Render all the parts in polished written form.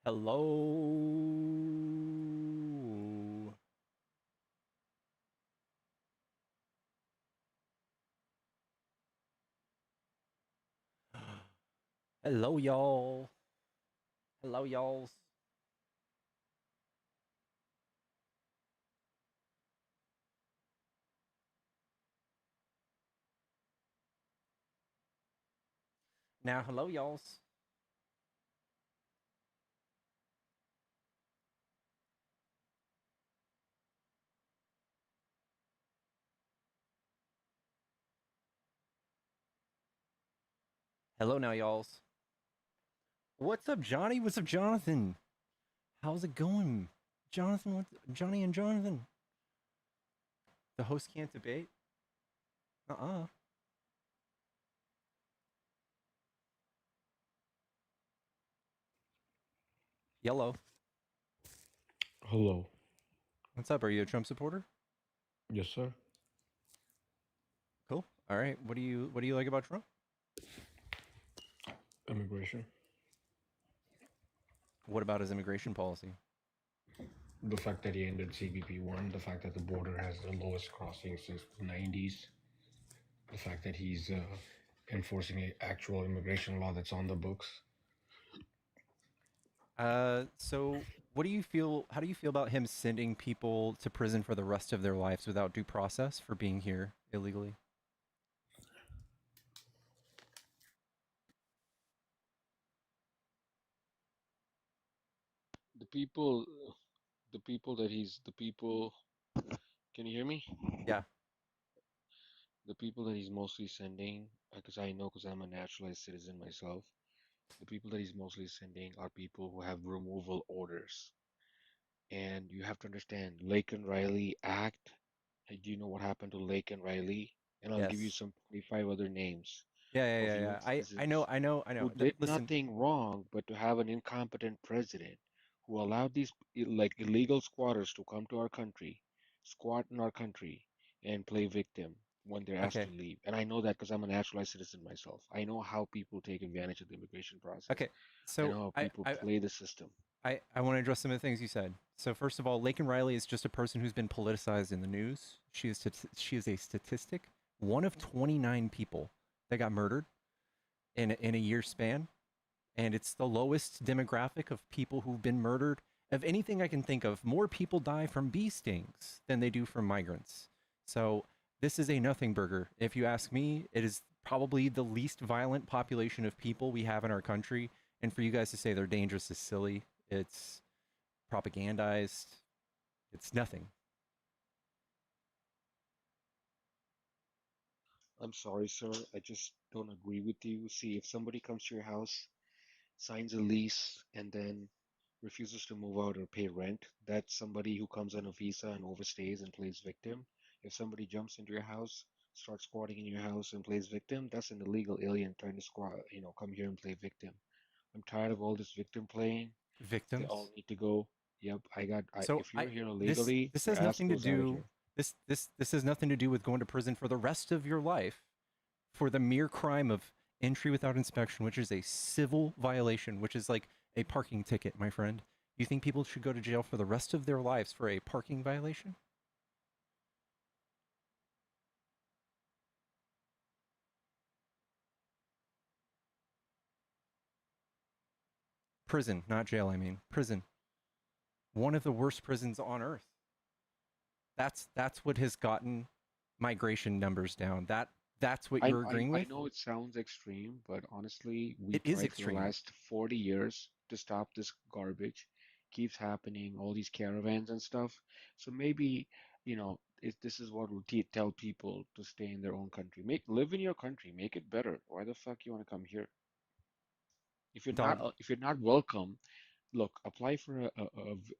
Hello. Hello, y'all. Hello, y'alls. Now, hello, y'alls. Hello, now, y'alls. What's up, Johnny? What's up, Jonathan? How's it going? Jonathan, Johnny and Jonathan? The host can't debate? Uh-uh. Yellow. Hello. What's up? Are you a Trump supporter? Yes, sir. Cool. All right. What do you like about Trump? Immigration. What about his immigration policy? The fact that he ended CBP 1, the fact that the border has the lowest crossing since the 90s, the fact that he's enforcing an actual immigration law that's on the books. So what do you feel? How do you feel about him sending people to prison for the rest of their lives without due process for being here illegally? The people, the people, can you hear me? Yeah. The people that he's mostly sending, because I know, because I'm a naturalized citizen myself, the people that he's mostly sending are people who have removal orders. And you have to understand, Lake and Riley Act. Do you know what happened to Lake and Riley? And I'll give you Yes. some 25 other names Yeah, yeah, of yeah, US yeah. I know, citizens I know, I know. who did Listen, nothing wrong but to have an incompetent president who allowed these like illegal squatters to come to our country, squat in our country, and play victim when they're asked to okay, leave. And I know that because I'm a naturalized citizen myself. I know how people take advantage of the immigration process. okay. I So know how I, people I, play the system. I want to address some of the things you said. So first of all, Laken Riley is just a person who's been politicized in the news. She is a statistic, one of 29 people that got murdered in a year span, and it's the lowest demographic of people who've been murdered of anything I can think of. More people die from bee stings than they do from migrants. So this is a nothing burger. If you ask me, it is probably the least violent population of people we have in our country. And for you guys to say they're dangerous is silly. It's propagandized. It's nothing. I'm sorry, sir. I just don't agree with you. See, if somebody comes to your house, signs a lease, and then refuses to move out or pay rent, that's somebody who comes on a visa and overstays and plays victim. If somebody jumps into your house, starts squatting in your house and plays victim, that's an illegal alien trying to come here and play victim. I'm tired of all this victim playing. They all Victims. need to go. Yep, So if I you're here this illegally, this your has ass nothing to goes out of do here. this has nothing to do with going to prison for the rest of your life for the mere crime of entry without inspection, which is a civil violation, which is like a parking ticket, my friend. You think people should go to jail for the rest of their lives for a parking violation? Prison, not jail, I mean. Prison. One of the worst prisons on earth. That's what has gotten migration numbers down. That's what you're agreeing I with? know it sounds extreme, but honestly, we It is tried for the extreme. last 40 years to stop this garbage. Keeps happening, all these caravans and stuff. So maybe, this is what we'll te tell people to stay in their own country. Live in your country, make it better. Why the fuck you want to come here? Dog, If you're not welcome, look, apply for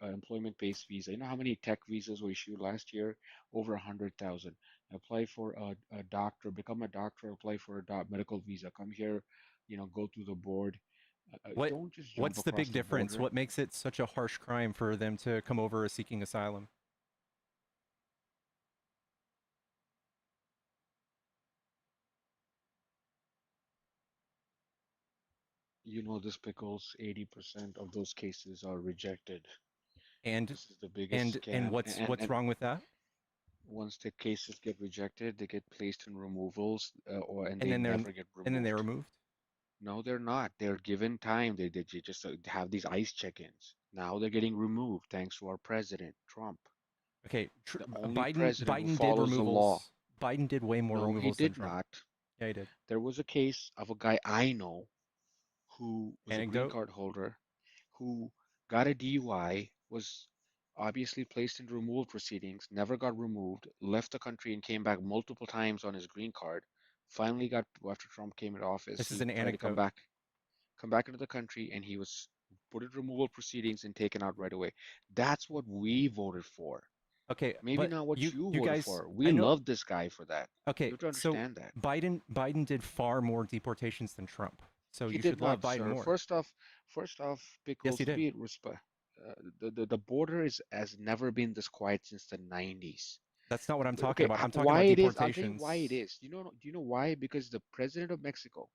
a employment-based visa. You know how many tech visas were issued last year? Over 100,000. Apply for a doctor, become a doctor, apply for a medical visa. Come here, go through the board. what Don't just jump what's the across big the difference? border. What makes it such a harsh crime for them to come over as seeking asylum? You know this, Pickles, 80% of those cases are rejected. And This is the biggest and scam. what's And wrong with that? once the cases get rejected, they get placed in removals, or and And they then they're never get they're removed. removed. No, they're not. They're given time. They just have these ICE check-ins. Now they're getting removed thanks to our president, Trump, Okay, the only president who Biden did follows the law. removals. Biden did way more No, he removals than did Trump. not. Yeah, he did. There was a case of a guy I know who was a green Anecdote. card holder who got a DUI, was obviously placed in removal proceedings, never got removed, left the country and came back multiple times on his green card. Finally got, after Trump came into office, This is he an tried to anecdote. come back into the country, and he was put in removal proceedings and taken out right away. That's what we voted for. Okay, Maybe but not what you you voted guys, for. We I know. love this guy for that. You Okay, have to so understand that. Biden did far more deportations than Trump. So He you did should love not, Biden sir. more. First off, Yes, he Pickles, did. be it respect. The border is has never been this quiet since the 90s. That's not what I'm talking Okay, about. I'm talking why about it is? I'll tell you why it deportations. is. Do you know why? Because the president of Mexico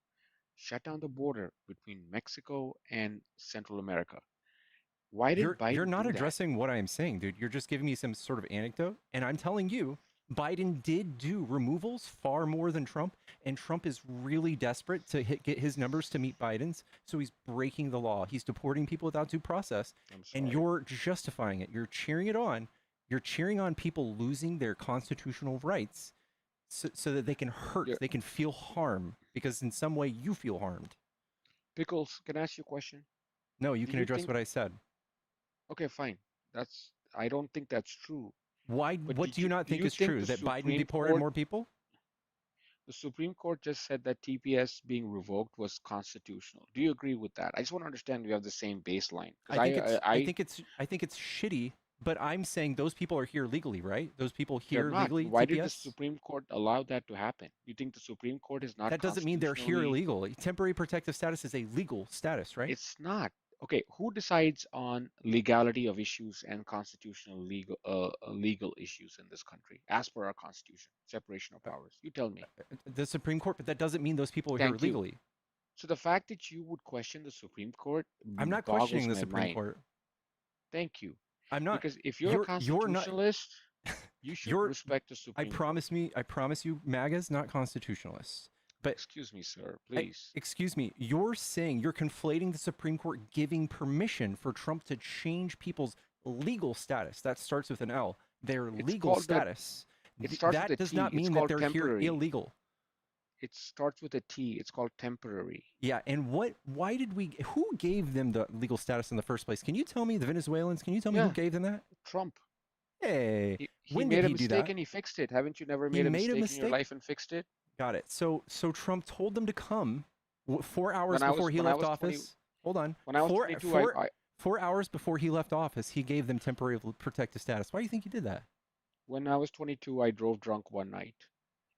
shut down the border between Mexico and Central America. Why did You're Biden not do that? addressing what I am saying, dude. You're just giving me some sort of anecdote, and I'm telling you, Biden did do removals far more than Trump, and Trump is really desperate to get his numbers to meet Biden's, so he's breaking the law. He's deporting people without due process, I'm and sorry. you're justifying it. You're cheering it on. You're cheering on people losing their constitutional rights so that they can hurt, Yeah, they can feel harm, because in some way you feel harmed. Pickles, can I ask you a question? No, you Do can you address think, what I said. okay, fine. I don't think that's true. Why? But What do you not do think you is think true? the That Biden Supreme deported Court more people? the Supreme Court just said that TPS being revoked was constitutional. Do you agree with that? I just want to understand we have the same baseline because I think it's shitty, but I'm saying those people are here legally, right? Those people they're here not. legally, Why did the TPS. Supreme Court allow that to happen? You think the Supreme Court is not That doesn't mean they're here constitutionally? illegally. Temporary protective status is a legal status, right? It's not. Okay, who decides on legality of issues and constitutional legal issues in this country as per our constitution? Separation of Uh, powers. You tell me. The Supreme Court, but that doesn't mean those people are here Thank you. legally. So the fact that you would question the Supreme Court I'm not questioning boggles the my Supreme mind. Court. Thank you. I'm not. Because if you're a You're not. constitutionalist, you should You're. respect the Supreme Court. I promise you, MAGA's not constitutionalists. But Excuse me, sir, please. excuse me, you're saying you're conflating the Supreme Court giving permission for Trump to change people's legal status. That starts with an L. Their It's legal called that. status. It starts with That a does T. not It's mean that called they're here temporary. illegal. It starts with a T. It's called temporary. Yeah, and why did we, who gave them the legal status in the first place? Can you tell me, the Venezuelans, can you tell me who Yeah, gave them that? Trump. Hey, He when did made a he do mistake that? and he fixed it. Haven't you never He made a made a mistake in your mistake? life and fixed it? Got it. So Trump told them to come 4 hours before he When I left was 20 office. Hold on. when I was 22, 4 hours before he left office, he gave them temporary protective status. Why do you think he did that? when I was 22, I drove drunk one night,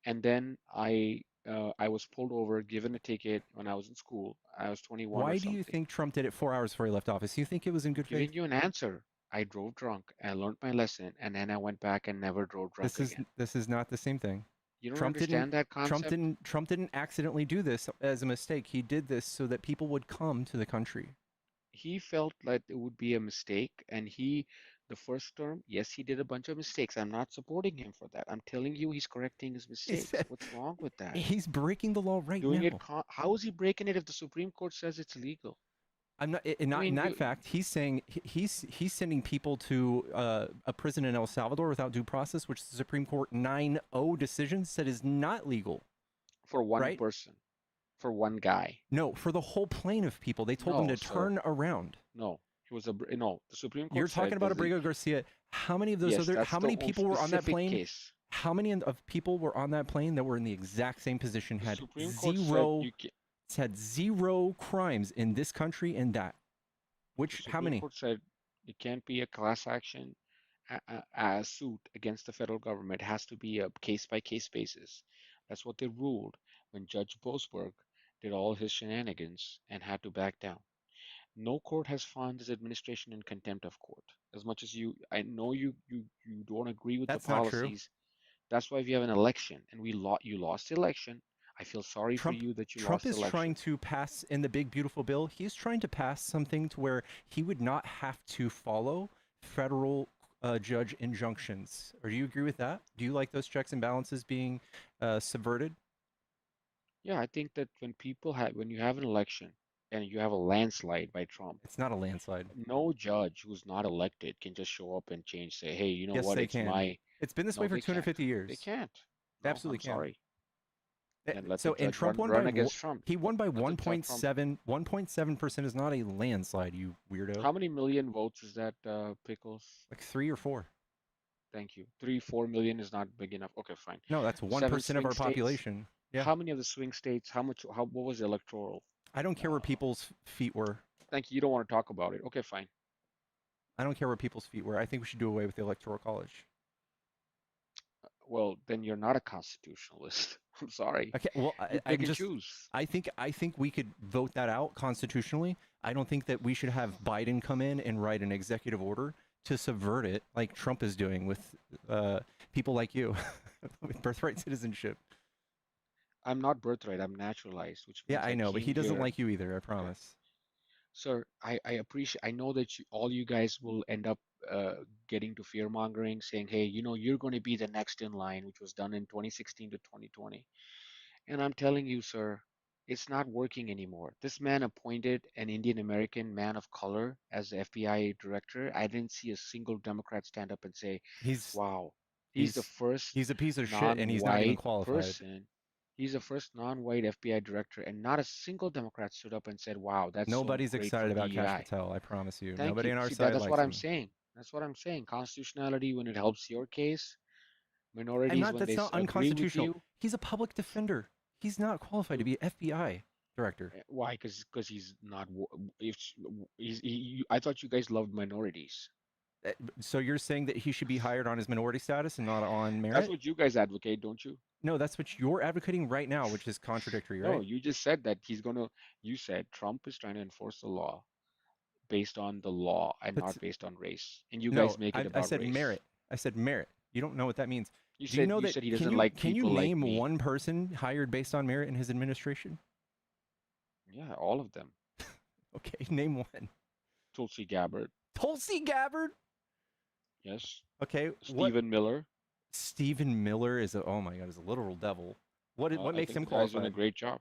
and then I was pulled over, given a ticket when I was in school. I was 21 or Why do you something. think Trump did it 4 hours before he left office? Do you think it was in good faith? Giving you an answer. I drove drunk. I learned my lesson, and then I went back and never drove drunk again. This is not the same thing. You don't Trump didn't understand that concept? Trump didn't accidentally do this as a mistake. He did this so that people would come to the country. He felt like it would be a mistake, and the first term, yes, he did a bunch of mistakes. I'm not supporting him for that. I'm telling you, he's correcting his mistakes. What's wrong with that? He's breaking the law right Doing it, now. how is he breaking it if the Supreme Court says it's legal? I'm not I not in mean, that fact. He's saying he's sending people to a prison in El Salvador without due process, which the Supreme Court 9-0 decision said is not legal. for one Right? person, for one guy. No, for the whole plane of people. They told them No, to sir. turn around. No, it was no. The Supreme You're Court talking said about there's a Abrego Garcia. How many of those yes, other? that's How the many people were on that specific plane? case. How many of people were on that plane that were in the exact same position? The Supreme Court said you can Had zero crimes in this country and that. The Which how Supreme many? Court said it can't be a class action a suit against the federal government. It has to be a case by case basis. That's what they ruled when Judge Boasberg did all his shenanigans and had to back down. No court has found this administration in contempt of court. As much as I know you don't agree with the That's not true. policies. That's why we have an election, and you lost the election. I feel sorry for Trump you that you Trump lost the is trying election. to pass in the big beautiful bill. He's trying to pass something to where he would not have to follow federal judge injunctions. Or do you agree with that? Do you like those checks and balances being subverted? Yeah, I think that when you have an election and you have a landslide by Trump, It's not a landslide. no judge who's not elected can just show up and say, hey, you know Yes, what? they It's can. my. It's been this No, way for they can't. 250 They years. can't. They No, absolutely I'm can. sorry. Then let the So, and judge Trump won by run against Trump. he won by Let the Trump. 1.7% is not a landslide, you weirdo. How many million votes is that, Pickles? Like 3 or 4. Thank you. 3, 4 million is not big enough. Okay, fine. No, that's Seven 1% of swing our states. population. Yeah. How many of the swing states? How much? What was the electoral? I don't care where Uh, people's feet were. Thank you. You don't want to talk about it. Okay, fine. I don't care where people's feet were. I think we should do away with the electoral college. Well, then you're not a constitutionalist. I'm sorry. Okay, well, You I'm pick and just. choose. I think we could vote that out constitutionally. I don't think that we should have Biden come in and write an executive order to subvert it, like Trump is doing with people like you, with birthright citizenship. I'm not birthright. I'm naturalized, which Yeah, means I I know, but came he doesn't here. like you either. I Okay. promise. Sir, I appreciate, I know that all you guys will end up getting to fear mongering, saying, hey, you're going to be the next in line, which was done in 2016 to 2020. And I'm telling you, sir, it's not working anymore. This man appointed an Indian American man of color as the FBI director. I didn't see a single Democrat stand up and say, He's wow, he's the he's first he's a piece of shit, and he's not even non-white qualified. person. He's the first non-white FBI director, and not a single Democrat stood up and said, wow, that's so Nobody's great for excited about Cash DEI. Patel. I promise you. Thank Nobody you. on our See, side that's what likes I'm him. saying. That's what I'm saying. Constitutionality when it helps your case, I'm minorities not. when That's not agree with unconstitutional. you. He's a public defender. He's not qualified to be an FBI director. Why? Because he's not. If I thought you guys loved minorities. So you're saying that he should be hired on his minority status and not on That's merit? what you guys advocate, don't you? No, that's what you're advocating right now, which is contradictory, No, right? you just said that he's gonna. You said Trump is trying to enforce the law based on the law and But not based on race, and you no, guys make it I about said race. merit. I said merit. You don't know what that means. You Do you said know you that? said he Can doesn't you like can you people like name me. one person hired based on merit in his administration? Yeah, all of them. Okay, name one. Tulsi Gabbard, Tulsi Gabbard. yes. Okay, what? Stephen Miller. Stephen Miller is a, oh my god, is a literal devil. What I makes think him the guy's doing a qualified? great job.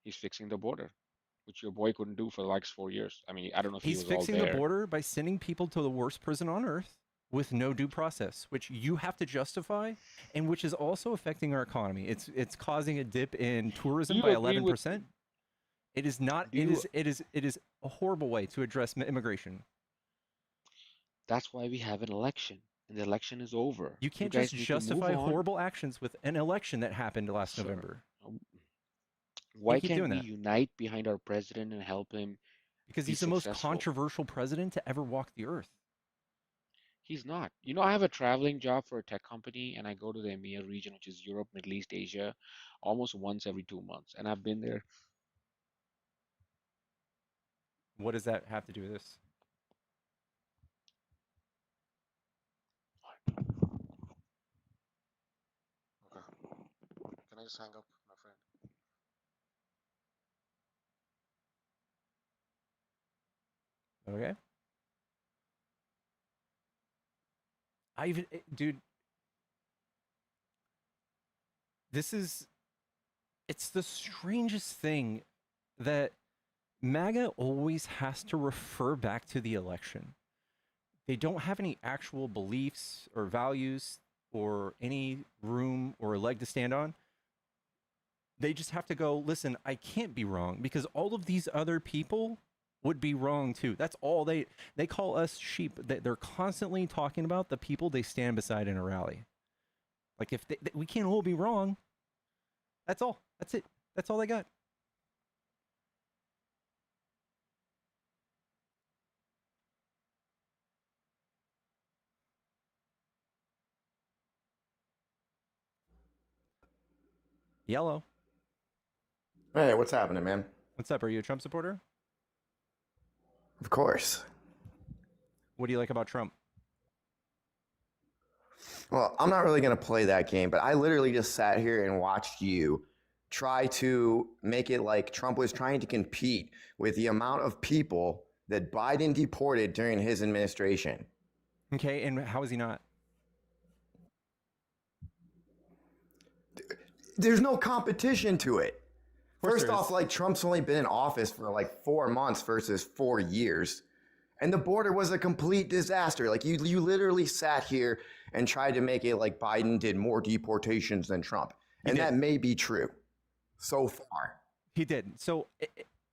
He's fixing the border, which your boy couldn't do for the last 4 years. I mean, I don't know if he He's was all fixing the there. border by sending people to the worst prison on earth with no due process, which you have to justify, and which is also affecting our economy. It's causing a dip in Do tourism you by agree with? 11%. It is not. Do you? It is a horrible way to address immigration. That's why we have an election, and the election is over. You You can't just guys need to move justify on, horrible actions with an election that happened last sir. November. Why Can't keep can't doing we that unite behind our president and help him because be he's the most successful? controversial president to ever walk the earth. He's not. I have a traveling job for a tech company, and I go to the EMEA region, which is Europe, Middle East, Asia, almost once every 2 months. And I've been there. What does that have to do with this? Okay. Can I just hang up, my friend? Okay. Dude, this is, it's the strangest thing that MAGA always has to refer back to the election. They don't have any actual beliefs or values or any room or leg to stand on. They just have to go, listen, I can't be wrong because all of these other people would be wrong too. That's all they call us sheep. They're constantly talking about the people they stand beside in a rally. Like if we can't all be wrong, that's all. That's it. That's all they got. Yellow. Hey, what's happening, man? What's up? Are you a Trump supporter? Of course. What do you like about Trump? Well, I'm not really going to play that game, but I literally just sat here and watched you try to make it like Trump was trying to compete with the amount of people that Biden deported during his administration. Okay, and how is he not? There's no competition to it. First there off, is. like Trump's only been in office for like 4 months versus 4 years. And the border was a complete disaster. Like you literally sat here and tried to make it like Biden did more deportations than Trump. And that may be true so far. He did. So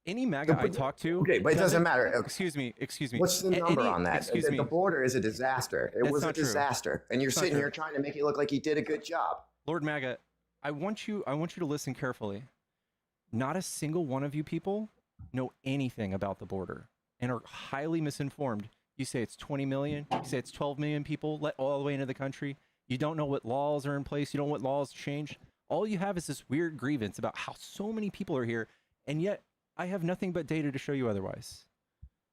any MAGA I talk to. Okay, but it doesn't matter. Excuse me. What's the number on that? Excuse me. The border is a disaster. It was a disaster. And you're sitting here trying to make it look like he did a good job. Lord MAGA, I want you to listen carefully. Not a single one of you people know anything about the border and are highly misinformed. You say it's 20 million, you say it's 12 million people let all the way into the country. You don't know what laws are in place, you don't know what laws changed. All you have is this weird grievance about how so many people are here, and yet I have nothing but data to show you otherwise.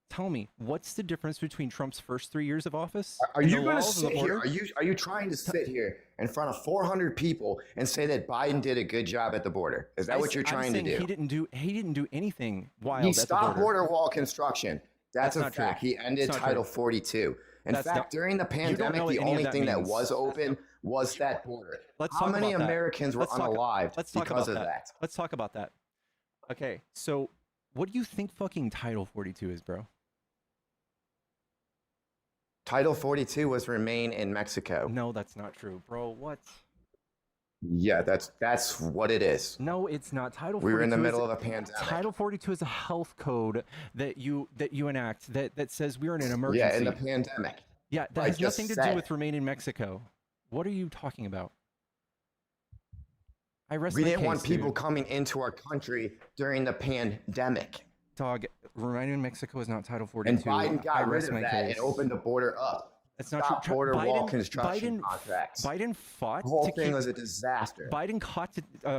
Tell me, what's the difference between Trump's first 3 years of office? Are you going to sit here? Are you trying to sit here in front of 400 people and say that Biden did a good job at the border? Is that what you're trying to do? He didn't do anything wild. He at the stopped border wall construction. That's a fact. He ended Title 42. In fact, during the pandemic, the only thing that was open was that border. How many Americans were unalived because of that? Let's talk about that. Okay, so what do you think fucking Title 42 is, bro? Title 42 was remain in Mexico. No, that's not true, bro. What? Yeah, that's what it is. No, it's not. Title 42 we were in the middle of a pandemic. Title 42 is a health code that you enact that says we're in an emergency. Yeah, in the pandemic. Yeah, that has nothing to do with remain in Mexico. What are you talking about? We didn't want people coming into our country during the pandemic. Dog, remain in Mexico is not Title 42. And Biden got rid of that and opened the border up. That's not true. Border wall construction contracts. Biden fought. The whole thing was a disaster. Biden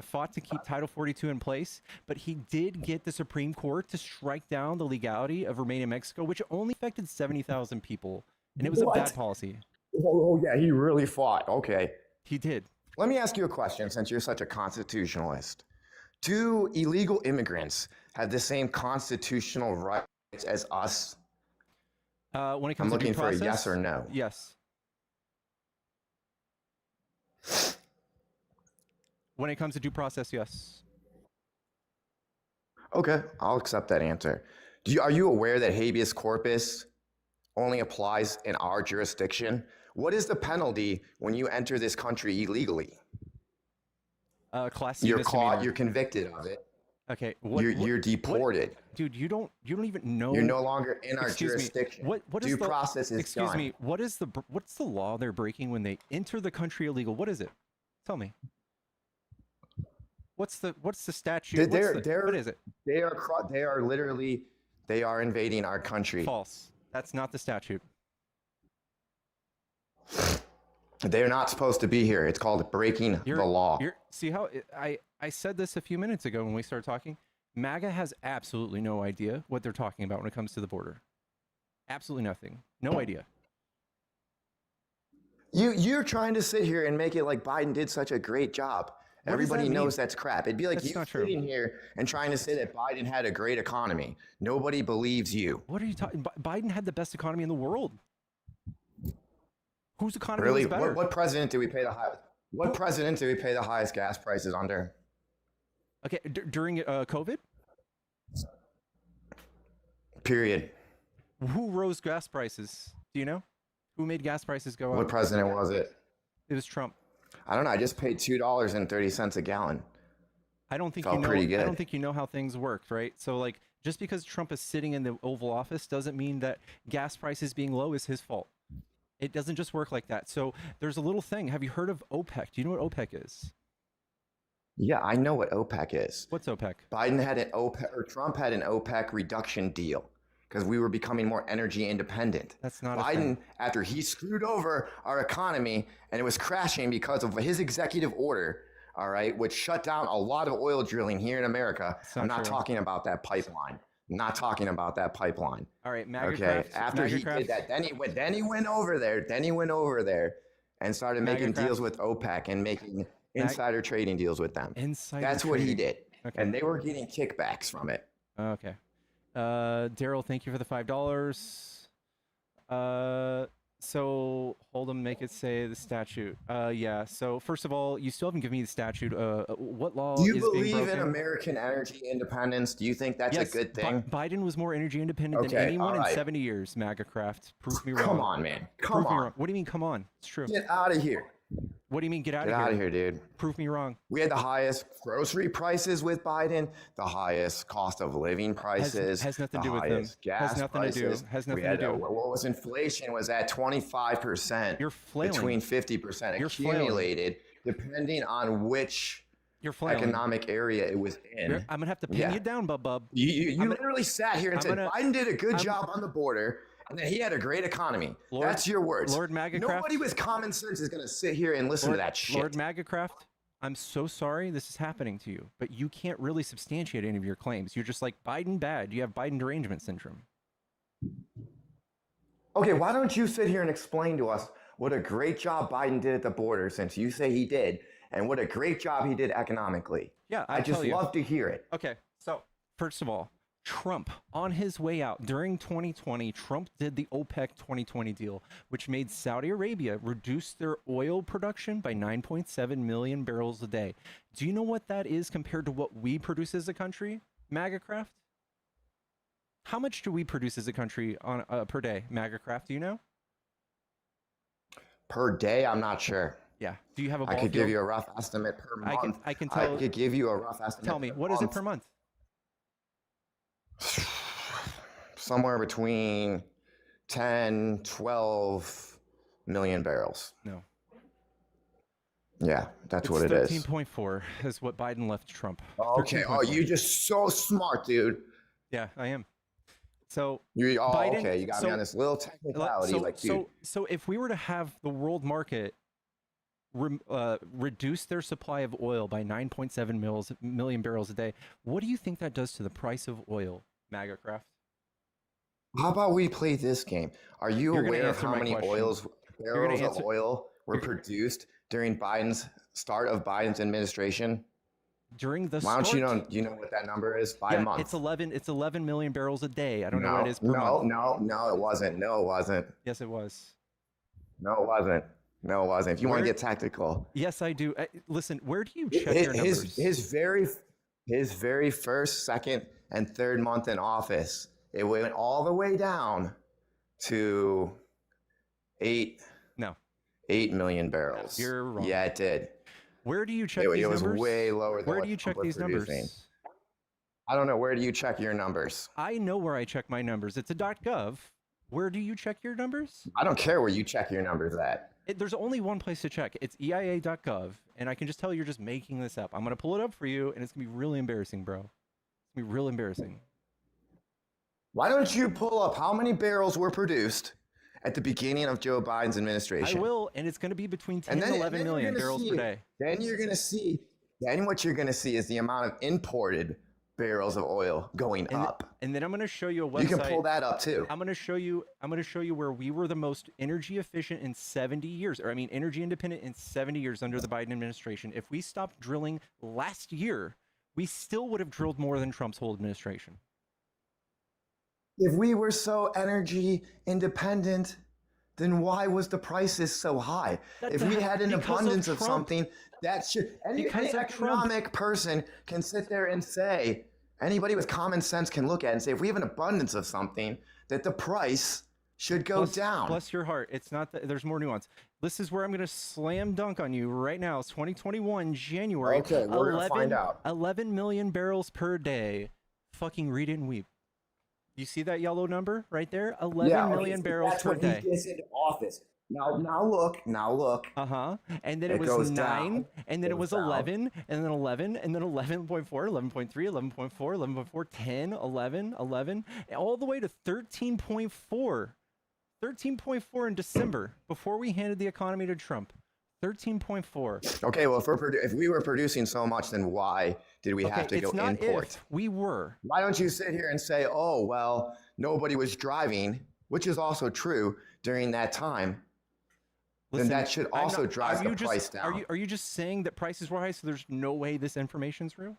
fought to keep Title 42 in place, but he did get the Supreme Court to strike down the legality of remain in Mexico, which only affected 70,000 people, and it was a bad policy. Oh yeah, he really fought. Okay, he did. Let me ask you a question, since you're such a constitutionalist. Do illegal immigrants have the same constitutional rights as us? When it comes I'm looking to due process, for a yes or no. Yes. When it comes to due process, yes. Okay, I'll accept that answer. Are you aware that habeas corpus only applies in our jurisdiction? What is the penalty when you enter this country illegally? Class C You're misdemeanor. caught. You're convicted of it. Okay. You're deported. Dude, you don't even know. You're no longer in our jurisdiction. What is due process is excuse done. me. What's the law they're breaking when they enter the country illegal? What is it? Tell me. What's the statute? What is it? They are invading our country. False. That's not the statute. They're not supposed to be here. It's called breaking the law. See how I said this a few minutes ago when we started talking? MAGA has absolutely no idea what they're talking about when it comes to the border. Absolutely nothing. No idea. You're trying to sit here and make it like Biden did such a great job. Everybody knows that's crap. It'd be like you sitting here and trying to say that Biden had a great economy. Nobody believes you. What are you talking? Biden had the best economy in the world. Whose economy really? was better? What president did we pay the highest? What president did we pay the highest gas prices under? Okay, during COVID. Period. Who rose gas prices? Do you know? Who made gas prices go up? What president was it? It was Trump. I don't know. I just paid $2.30 a gallon. I don't think Felt you know. pretty good. I don't think you know how things work, right? So like, just because Trump is sitting in the Oval Office doesn't mean that gas prices being low is his fault. It doesn't just work like that. So there's a little thing. Have you heard of OPEC? Do you know what OPEC is? Yeah, I know what OPEC is. What's OPEC? Biden had an OPEC, or Trump had an OPEC reduction deal because we were becoming more energy independent. That's not Biden, after he screwed over our economy and it was crashing because of his executive order, all right, which shut down a lot of oil drilling here in America. I'm not talking about that pipeline. Not talking about that pipeline. All right, MAGA okay. Craft, After MAGA he Craft. did that, then he went over there. And started MAGA making Craft. deals with OPEC and making insider trading deals with them. Insider That's what he trading. did. Okay. And they were getting kickbacks from it. Okay. Daryl, thank you for the $5. So hold them, make it say the statute. Yeah. So first of all, you still haven't given me the statute. What law Do you is being believe in broken? American energy independence? Do you think that's Yes, a good thing? Biden was more energy independent than Okay, anyone in alright. 70 years. MAGA craft. Prove me wrong. Come on, man. Prove Come me wrong. on. What do you mean? Come on. It's true. Get out of here. What do you mean? Get out Get of out here. of here, dude. Prove me wrong. We had the highest grocery prices with Biden, the highest cost of living prices, has nothing the to do with them. highest gas Has nothing to do. prices. Has nothing We had to do. what was inflation was at 25%. You're flailing. Between 50% You're flailing. accumulated, depending on which You're flailing. economic area it was in. I'm gonna have to pin Yeah. you down, bub. You literally sat here and I'm said gonna- Biden did a good I'm- job on the border and that he had a great economy. Lord- That's your words. Lord MAGA Nobody with common sense is going to sit here and listen to that shit. Lord MAGAcraft, I'm so sorry this is happening to you, but you can't really substantiate any of your claims. You're just like, Biden bad. You have Biden derangement syndrome. Okay, why don't you sit here and explain to us what a great job Biden did at the border, since you say he did, and what a great job he did economically. Yeah, I just tell you. love to hear it. Okay, so first of all, Trump, on his way out during 2020, Trump did the OPEC 2020 deal, which made Saudi Arabia reduce their oil production by 9.7 million barrels a day. Do you know what that is compared to what we produce as a country, MAGAcraft? How much do we produce as a country on per day, MAGAcraft? Do you know? Per day, I'm not sure. Yeah. Do you have a I ball could give field? you a rough estimate per month. I can tell. I could give you a rough estimate. Tell me, what is it per month? Somewhere between 10, 12 million barrels. No. Yeah, that's what it It's is. 13.4 is what Biden left Trump. Okay. Oh, 13.4. you're just so smart, dude. Yeah, I am. So Okay. Biden- You got so- me on this little technicality, dude. So if we were to have the world market reduce their supply of oil by 9.7 million barrels a day, what do you think that does to the price of oil, MAGAcraft? How about we play this game? Are you You're gonna aware of answer how my many question. barrels answer- of oil were produced during Biden's start of Biden's administration? During the Why don't you start- know? Do you know what that number is by month? It's 11 million barrels a day. I don't know what it is per no, month. no, it wasn't. No, it wasn't. Yes, it was. No, it wasn't. No, it wasn't. If you want to Where- get tactical, Yes, I do. Listen, where do you check your numbers? his very first, second, and third month in office, it went all the way down to 8 million barrels. You're wrong. Yeah, it did. Where do you check It these was numbers? way lower than Where what do you check Trump was these numbers? producing. I don't know. Where do you check your numbers? I know where I check my numbers. It's a .gov. Where do you check your numbers? I don't care where you check your numbers at. There's only one place to check. It's EIA.gov, and I can just tell you're just making this up. I'm gonna pull it up for you, and it's gonna be really embarrassing, bro. It's gonna be real embarrassing. Why don't you pull up how many barrels were produced at the beginning of Joe Biden's I administration? will, and it's gonna be between 10 and 11 you're million gonna barrels see per it. day. Then you're going to see, then what you're going to see is the amount of imported barrels of oil going up. And then I'm gonna show you a website. You can pull that up too. I'm gonna show you where we were the most energy efficient in 70 years, or I mean energy independent in 70 years under the Biden administration. If we stopped drilling last year, we still would have drilled more than Trump's whole administration. If we were so energy independent, then why was the prices so high? If we had an Because of abundance of Trump. something, that should any Because of Trump. economic person can sit there and say, anybody with common sense can look at it and say, if we have an abundance of something, that the price should go down. Bless your heart. It's not that there's more nuance. This is where I'm going to slam dunk on you right now. It's 2021, January. Okay, we're gonna find out. 11 million barrels per day. Fucking read it and weep. You see that yellow number right there? 11 million barrels that's per when day. he gets into office. Now look. Uh-huh. And then It it was goes 9, down. and then it was Goes down. 11, and then 11, and then 11.4, 11.3, 11.4, 11.4, 10, 11, 11, all the way to 13.4. 13.4 in December, before we handed the economy to Trump. 13.4. Okay, well, if we were producing so much, then why did we have to it's go not import? if, we were. Why don't you sit here and say, oh, well, nobody was driving, which is also true during that time. Listen, then that should I'm also not, drive are the you price just are down. you just saying that prices were high, so there's no way this information's real?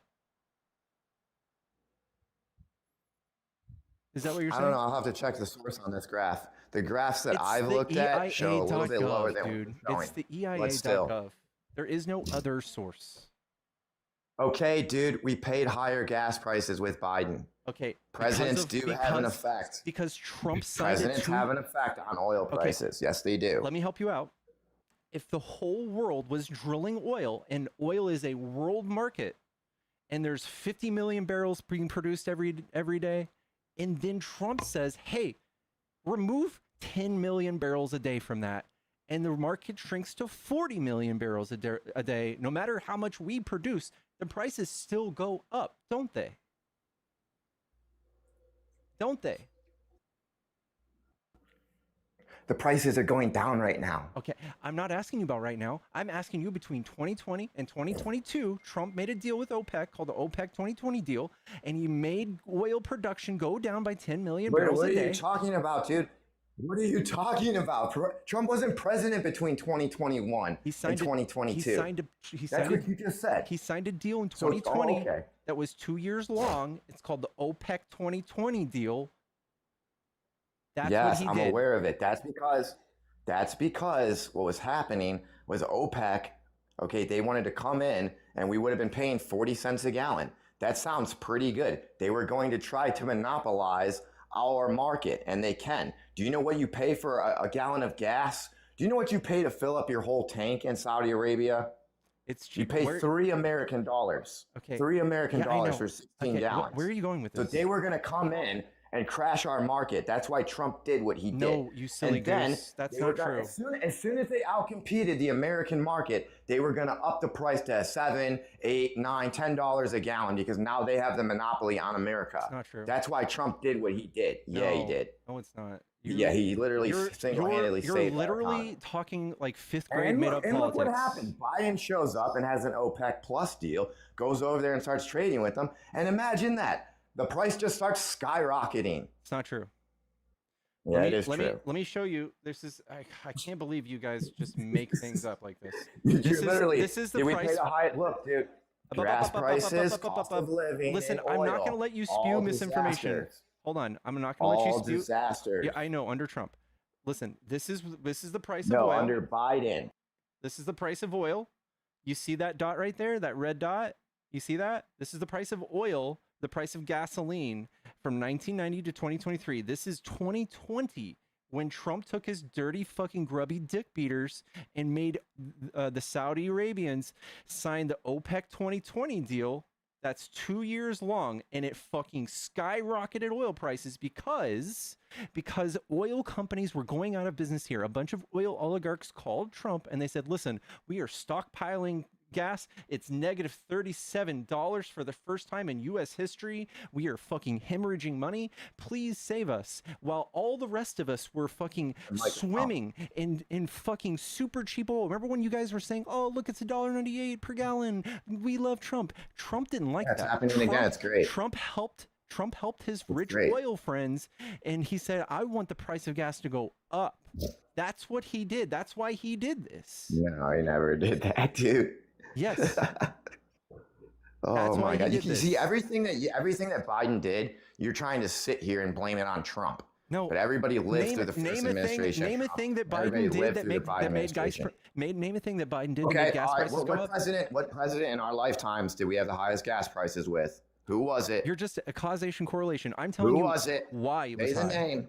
Is that what you're I don't saying? know. I'll have to check the source on this graph. The graphs that It's I've the looked at show a little bit lower EIA.gov, than what dude. you're showing. It's the But still. EIA.gov. There is no other source. Okay, dude, we paid higher gas prices with Biden. Okay. Presidents do have an effect. Because Trump signed Presidents have an effect on oil prices. Yes, they do. Let me help you out. If the whole world was drilling oil, and oil is a world market, and there's 50 million barrels being produced every day, and then Trump says, hey, remove 10 million barrels a day from that, and the market shrinks to 40 million barrels a day, no matter how much we produce, the prices still go up, don't they? Don't they? The prices are going down right now. Okay, I'm not asking you about right now. I'm asking you between 2020 and 2022, Trump made a deal with OPEC called the OPEC 2020 deal, and he made oil production go down by 10 million barrels a day. What are you talking about, dude? What are you talking about? Trump wasn't president between 2021 and 2022. That's what you just said. He signed a deal in 2020 that was 2 years long. It's called the OPEC 2020 deal. That's yes, what he I'm did. aware of it. That's because what was happening was OPEC, okay, they wanted to come in and we would have been paying 40 cents a gallon. That sounds pretty good. They were going to try to monopolize our market, and they can. Do you know what you pay for a gallon of gas? Do you know what you pay to fill up your whole tank in Saudi Arabia? It's cheap. You pay $3 American. Okay. $3 American for 16 gallons. Where are you going with this? So they were going to come in and crash our market. That's why Trump did what he did. No, you silly goose. That's not true. As soon as they outcompeted the American market, they were going to up the price to $7, $8, $9, $10 a gallon because now they have the monopoly on America. That's not true. That's why Trump did what he did. Yeah, he did. No, it's not. He literally single-handedly saved You're literally talking like fifth grade made-up politics. And look what happened. Biden shows up and has an OPEC Plus deal, goes over there and starts trading with them. And imagine that. The price just starts skyrocketing. It's not true. Yeah, it is true. Let me show you. This is I can't believe you guys just make things up like this. This is the price. We pay the high, look, dude. Gas prices, cost of living. Listen, I'm not going to let you spew misinformation. Hold on, I'm not going to let you spew. All disasters. Yeah, I know. Under Trump. Listen, this is the price of oil. oil. No, under Biden. This is the price of oil. You see that dot right there? That red dot? You see that? This is the price of oil. The price of gasoline from 1990 to 2023. This is 2020 when Trump took his dirty fucking grubby dick beaters and made the Saudi Arabians sign the OPEC 2020 deal. That's 2 years long, and it fucking skyrocketed oil prices because oil companies were going out of business here. A bunch of oil oligarchs called Trump and they said, listen, we are stockpiling gas. It's negative $37 for the first time in U.S. history. We are fucking hemorrhaging money. Please save us. While all the rest of us were fucking swimming in fucking super cheap oil. Remember when you guys were saying, oh, look, it's $1.98 per gallon. We love Trump. Trump didn't like that. It's happening again. It's great. Trump helped his rich oil friends, and he said, I want the price of gas to go up. That's what he did. That's why he did this. No, he never did that, dude. Yes. Oh my God! You see everything that Biden did. You're trying to sit here and blame it on Trump. No, but everybody lived through the first administration. Name a thing that Biden did that made guys. Name a thing that Biden did to make gas prices go up. What president in our lifetimes did we have the highest gas prices with? Who was it? You're just a causation correlation. I'm telling you. Who was it? Why it was high. Name.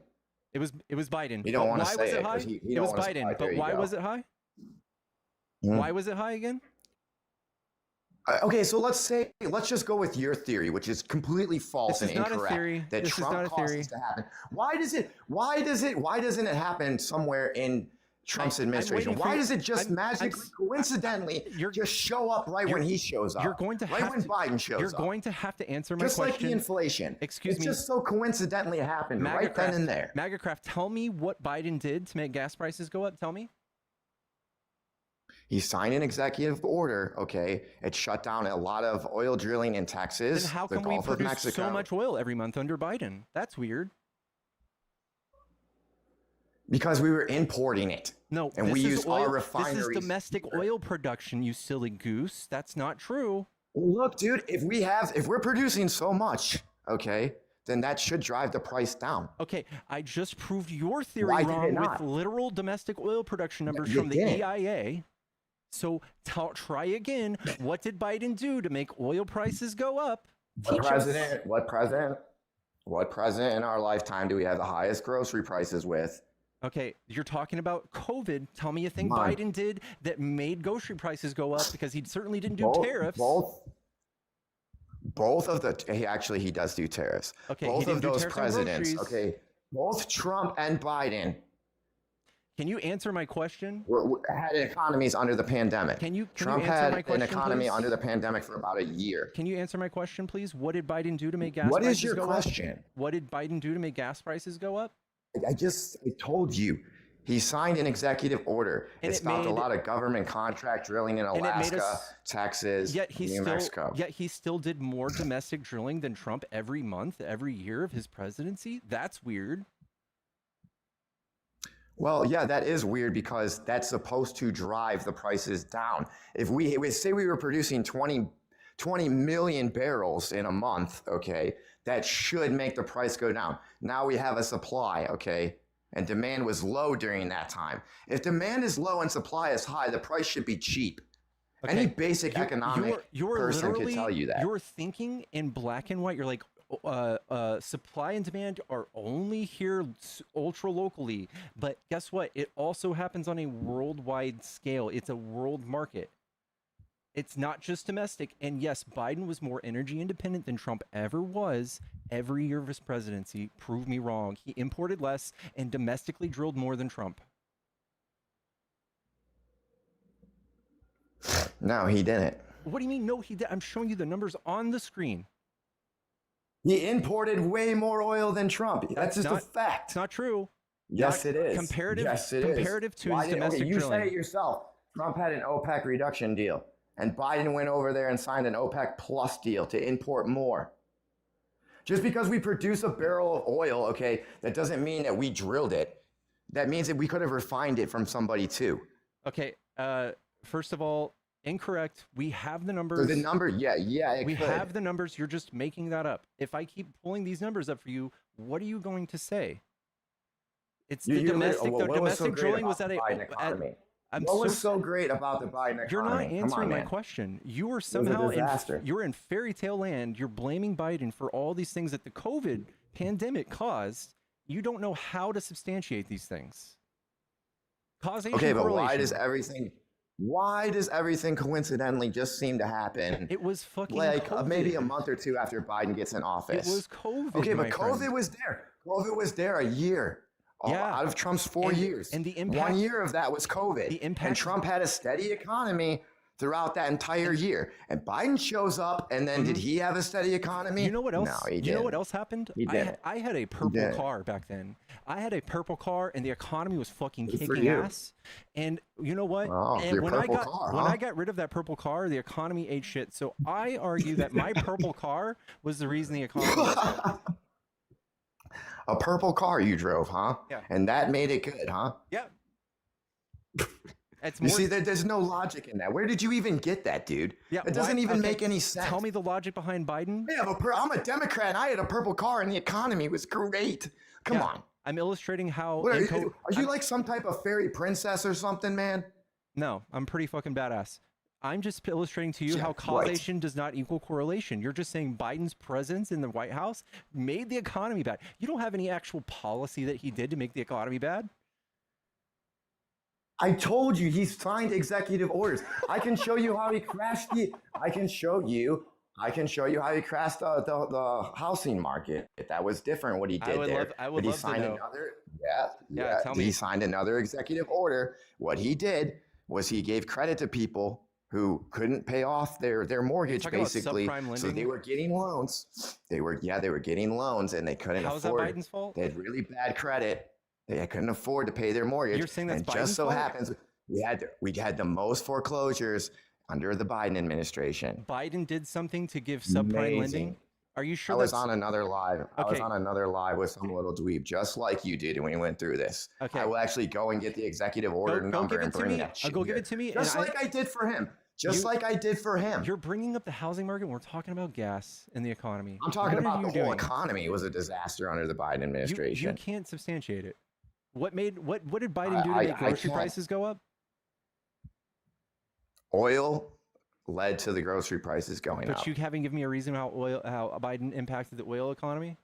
It was Biden. You don't want to say it. It was Biden. But why was it high? Why was it high again? Okay, so let's just go with your theory, which is completely false and incorrect. That Trump caused this to happen. Why doesn't it happen somewhere in Trump's administration? Why does it just magically, coincidentally, just show up right when he shows up? You're going to right when Biden shows up. You're going to have to answer my question. Just like the inflation. Excuse me. It just so coincidentally happened right then and there. MAGAcraft, tell me what Biden did to make gas prices go up. Tell me. He signed an executive order, okay? It shut down a lot of oil drilling in Texas, then how come we produce so much oil every month under Biden? That's weird. Because we were importing it. No, And this we is use oil. our refineries. This is domestic oil production, you silly goose. That's not true. Look, dude, if we're producing so much, okay, then that should drive the price down. Okay, I just proved your theory Why did it wrong with not? literal domestic oil production numbers you from the didn't. EIA. So try again. What did Biden do to make oil prices go up? What president in our lifetime do we have the highest grocery prices with? Okay, you're talking about COVID. Tell me a thing Mine. Biden did that made grocery prices go up, because he certainly didn't do Both- tariffs. Both of the he does do tariffs. Okay, he Both didn't of do those tariffs on presidents, groceries. okay, both Trump and Biden Can you answer my question? had economies under the pandemic. Trump answer had my question, an economy please? under the pandemic for about a year. Can you answer my question, please? What did Biden do to make gas What prices is your go question? up? What did Biden do to make gas prices go up? I told you. He signed an executive order. And it it stopped a made- lot of government contract drilling in it made Alaska, us- Texas, Yet he New Mexico. still did more domestic drilling than Trump every month, every year of his presidency. That's weird. Well, yeah, that is weird because that's supposed to drive the prices down. If we say we were producing 20 million barrels in a month, okay, that should make the price go down. Now we have a supply, okay, and demand was low during that time. If demand is low and supply is high, the price should be cheap. Okay, Any basic economic person could tell you that. You're thinking in black and white. You're like, supply and demand are only here ultra locally, but guess what? It also happens on a worldwide scale. It's a world market. It's not just domestic. And yes, Biden was more energy independent than Trump ever was every year of his presidency. Prove me wrong. He imported less and domestically drilled more than Trump. No, he didn't. What do you mean? No, he did. I'm showing you the numbers on the screen. He imported way more oil than Trump. That's just a fact. It's not true. Yes, Not it is. comparative- Yes, it is. comparative to his domestic you drilling. said it yourself. Trump had an OPEC reduction deal, and Biden went over there and signed an OPEC plus deal to import more. Just because we produce a barrel of oil, okay, that doesn't mean that we drilled it. That means that we could have refined it from somebody too. Okay. First of all, incorrect. We have the numbers. So the number, it We could. have the numbers. You're just making that up. If I keep pulling these numbers up for you, what are you going to say? It's the domestic. The domestic drilling was at a. Biden economy? I'm What was so. so great about the Biden economy? You're not Come on, answering my man. question. You are a somehow disaster. you're in fairy tale land. You're blaming Biden for all these things that the COVID pandemic caused. You don't know how to substantiate these things. Causation. Okay, but correlation. why does everything coincidentally just seem to happen It was fucking like COVID. maybe a month or two after Biden gets in office? It was COVID. Okay, but my COVID friend. was there. COVID was there a year. Yeah. Out of Trump's 4 years. and the impact- 1 year of that was COVID. The impact- and Trump had a steady economy throughout that entire year. And Biden shows up, and then did he have a steady economy? You know what else? No, he You didn't. know what else happened? He didn't. I had a purple didn't. car back then. I had a purple car, and the economy was fucking Good for kicking you. ass. And you know what? Oh, and your when purple I got car, when huh? I got rid of that purple car, the economy ate shit. So I argue that my purple car was the reason the economy. was A purple car you drove, huh? Yeah. And that made it good, huh? Yeah. It's You more. see, there's no logic in that. Where did you even get that, dude? Yeah, It doesn't why- even okay, make any sense. Tell me the logic behind Biden. I'm a Democrat, and I had a purple car, and the economy was great. Come Yeah, on. I'm illustrating how. What are in you, are you like some type of fairy princess or something, man? No, I'm pretty fucking badass. I'm just illustrating to you Yeah, how right. causation does not equal correlation. You're just saying Biden's presence in the White House made the economy bad. You don't have any actual policy that he did to make the economy bad. I told you he signed executive orders. I can show you how he crashed the. I can show you how he crashed the housing market. That was different. What he did there. I would But he love to signed know. another. Yeah, Yeah. tell He me. signed another executive order. What he did was he gave credit to people who couldn't pay off their mortgage, talking about basically. subprime So lending? they were getting loans. They were getting loans, and they couldn't How is that afford. Biden's fault? They had really bad credit. They couldn't afford to pay their mortgage. You're saying that's and Biden's just so fault? happens we had the most foreclosures under the Biden administration. Biden did something to give subprime Amazing. lending. Are you sure I was that's on another live. I was okay? on another live with some little dweeb, just like you did when we went through this. I Okay, will actually go and get the executive order go number give and it to bring me. that shit Go give here. it to me, and Just like I did for him. Just you like I did for him. you're bringing up the housing market. When we're talking about gas and the economy. I'm talking What are about you the whole doing? economy was a disaster under the Biden You administration. can't substantiate it. What did Biden do to I make grocery can't. prices go up? Oil led to the grocery prices going But up you haven't given me a reason how Biden impacted the oil economy.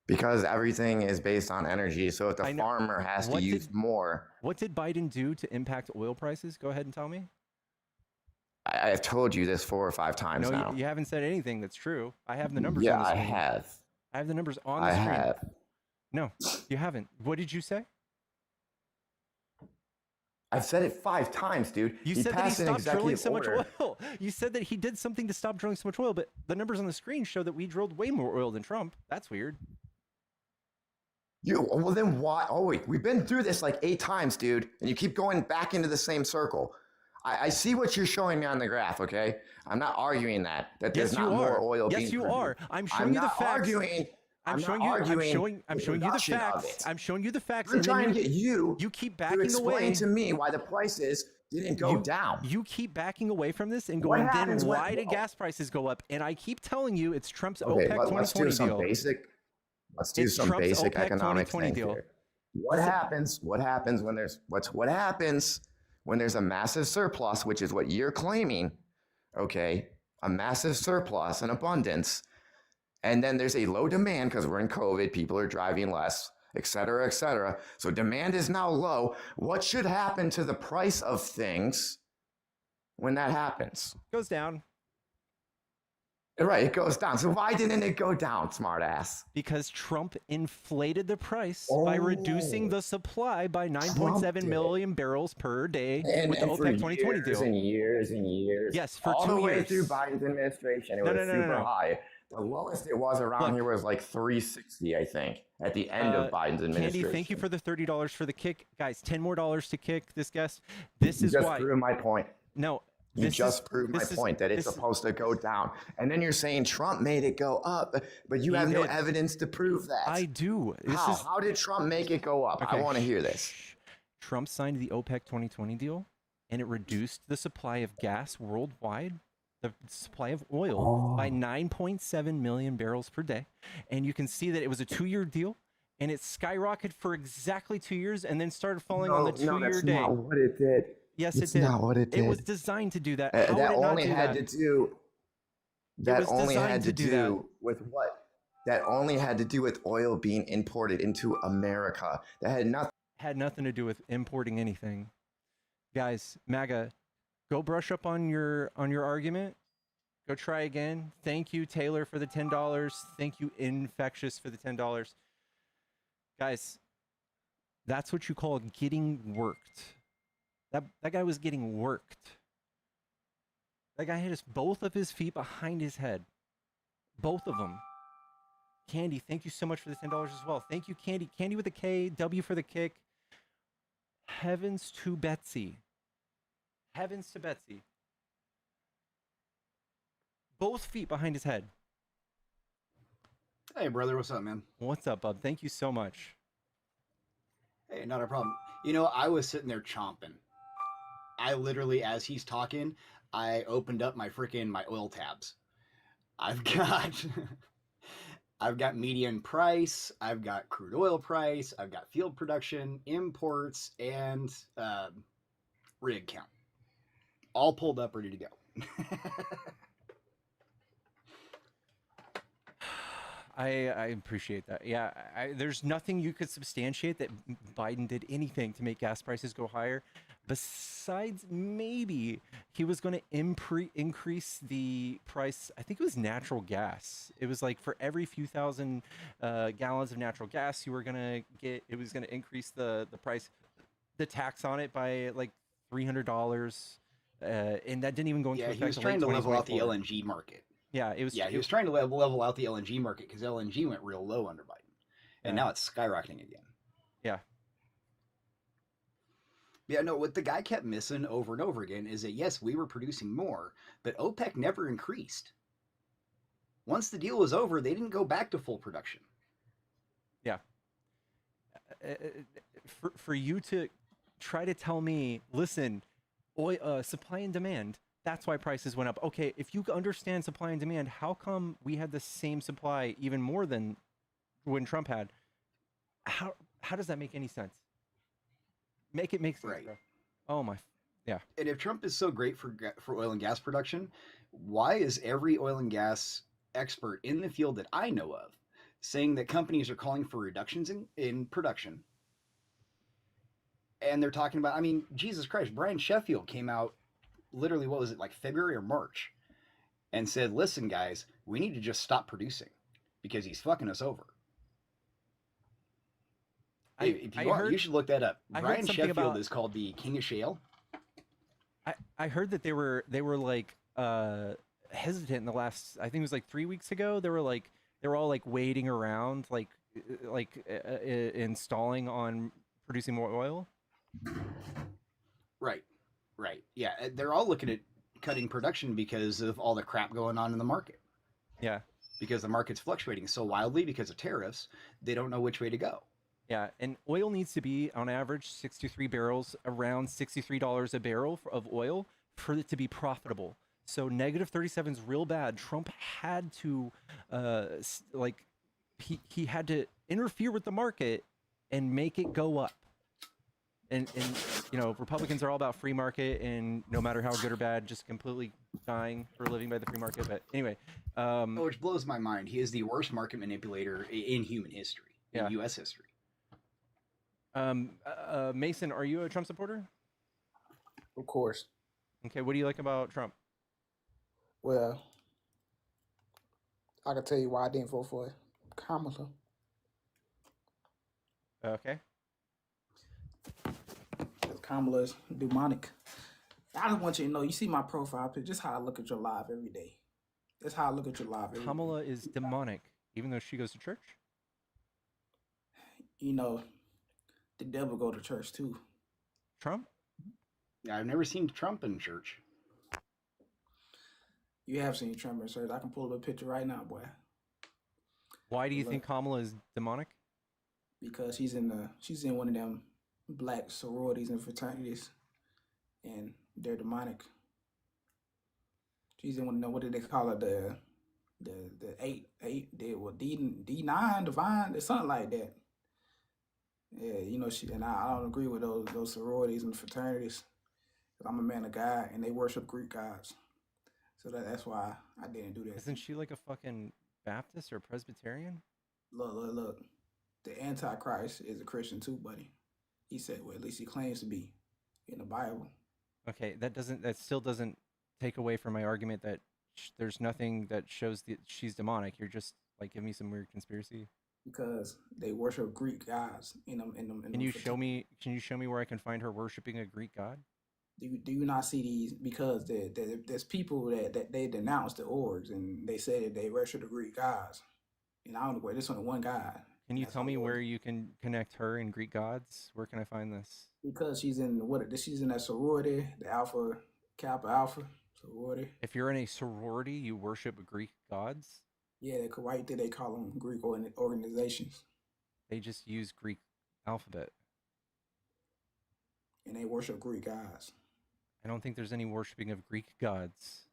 because everything is based on energy. So if the I know. farmer has to What use did- more, What did Biden do to impact oil prices? Go ahead and tell me. I've told you this 4 or 5 times No, now. you haven't said anything that's true. I have the numbers Yeah, on the I screen. have. I have the numbers on the I screen. have. No, you haven't. What did you say? I've said it 5 times, dude. You He said that he passed an stopped drilling executive so much order. oil. You said that he did something to stop drilling so much oil, but the numbers on the screen show that we drilled way more oil than Trump. That's weird. Well, then why? Oh, wait, we've been through this like 8 times, dude, and you keep going back into the same circle. I see what you're showing me on the graph, okay? I'm not arguing that there's Yes, not you more are. oil being Yes, you produced. are. I'm showing I'm you the not facts. arguing. I'm showing not you. arguing I'm the showing you the production of facts. it. I'm showing you the facts. I'm And then trying to get you you keep to backing explain away. to me why the prices didn't go down. You keep backing away from this and What going, then happens when- why did gas prices go up? And I keep telling you it's Trump's Okay, OPEC let's do 2020 some deal. basic. Let's do It's some Trump's basic OPEC economic 2020 things deal. here. What happens when there's a massive surplus, which is what you're claiming, okay? A massive surplus, an abundance, and then there's a low demand because we're in COVID, people are driving less, et cetera, et cetera. So demand is now low. What should happen to the price of things when that happens? Goes down Right, it goes down. So why didn't it go down, smartass? because Trump inflated the price by reducing Oh, the supply by Trump 9.7 did. million barrels per day And, with the and for OPEC 2020 years deal. and years and years. Yes, for all 2 the way years. through Biden's administration, it No, was no, no, no, super no. high. The lowest it was around Look, here was like 360, I think, at the end of Biden's administration. Candy, thank you for the $30 for the kick. Guys, 10 more dollars to kick this guest. This You is just why. proved my point. No, You this just is, proved my this is- point that it's this- supposed to go down. And then you're saying Trump made it go up, but you He have no did. evidence to prove that. I do. How did Trump make it go up? I Okay, want to hear this. shh. Trump signed the OPEC 2020 deal, and it reduced the supply of gas worldwide, the supply of oil, by 9.7 million barrels per day. And you can see that it was a 2-year deal, and it skyrocketed for exactly 2 years, and then started falling on the 2-year that's day. not what it did. Yes, It's it did. not what it It was did. designed to do that. That How would it not only do had that? to do. That was only designed had to to do that. do with what? That only had to do with oil being imported into America. That had nothing. Had nothing to do with importing anything. Guys, MAGA, go brush up on your argument. Go try again. Thank you, Taylor, for the $10. Thank you, Infectious, for the $10. Guys, that's what you call getting worked. That guy was getting worked. That guy had both of his feet behind his head. Both of them. Candy, thank you so much for the $10 as well. Thank you, Candy. Candy with a K, W for the kick. Heavens to Betsy. Heavens to Betsy. Both feet behind his head. Hey, brother, what's up, man? What's up, bub? Thank you so much. Hey, not a problem. You know, I was sitting there chomping. I literally, as he's talking, I opened up my oil tabs. I've got, I've got median price, I've got crude oil price, I've got field production, imports, and rig count. All pulled up, ready to go. I appreciate that. Yeah, there's nothing you could substantiate that Biden did anything to make gas prices go higher, besides maybe he was going to increase the price. I think it was natural gas. It was like for every few thousand gallons of natural gas you were going to get, it was going to increase the price, the tax on it by like $300. And that didn't even go into Yeah, effect. he was till trying late to level out the 2024. LNG market. Yeah, it was. Yeah, he was trying to level out the LNG market because LNG went real low under Biden, and Yeah. now it's skyrocketing again. Yeah. Yeah, no, what the guy kept missing over and over again is that yes, we were producing more, but OPEC never increased. Once the deal was over, they didn't go back to full production. Yeah. For you to try to tell me, listen, oil, supply and demand, that's why prices went up. Okay, if you understand supply and demand, how come we had the same supply, even more than when Trump had? How does that make any sense? Make it make sense, Right. bro. Oh my, yeah. And if Trump is so great for oil and gas production, why is every oil and gas expert in the field that I know of saying that companies are calling for reductions in production? And they're talking about, I mean, Jesus Christ, Brian Sheffield came out literally, what was it, like February or March, and said, listen, guys, we need to just stop producing because he's fucking us over. If you want, you should look that up. I heard Brian something Sheffield about- is called the King of Shale. I heard that they were like hesitant in the last, I think it was like 3 weeks ago. They were all like waiting around, like installing on producing more oil. Right. Yeah, they're all looking at cutting production because of all the crap going on in the market. Yeah. Because the market's fluctuating so wildly because of tariffs, they don't know which way to go. Yeah, and oil needs to be on average 63 barrels, around $63 a barrel of oil for it to be profitable. So negative 37 is real bad. Trump had to, he had to interfere with the market and make it go up. And Republicans are all about free market, and no matter how good or bad, just completely dying for living by the free market. But anyway, which blows my mind. He is the worst market manipulator in human history, in U.S. history. Mason, are you a Trump supporter? Of course. Okay, what do you like about Trump? Well, I can tell you why I didn't vote for Kamala. Okay. Because Kamala's demonic. I just want you to know, you see my profile picture, just how I look at your live every day. That's how I look at your live every Kamala day. is demonic, even though she goes to church? You know, the devil go to church too. Trump? Yeah, I've never seen Trump in church. You have seen Trump in church. I can pull up a picture right now, boy. Why do you think Kamala is demonic? Because she's in one of them black sororities and fraternities, and they're demonic. She's in one of them, what did they call it? The D9 divine, or something like that. Yeah, she and I don't agree with those sororities and fraternities. I'm a man of God, and they worship Greek gods. So that's why I didn't do that. Isn't she like a fucking Baptist or Presbyterian? Look. The Antichrist is a Christian too, buddy. He said, well, at least he claims to be in the Bible. Okay, that still doesn't take away from my argument that there's nothing that shows that she's demonic. You're just like giving me some weird conspiracy. Because they worship Greek gods Can you show me where I can find her worshiping a Greek god? Do you not see these? Because there's people that they denounce the orgs and they say that they worship the Greek gods. And I don't know where this one God. Can you tell me where you can connect her and Greek gods? Where can I find this? Because she's in that sorority, the Alpha Kappa Alpha sorority. If you're in a sorority, you worship Greek gods? Yeah, right there they call them Greek organizations. They just use Greek alphabet. And they worship Greek gods. I don't think there's any worshiping of Greek gods.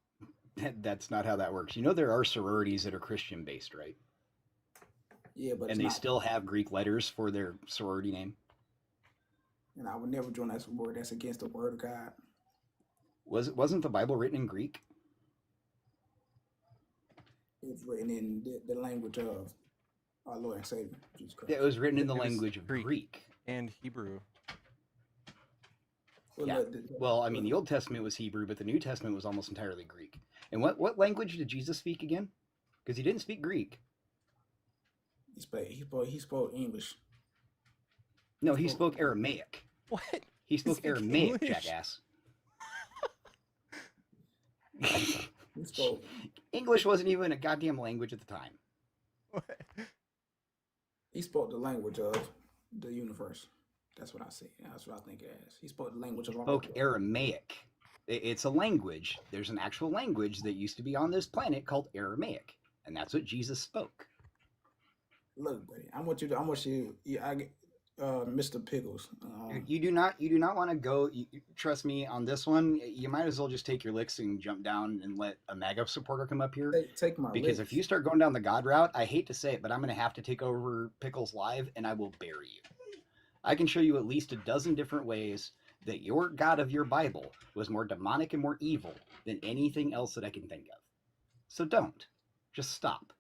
That's not how that works. You know there are sororities that are Christian based, right? Yeah, but and they still have Greek letters for their sorority name. And I would never join that sorority. That's against the word of God. Wasn't the Bible written in Greek? It's written in the language of our Lord and Savior, Jesus Christ. Yeah, it was written in the language of Greek and Hebrew. Well, I mean, the Old Testament was Hebrew, but the New Testament was almost entirely Greek. And what language did Jesus speak again? Because he didn't speak Greek. He spoke English. No, he spoke Aramaic. What? He spoke Aramaic, English? jackass. He spoke. English wasn't even a goddamn language at the time. What? He spoke the language of the universe. That's what I see. That's what I think it is. He spoke the language of all. Spoke Aramaic. It's a language. There's an actual language that used to be on this planet called Aramaic. And that's what Jesus spoke. Look, buddy, I want you. Yeah, I get, Mr. Pickles. You do not want to go. Trust me on this one. You might as well just take your licks and jump down and let a MAGA supporter come up here. Take my Because licks. if you start going down the God route, I hate to say it, but I'm going to have to take over Pickles live and I will bury you. I can show you at least a dozen different ways that your God of your Bible was more demonic and more evil than anything else that I can think of. So don't. Just stop.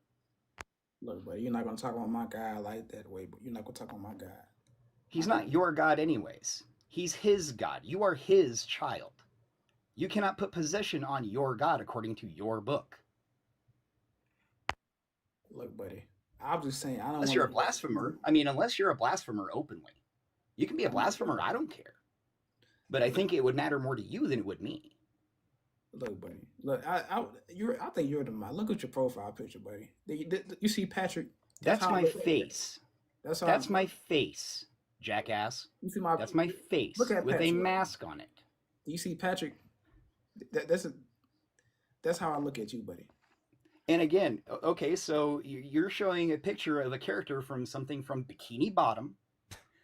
Look, buddy, you're not gonna talk about my guy like that way, but you're not gonna talk about my guy. He's not your God anyways. He's his God. You are his child. You cannot put possession on your God according to your book. Look, buddy, I'm just saying, I don't. Unless you're a blasphemer. I mean, unless you're a blasphemer openly. You can be a blasphemer, I don't care. But I think it would matter more to you than it would me. Look, buddy. Look, I think you're the man. Look at your profile picture, buddy. You see Patrick? That's my face. That's my face, jackass. You see my? That's my face Look at with Patrick. a mask on it. You see Patrick? That's how I look at you, buddy. And again, okay, so you're showing a picture of a character from something from Bikini Bottom,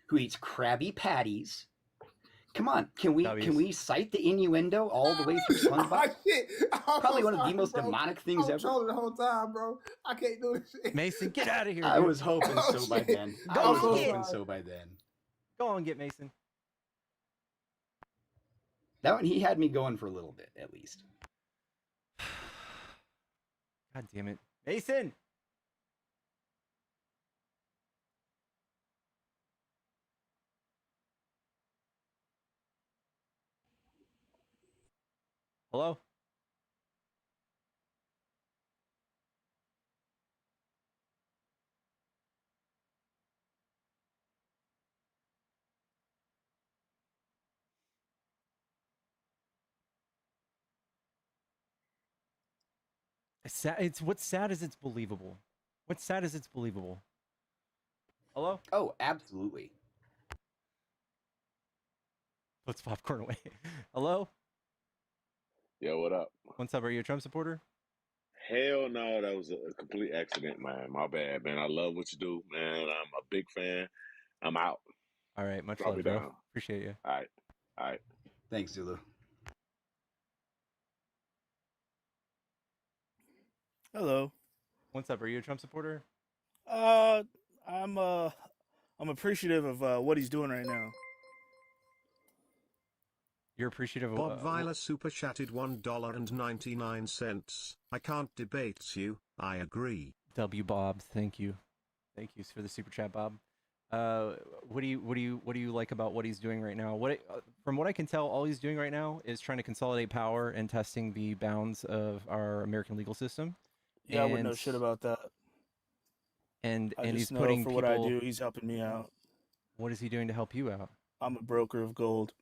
who eats Krabby Patties. Come on, can we cite the innuendo all the way through SpongeBob? Probably one of the most demonic things ever. I'm the whole time, bro. I can't do this shit. Mason, get out of here. I dude. was hoping so by then. I was hoping so by then. Go on, get Mason. That one, he had me going for a little bit, at least. God damn it. Mason! Hello? What's sad is it's believable. What's sad is it's believable. Hello? Oh, absolutely. Puts popcorn away. Hello? Yo, what up? What's up? Are you a Trump supporter? Hell no, that was a complete accident, man. My bad, man. I love what you do, man. I'm a big fan. I'm out. All right, much Drop love, it bro. down. Appreciate you. All right. Thanks, Zulu. Hello. What's up? Are you a Trump supporter? I'm appreciative of what he's doing right now. You're appreciative of Bob Vila super chatted $1.99. I can't debate you. I agree. W Bob, thank you. Thank you for the super chat, Bob. What do you like about what he's doing right now? From what I can tell, all he's doing right now is trying to consolidate power and testing the bounds of our American legal system. Yeah, I wouldn't know shit about that. And I he's just know putting for people. what I do, he's helping me out. What is he doing to help you out? I'm a broker of gold.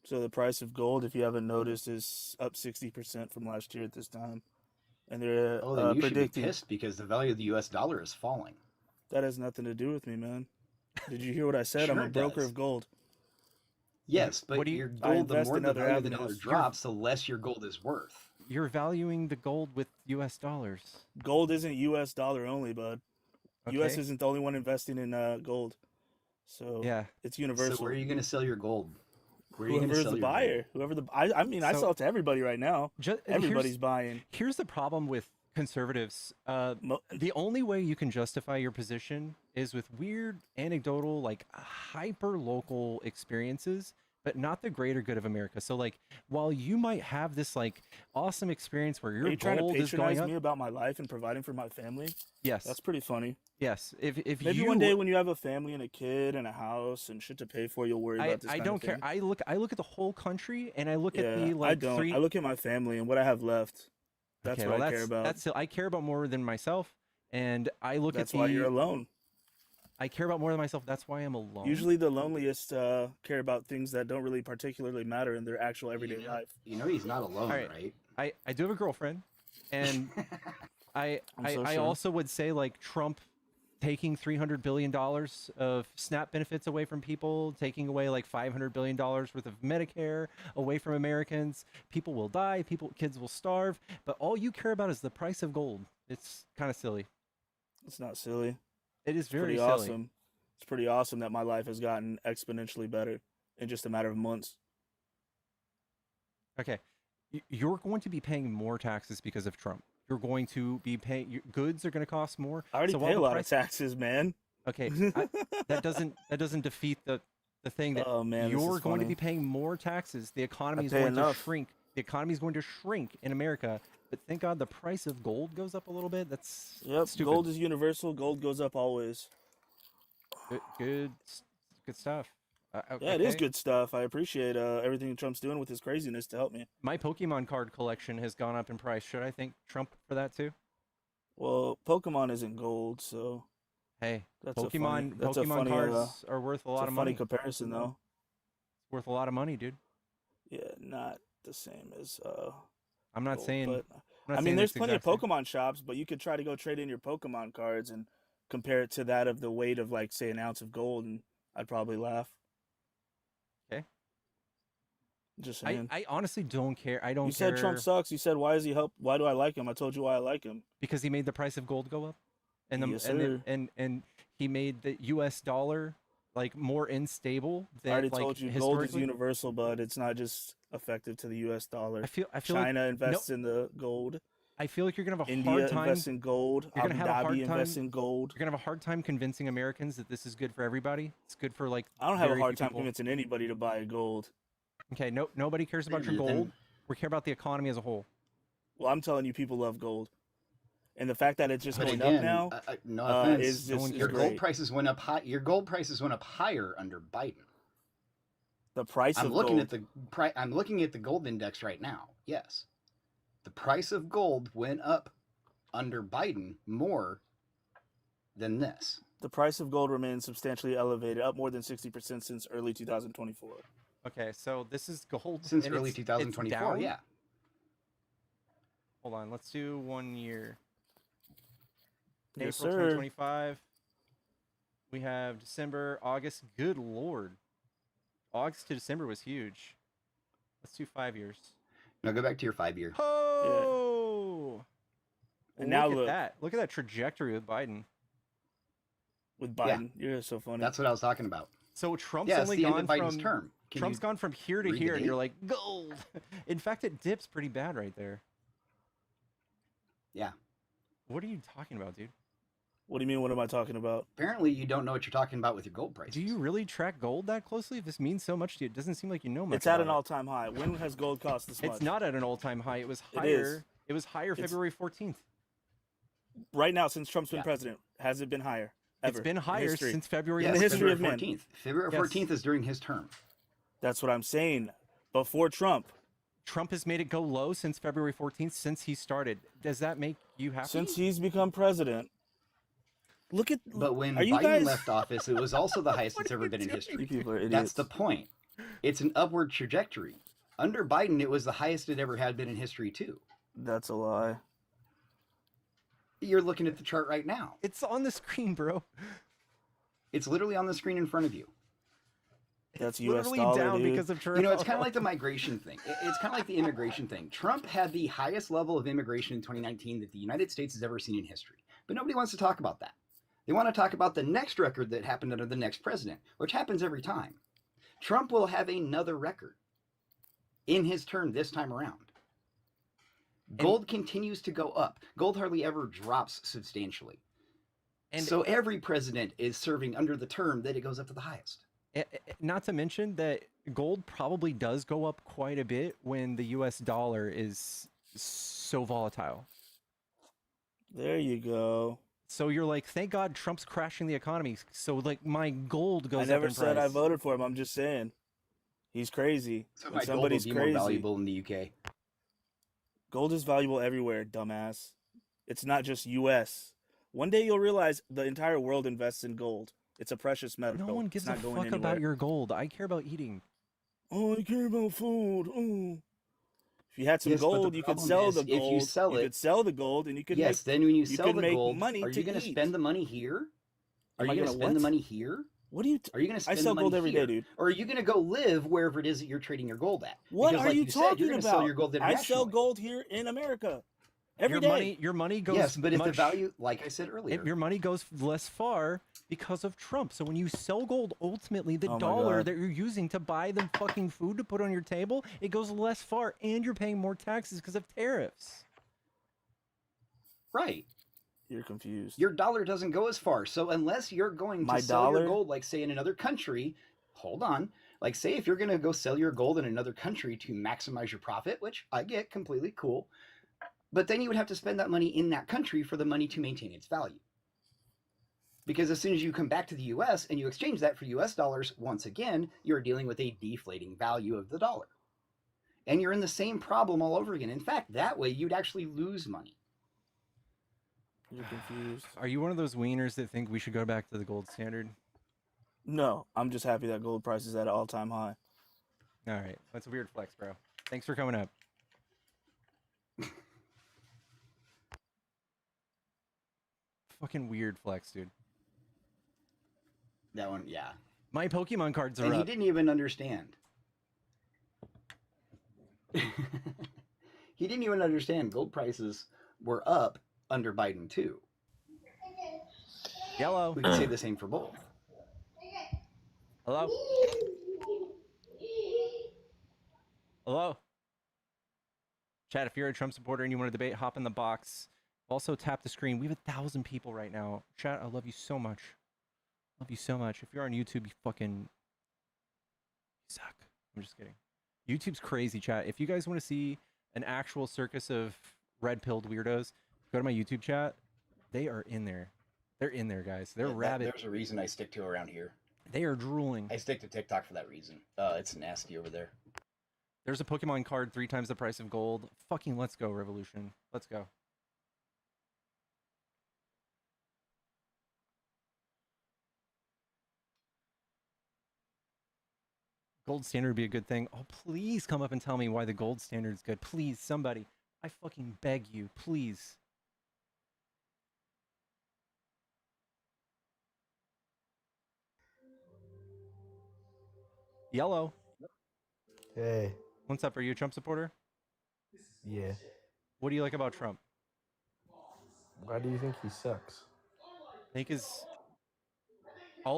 So the price of gold, if you haven't noticed, is up 60% from last year at this time. And they're Then you should be predicting pissed because the value of the U.S. dollar is falling. that has nothing to do with me, man. Did you hear what I said? Sure I'm a it broker does. of gold. Yes, but your gold, the invest more in the other value of the dollar avenues. drops, the less your gold is worth. You're valuing the gold with U.S. dollars. Gold isn't U.S. dollar only, bud. U.S. Okay. isn't the only one investing in gold. So Yeah. it's universal. So where are you going to sell your gold? Where are you going to Whoever's sell the your buyer, I So- sell it to everybody right now. Everybody's buying. Here's the problem with conservatives. The only way you can justify your position is with weird, anecdotal, like hyper local experiences, but not the greater good of America. So, like, while you might have this like awesome experience where Are your you trying to gold is going patronize up, me about my life and providing for my family? yes, That's pretty funny. yes. If Maybe you one day when you have a family and a kid and a house and shit to pay for, you'll worry about this. I kind don't of care. thing. I look at the whole country and I look Yeah, at the like I don't. three. I look at my family and what I have left. That's Okay, what well, I care about. That's I care about more than myself, and I look That's at the. why you're alone. I care about more than myself. That's why I'm alone. Usually, the loneliest care about things that don't really particularly matter in their actual everyday life. You know he's not alone, All right. right? I do have a girlfriend, and I I'm so I sure. also would say like Trump taking $300 billion of SNAP benefits away from people, taking away like $500 billion worth of Medicare away from Americans. People will die, kids will starve, but all you care about is the price of gold. It's kind of silly. It's not silly. It is It's very pretty silly. awesome. It's pretty awesome that my life has gotten exponentially better in just a matter of months. Okay. You're going to be paying more taxes because of Trump. You're going to be paying, goods are going to cost more. I already So while pay a the lot price- of taxes, man. Okay, that doesn't defeat the thing that Oh, man, this you're is going to funny. be paying more taxes. The economy is pay going enough. to shrink. The economy is going to shrink in America. But thank God the price of gold goes up a little bit. That's Yep, stupid. gold is universal. Gold goes up always. Good stuff. Yeah, it is okay. good stuff. I appreciate everything Trump's doing with his craziness to help me. My Pokemon card collection has gone up in price. Should I thank Trump for that too? Well, Pokemon isn't gold, so Hey, that's a Pokemon funny, cards are worth a lot it's a of funny money. comparison, though. It's worth a lot of money, dude. Yeah, not the same as I'm not gold, saying. but I'm not I mean, saying there's it's the plenty of exact same. Pokemon shops, but you could try to go trade in your Pokemon cards and compare it to that of the weight of, like, say, an ounce of gold, and I'd probably laugh. Okay. Just saying. I honestly don't care. I don't You care said Trump sucks. You said, why is he help? Why do I like him? I told you why I like him. because he made the price of gold go up, and Yes, and sir. and he made the U.S. dollar like more unstable I than already like told you, gold is historically. universal, but it's not just effective to the U.S. dollar. I feel China like invests in the gold. I feel like you're gonna have a India hard time. invests in gold. You're gonna Abu have a hard Dhabi invests time- in gold. You're gonna have a hard time convincing Americans that this is good for everybody. It's good for like. I don't have a very hard few time people. convincing anybody to buy gold. Okay, nobody cares about your Then- gold. We care about the economy as a whole. Well, I'm telling you, people love gold, and the fact that it's just But going again, up now no offense, is no one just your cares. gold great. prices went up high. Your gold prices went up higher under Biden. The price I'm of looking gold. at I'm looking at the gold index right now. Yes, the price of gold went up under Biden more than this. The price of gold remains substantially elevated, up more than 60% since early 2024. Okay, so this is gold Since and early it's 2024, down? yeah. Hold on, let's do 1 year. Yes, April sir. 2025. We have December, August. Good lord, August to December was huge. Let's do 5 years. Now go back to your 5-year. Oh, And now look look. at that! Look at that trajectory with Biden. With Yeah. Biden. You're so funny. That's what I was talking about. So Trump's Yeah, it's only the end gone of Biden's from term. Can Trump's you gone from here to read the here, and date? you're like gold. In fact, it dips pretty bad right there. Yeah. What are you talking about, dude? What do you mean? What am I talking about? Apparently, you don't know what you're talking about with your gold prices. Do you really track gold that closely? If this means so much to you, it doesn't seem like you know much. It's at an about it. all-time high. When has gold cost this much? It's not at an all-time high. It was It higher. is. It was higher It's- February 14th. Right now, since Trump's been Yeah. president, has it been higher? Ever It's been in higher history? since February. Yes, the history February of men. 14th. February Yes. 14th is during his term. That's what I'm saying. Before Trump, Trump has made it go low since February 14th, since he started. Does that make you happy? since he's become president. Look at. But when Are you Biden guys? left office, it was also the highest it's ever been in You history. people are idiots. That's the point. It's an upward trajectory. Under Biden, it was the highest it ever had been in history, too. That's a lie. You're looking at the chart right now. It's on the screen, bro. It's literally on the screen in front of you. That's U.S. Literally dollar, down dude. because of Trump. You know, it's kind of like the migration thing. It's kind of like the immigration thing. Trump had the highest level of immigration in 2019 that the United States has ever seen in history. But nobody wants to talk about that. They want to talk about the next record that happened under the next president, which happens every time. Trump will have another record in his term this time around. Gold continues to go up. Gold hardly ever drops substantially. And So every president is serving under the term that it goes up to the highest. not to mention that gold probably does go up quite a bit when the U.S. dollar is so volatile. There you go. So you're like, thank God Trump's crashing the economy. So like my gold goes I up never in said I price. voted for him. I'm just saying. He's crazy. So When my gold will somebody's be crazy. more valuable in the UK. Gold is valuable everywhere, dumbass. It's not just U.S. One day you'll realize the entire world invests in gold. It's a precious metal. No one It's gives a not going fuck anywhere. about your gold. I care about eating. Oh, I care about food. Oh. If you had some Yes, but the gold, you could problem sell is the if you gold. sell you it- could sell the gold, and you could Yes, then when you you sell could the make gold, money are to you going to eat. spend the money here? Are Am I you going to gonna spend the what? money here? What do you? Are you going to I spend the sell money gold every day, here? dude. Or are you going to go live wherever it is that you're trading your gold at? What Because are like you you said, you're talking going to sell about? your gold I internationally. sell gold here in America every day. Your money goes Yes, but if the much, value, like I said earlier, your money goes less far because of Trump. So when you sell gold, ultimately the Oh my dollar God. that you're using to buy the fucking food to put on your table, it goes less far, and you're paying more taxes because of tariffs. right, You're confused. your dollar doesn't go as far. So unless you're going to My sell your dollar? gold, like say in another country, hold on. Like say if you're going to go sell your gold in another country to maximize your profit, which I get completely cool, but then you would have to spend that money in that country for the money to maintain its value. Because as soon as you come back to the US and you exchange that for US dollars, once again, you're dealing with a deflating value of the dollar. And you're in the same problem all over again. In fact, that way you'd actually lose money. You're confused. Are you one of those wieners that think we should go back to the gold standard? No, I'm just happy that gold price is at an all-time high. All right, that's a weird flex, bro. Thanks for coming up. Fucking weird flex, dude. That one, yeah. My Pokemon cards are And up. he didn't even understand. He didn't even understand gold prices were up under Biden too. Yellow. We can say the same for both. Hello? Hello? Chat, if you're a Trump supporter and you want to debate, hop in the box. Also, tap the screen. We have 1,000 people right now. Chat, I love you so much. Love you so much. If you're on YouTube, you suck. I'm just kidding. YouTube's crazy, chat. If you guys want to see an actual circus of red-pilled weirdos, go to my YouTube chat. They are in there. They're in there, guys. They're rabid. There's a reason I stick to around here. They are drooling. I stick to TikTok for that reason. It's nasty over there. There's a Pokemon card 3 times the price of gold. Fucking let's go, Revolution. Let's go. Gold standard would be a good thing. Oh, please come up and tell me why the gold standard is good. Please, somebody. I fucking beg you. Please. Yellow. Hey, What's up? Are you a Trump supporter? yeah. What do you like about Trump? Why do you think he sucks? I think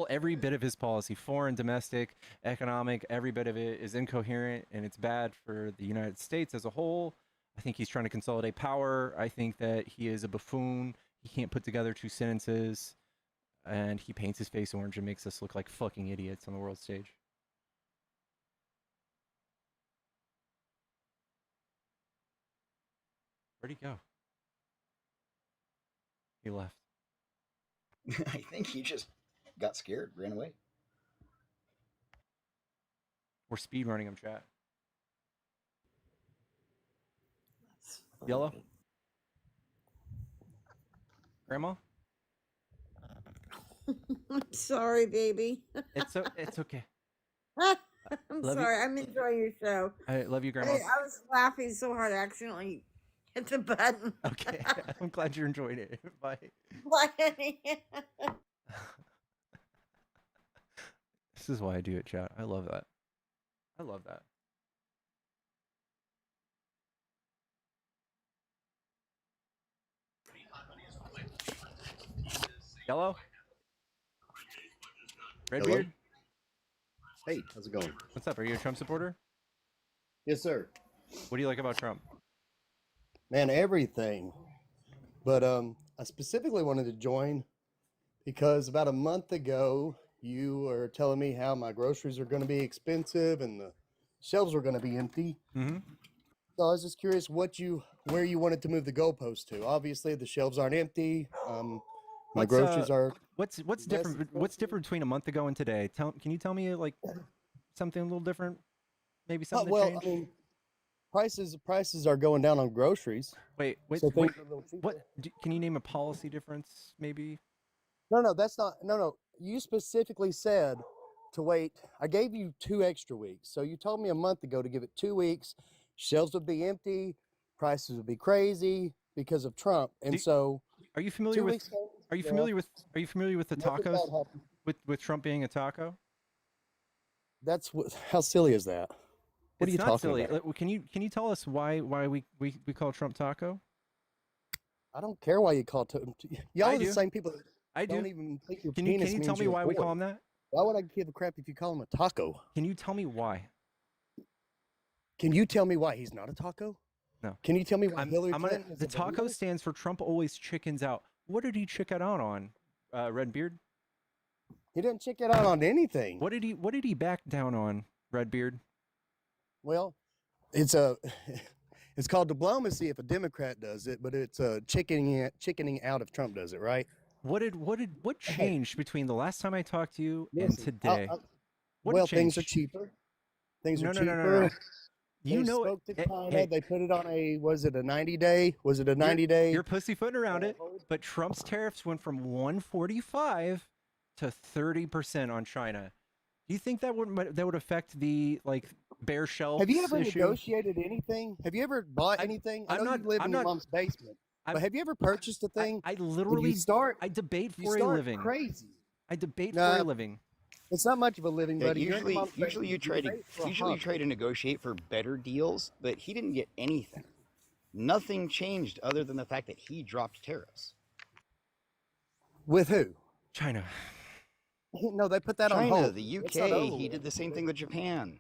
every bit of his policy, foreign, domestic, economic, every bit of it is incoherent and it's bad for the United States as a whole. I think he's trying to consolidate power. I think that he is a buffoon. He can't put together 2 sentences, and he paints his face orange and makes us look like fucking idiots on the world stage. Where'd he go? He left. I think he just got scared, ran away. We're speed running him, chat. Yellow? Grandma? I'm sorry, baby. It's okay. I'm Love you. sorry. I'm enjoying your show. I love you, I, Grandma. I was laughing so hard I accidentally hit the button. Okay, I'm glad you're enjoying it. Bye. This is why I do it, chat. I love that. I love that. Yellow? Redbeard? Hey, how's it going? What's up? Are you a Trump supporter? Yes, sir. What do you like about Trump? Man, everything. But I specifically wanted to join because about a month ago, you were telling me how my groceries are going to be expensive and the shelves were going to be empty. Mm-hmm. So I was just curious where you wanted to move the goalpost to. Obviously, the shelves aren't empty. My groceries are. What's different? expensive. What's different between a month ago and today? Can you tell me like something a little different? Maybe something that changed. I mean, prices are going down on groceries. Wait, so things are a little cheaper. Can you name a policy difference? Maybe. No, that's not. No. You specifically said to wait. I gave you 2 extra weeks. So you told me a month ago to give it 2 weeks. Shelves would be empty. Prices would be crazy because of Trump. And so. Are you familiar 2 with weeks ago, Are you Yeah. familiar with the Nothing bad tacos? happened. With Trump being a taco? That's what. How silly is that? What are It's you not talking silly. about? Can you tell us why we call Trump taco? I don't care why you call it. Y'all I are the do. same people that I don't do. even think your Can penis you tell means me you're why a we call boy. him that? Why would I give a crap if you call him a taco? Can you tell me why? Can you tell me why he's not a taco? No. Can you tell me why Hillary I'm gonna. Clinton is The a taco burrito? stands for Trump always chickens out. What did he chicken out on? Redbeard. He didn't check it out on anything. What did he back down on? Redbeard. Well, it's a it's called diplomacy if a Democrat does it, but it's chickening out if Trump does it, right? What changed between the last time I talked to you and Listen, today? What well, changed? things are cheaper. Things No, are no, cheaper. no, no, no. They You know spoke to it. China. Hey, They put it on a was it a 90-day? Was it a 90-day? you're pussyfooting around it, but Trump's tariffs went from 145 to 30% on China. Do you think that would affect the bare shelves Have you ever issue? negotiated anything? Have you ever bought anything? I I'm know not- you live I'm in your not- mom's basement, I'm- but have you ever purchased a thing? I and literally I debate for a living. crazy. I debate Nah, for a living. It's not much of a living, Yeah, buddy. You're in your mom's usually you basement. try to You're paid for a usually you hobby. try to negotiate for better deals, but he didn't get anything. Nothing changed other than the fact that he dropped tariffs. With who? China. No, they put that on China, hold. the It's not UK, over he with. did the same thing with Japan.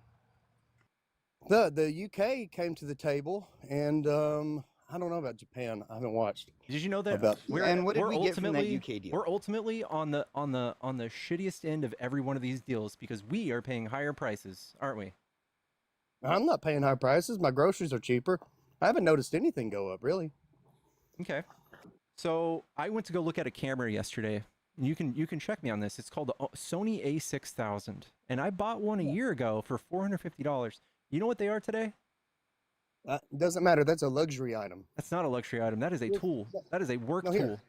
The UK came to the table, and I don't know about Japan. I haven't watched. Did you know that About- And what did we're we get from that ultimately UK deal? we're ultimately on the shittiest end of every one of these deals because we are paying higher prices, aren't we? I'm not paying high prices. My groceries are cheaper. I haven't noticed anything go up, really. Okay. So I went to go look at a camera yesterday. You can check me on this. It's called the Sony A6000, and I bought one a year ago for $450. You know what they are today? Doesn't matter. That's a luxury item. That's not a luxury item. That is a tool. That is a work No, here. tool.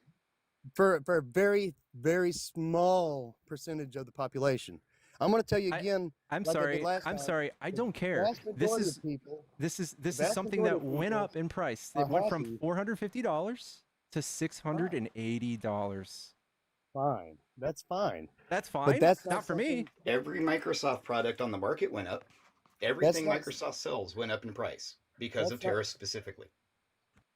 For a very, very small percentage of the population. I'm going to tell you again. I'm like I did sorry. last I'm time, sorry. I the don't care. vast This majority is of people, this the is vast something majority that of went people up in price. are It went from happy. $450 to $680. Fine. That's fine. That's fine. But that's not for me. Every Microsoft product on the market went up. Everything not- Microsoft sells went up in price because of That's not- tariffs specifically.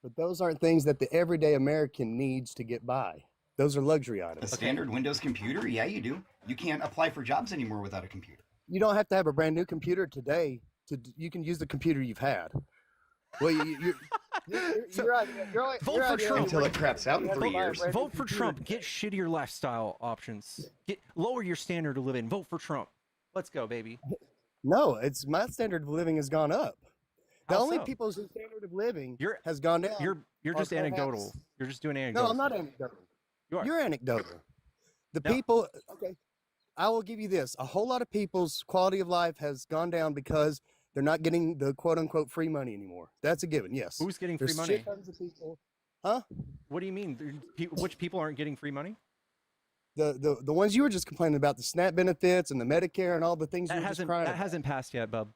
But those aren't things that the everyday American needs to get by. Those are luxury A items. standard Windows computer, yeah, you do. You can't apply for jobs anymore without a computer. You don't have to have a brand new computer today. You can use the computer you've had. Well, you're Vote for Trump. Until it craps out in 3 years. Vote for Trump. Get shittier lifestyle options. Lower your standard of living. Vote for Trump. Let's go, baby. No, it's my standard of living has gone up. The How only so? people's standard of living You're- has gone down. You're are just anecdotal. perhaps- You're just doing No, anecdotal. I'm not anecdotal. You are. You're anecdotal. The No. people, okay, I will give you this. A whole lot of people's quality of life has gone down because they're not getting the quote unquote free money anymore. That's a given, yes. Who's getting free There's money? shit tons of people. Huh? What do you mean? Which people aren't getting free money? The ones you were just complaining about, the SNAP benefits and the Medicare and all the things you were just crying That about. hasn't passed yet, bub.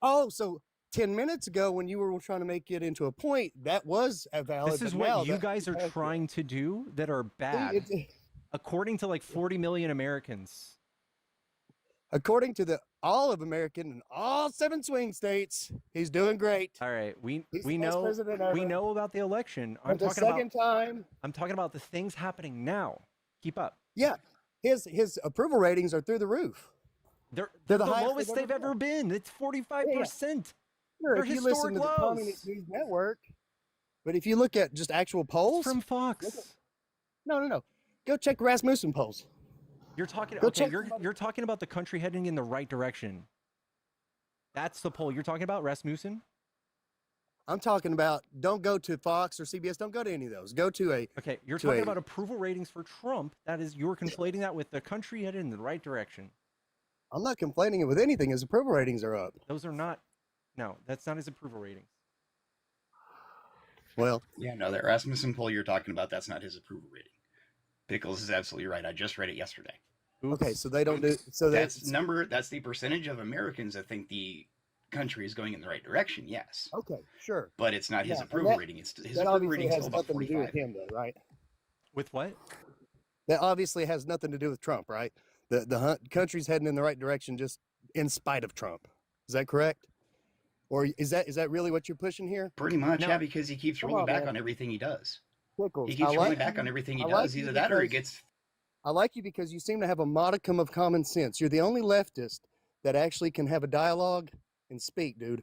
Oh, so 10 minutes ago when you were trying to make it into a point, that was a valid. This is but now what you that guys are hasn't passed yet. trying to do that are See, bad, it's- according to like 40 million Americans. according to all of American and all 7 swing states, he's doing great. All right, we He's the best president we ever. know about the election. For the second time, I'm talking about the things happening now. Keep up. yeah, his approval ratings are through the roof. They're the the highest lowest they've they've ever been. It's 45%. Sure, They're if you listen historic to the lows. Communist News Network, but if you look at just actual polls, From Fox. no, go check Rasmussen polls. You're talking Go okay, check you're talking about the country heading in the right direction. That's the poll you're talking about, Rasmussen? I'm talking about don't go to Fox or CBS. Don't go to any of those. Go to a Okay, you're to talking a- about approval ratings for Trump. That is, you're conflating that with the country headed in the right direction. I'm not complaining with anything. His approval ratings are up. Those are not. No, that's not his approval ratings. Well, Yeah, no, that Rasmussen poll you're talking about, that's not his approval rating. Pickles is absolutely right. I just read it yesterday. okay, so they don't do so That's the percentage of Americans that think the country is going in the right direction, yes. okay, sure. But it's not his Yeah, and approval that- rating. His That approval obviously rating is has still about nothing to do with 45. him, though, right? With what? That obviously has nothing to do with Trump, right? The country's heading in the right direction just in spite of Trump. Is that correct? Or is that really what you're pushing here? Pretty much, No. yeah, because he keeps Come rolling on, back man. on everything he does. Pickles. He keeps rolling back on everything he does. Either that or he gets. I like you because you seem to have a modicum of common sense. You're the only leftist that actually can have a dialogue and speak, dude.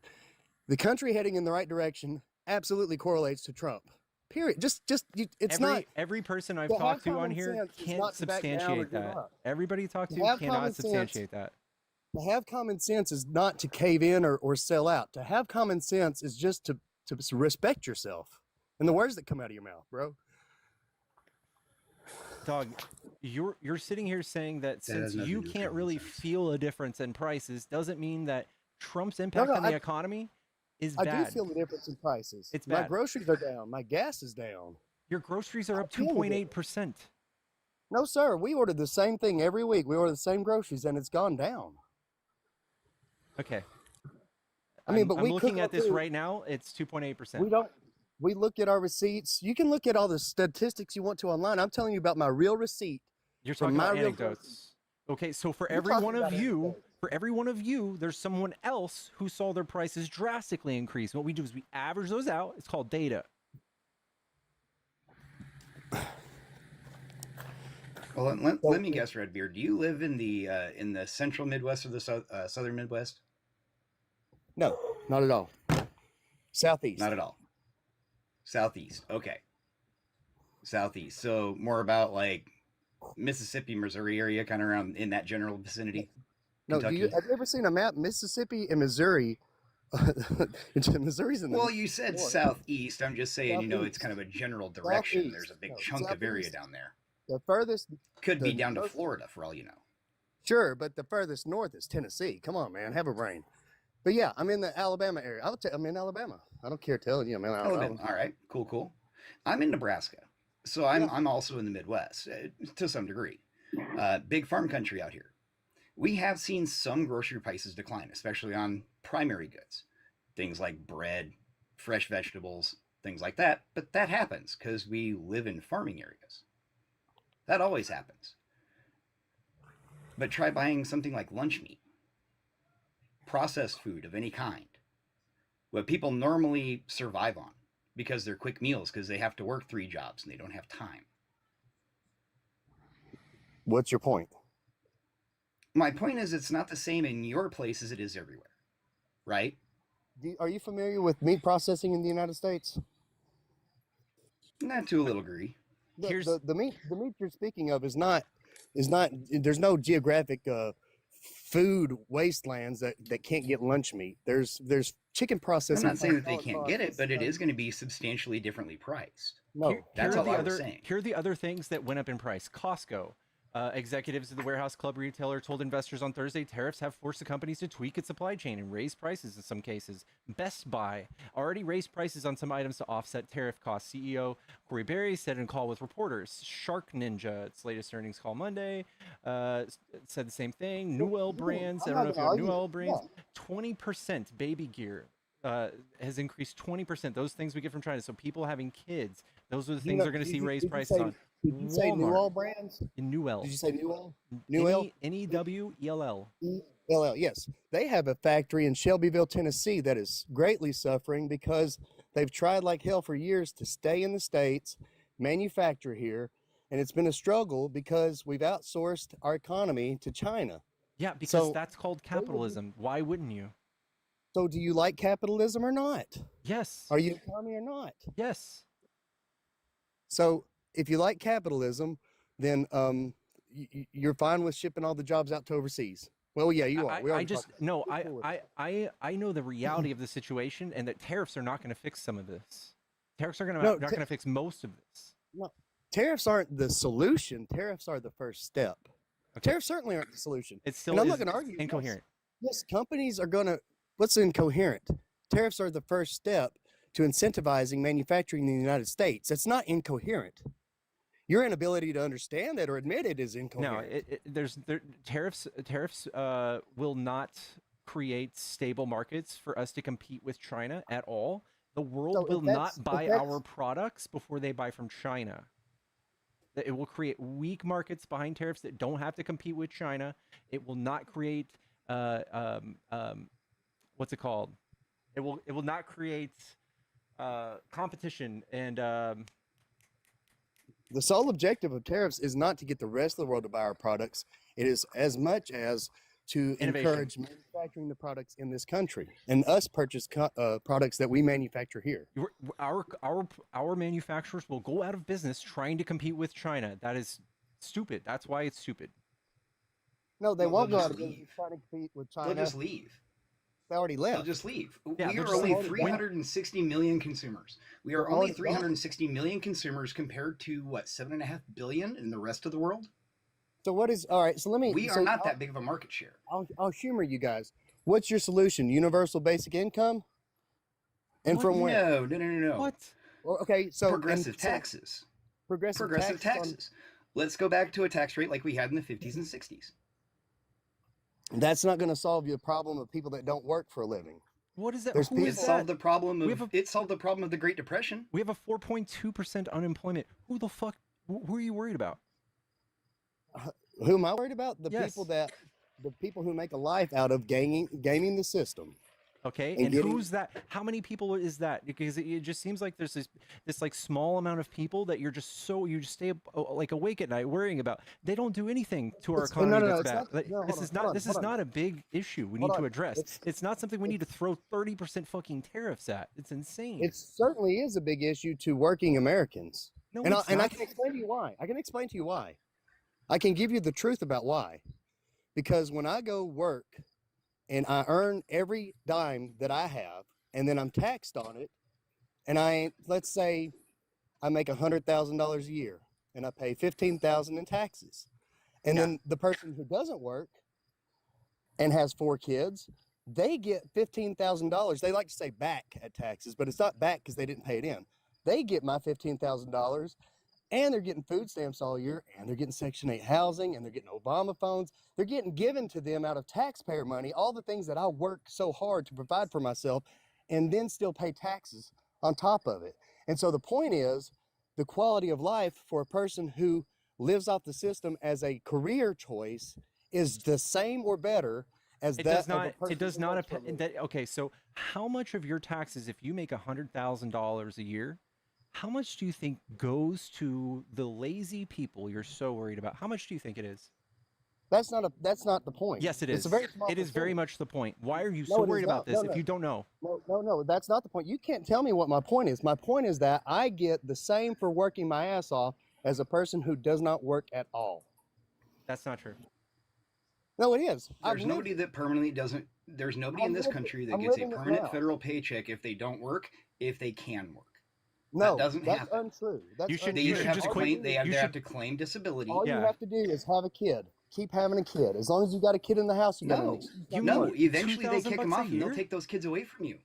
The country heading in the right direction absolutely correlates to Trump. Period. It's not. Every person I've to have talked to on common here sense is can't not to back down or substantiate give that. up. Everybody you talk To to have cannot common sense- substantiate that. To have common sense is not to cave in or sell out. To have common sense is just to respect yourself and the words that come out of your mouth, bro. Dog, you're sitting here saying that since nothing you to do with can't common really sense. feel a difference in prices, doesn't mean that Trump's impact on the economy is I bad. do feel the difference in prices. It's My bad. groceries are down. My gas is down. Your groceries are up feel the 2.8%. No, sir. We order the same thing every week. We order the same groceries, and it's gone down. Okay. I mean, I'm, but I'm we looking cook at this food. right now. It's 2.8%. We don't. We look at our receipts. You can look at all the statistics you want to online. I'm telling you about my real receipt. You're from talking my about real anecdotes. Okay, so for You're every talking one of about you, anecdotes. there's someone else who saw their prices drastically increase. What we do is we average those out. It's called data. Well, let me guess, Redbeard. Do you live in the central Midwest or the southern Midwest? No, not at all. Southeast. Not at all. Southeast. Okay. Southeast. So more about like Mississippi, Missouri area, kind of around in that general vicinity. No, Kentucky. have you ever seen a map? Mississippi and Missouri. Missouri's in the Well, you said north. southeast. I'm just saying, you know, it's Southeast. kind of a general direction. Southeast. There's a big No, chunk of area southeast. down there. The furthest Could be the down to most- Florida for all you know. Sure, but the furthest north is Tennessee. Come on, man, have a brain. But yeah, I'm in the Alabama area. I'm in Alabama. I don't care telling you, man. Alabama. All right, cool. I'm in Nebraska, so I'm also in the Midwest to some degree. Big farm country out here. We have seen some grocery prices decline, especially on primary goods, things like bread, fresh vegetables, things like that. But that happens because we live in farming areas. That always happens. But try buying something like lunch meat, processed food of any kind, what people normally survive on because they're quick meals because they have to work 3 jobs and they don't have time. What's your point? My point is it's not the same in your place as it is everywhere, right? Are you familiar with meat processing in the United States? Not to a little degree. The meat you're speaking of is not there's no geographic food wastelands that can't get lunch meat. There's chicken I'm processing. not saying that they can't get it, but it is going to be substantially differently priced. No, That's all I was saying. Here are the other things that went up in price. Costco. Executives of the warehouse club retailer told investors on Thursday tariffs have forced the companies to tweak its supply chain and raise prices in some cases. Best Buy already raised prices on some items to offset tariff costs. CEO Corey Berry said in a call with reporters. Shark Ninja, its latest earnings call Monday, said the same thing. Newell Brands, I don't know if you have Newell Brands, 20% baby gear. Has increased 20%. Those things we get from China. So people having kids, those are the things they're going to see raised prices on. Did you say Walmart. Newell Brands? In Newell. Did you say Newell? Newell? N-E-W-E-L-L. E-L-L, yes. They have a factory in Shelbyville, Tennessee that is greatly suffering because they've tried like hell for years to stay in the States, manufacture here, and it's been a struggle because we've outsourced our economy to China. Yeah, because that's called capitalism. Why wouldn't you? So do you like capitalism or not? Yes. Are you a commie or not? Yes. So if you like capitalism, then you're fine with shipping all the jobs out to overseas. Well, yeah, you are. I know the reality of the situation and that tariffs are not going to fix some of this. Tariffs are not going to fix most of this. No, tariffs aren't the solution. Tariffs are the first step. Okay. Tariffs certainly aren't the solution. It's still and I'm not going to argue. incoherent. Yes, companies are going to. What's incoherent? Tariffs are the first step to incentivizing manufacturing in the United States. That's not incoherent. Your inability to understand that or admit it is incoherent. No, tariffs will not create stable markets for us to compete with China at all. The world will not buy our products before they buy from China. That it will create weak markets behind tariffs that don't have to compete with China. It will not create what's it called? It will not create competition and The sole objective of tariffs is not to get the rest of the world to buy our products. It is as much as to innovation. encourage manufacturing the products in this country and us purchase products that we manufacture here. Our manufacturers will go out of business trying to compete with China. That is stupid. That's why it's stupid. No, they No, won't they'll go out just of business leave. trying to compete with They'll China. just leave. They already They'll left. just leave. Yeah, We they're are just only already- 360 million consumers. We are They're only already gone. 360 million consumers compared to what, 7.5 billion in the rest of the world? So what is all right? So let me. We so are not that big of a market share. I'll humor you guys. What's your solution? Universal basic income? And What? from where? No. What? Well, okay, so Progressive taxes. Progressive taxes. Let's go back to a tax rate like we had in the 50s and 60s. That's not going to solve your problem of people that don't work for a living. What is that? There's Who people- It is solved that? the problem We of have it solved the problem of the Great Depression. We have a 4.2% unemployment. Who the fuck? Who are you worried about? Who am I worried about? The Yes. people who make a life out of gaming the system. Okay, And and getting- who's that? How many people is that? Because it just seems like there's this like small amount of people that you just stay like awake at night worrying about. They don't do anything to our It's- economy no, no, that's it's bad. not- Like, no, hold this on, is hold not on, this hold is on. not a big issue we Hold need to on. address. It's not something we need to throw 30% fucking tariffs at. It's insane. It certainly is a big issue to working Americans. No, and it's I not. can explain to you why. I can give you the truth about why. Because when I go work and I earn every dime that I have, and then I'm taxed on it, and let's say I make $100,000 a year, and I pay $15,000 in taxes, and Yeah. then the person who doesn't work and has 4 kids, they get $15,000. They like to say back at taxes, but it's not back because they didn't pay it in. They get my $15,000, and they're getting food stamps all year, and they're getting Section 8 housing, and they're getting Obama phones. They're getting given to them out of taxpayer money, all the things that I worked so hard to provide for myself, and then still pay taxes on top of it. And so the point is, the quality of life for a person who lives off the system as a career choice is the same or better as It that does not. of a person It does who not. works for a living. Okay, so how much of your taxes, if you make $100,000 a year, how much do you think goes to the lazy people you're so worried about? How much do you think it is? That's not the point. Yes, it It's is. a very small It is very percentage. much the point. Why are you No, so it is worried about not. this No, if you don't know? No, that's not the point. You can't tell me what my point is. My point is that I get the same for working my ass off as a person who does not work at all. That's not true. No, it is. There's nobody that permanently doesn't. There's nobody I'm in this living- country that I'm gets a living it permanent now. federal paycheck if they don't work, if they can work. No, that doesn't that's happen. untrue. That's You should- They you either should have just to quit- claim. They you have should- to claim disability. All Yeah. you have to do is have a kid. Keep having a kid. As long as you got a kid in the house, you got No, an excuse not to no. work. Eventually, they 2,000 kick them bucks a off, and they'll year? take those kids away from you.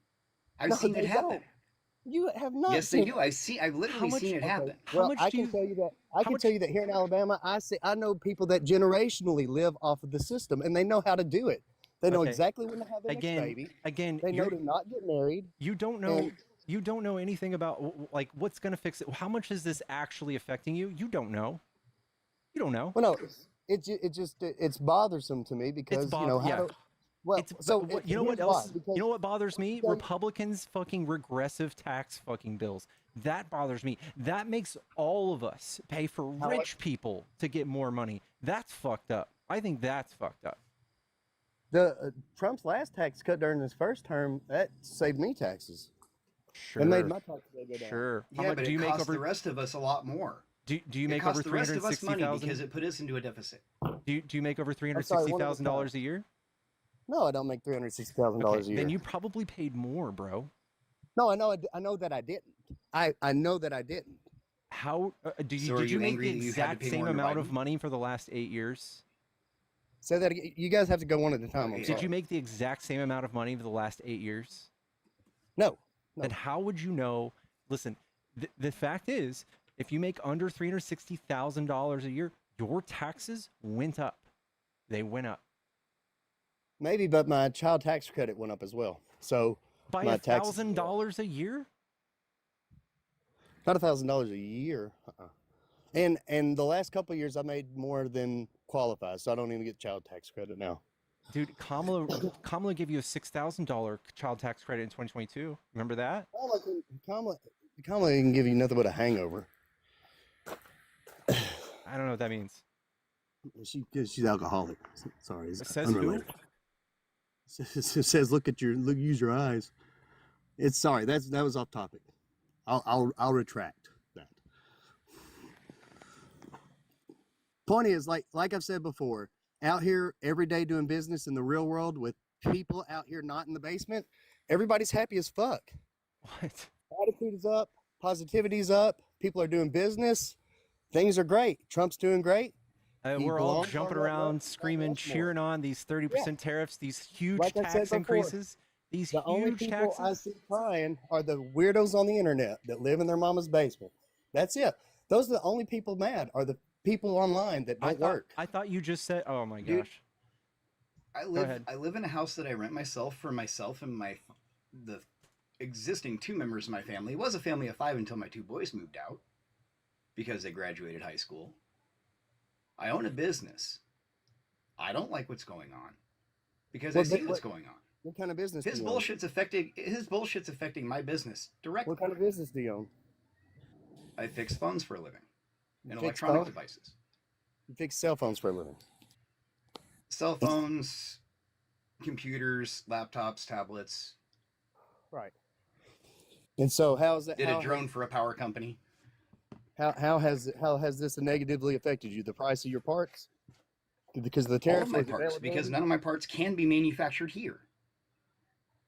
I've No, seen they it happen. don't. You have not. Yes, they seen do. I've literally much- seen it Okay. happen. How Well, much I do can you- tell you that. I how can much- tell you that here in Alabama, I know people that generationally live off of the system, and they know how to do it. They know Okay. exactly when to have their Again, next baby. again, They know you're- to not get married. you don't know. And- You don't know anything about like what's gonna fix it. How much is this actually affecting you? You don't know. You don't know. Well, no, it's bothersome to me because It's you know how. yeah. Well, It's so what, you know what here's why, else? because- You know what bothers me? because- Republicans fucking regressive tax fucking bills. That bothers me. That makes all of us pay for How- rich people to get more money. That's fucked up. I think that's fucked up. The Trump's last tax cut during his first term that saved me taxes. Sure. It made my tax bill go down. Sure. How Yeah, much but do it you make costs over? the rest of us a lot more. Do you It make costs over the rest of us money 360,000? because it put us into a deficit. Do you make over sorry, one at a $360,000 a year? No, I don't make $360,000 a year. Then you probably paid more, bro. No, I know that I didn't. I know that I didn't. How do you So are did you you make angry the that you've had to exact pay same more under amount of Biden? money for the last 8 years? Say that again. You guys have to go one at a time. I'm Okay. Did sorry. you make the exact same amount of money for the last 8 years? No. Then how would you know? Listen, the fact is, if you make under $360,000 a year, your taxes went up. They went up Maybe, but my child tax credit went up as well. So by my taxes- $1,000 a year. not $1,000 a year. And the last couple of years, I made more than qualified, so I don't even get child tax credit now. Dude, Kamala gave you a $6,000 child tax credit in 2022. Remember that? Kamala can give you nothing but a hangover. I don't know what that means. She's alcoholic. Sorry, it's It says unrelated. It says, use your eyes. It's sorry. That was off topic. I'll retract that. Point is, like I've said before, out here every day doing business in the real world with people out here not in the basement, everybody's happy as fuck. What? Attitude is up, positivity's up, people are doing business, things are great. Trump's doing great. We're all jumping around, screaming, cheering on these 30% tariffs, these huge tax increases, these the only huge people taxes. I see crying are the weirdos on the internet that live in their mama's basement. That's it. Those are the only people mad, are the people online that don't work. I thought you just said, oh my Dude, gosh. I live in a house that I rent myself for myself and the existing 2 members of my family. It was a family of 5 until my 2 boys moved out because they graduated high school. I own a business. I don't like what's going on because I see what's going on. What kind of business His do you own? bullshit's affecting my business directly. What kind of business do you own? I fix phones for a living and fix electronic phones? devices. You fix cell phones for a living. Cell phones, computers, laptops, tablets. Right. And so how's that? Did a drone for a power company. How has this negatively affected you? The price of your parts? Because of the All tariffs? of my parts, because none of my parts can be manufactured here.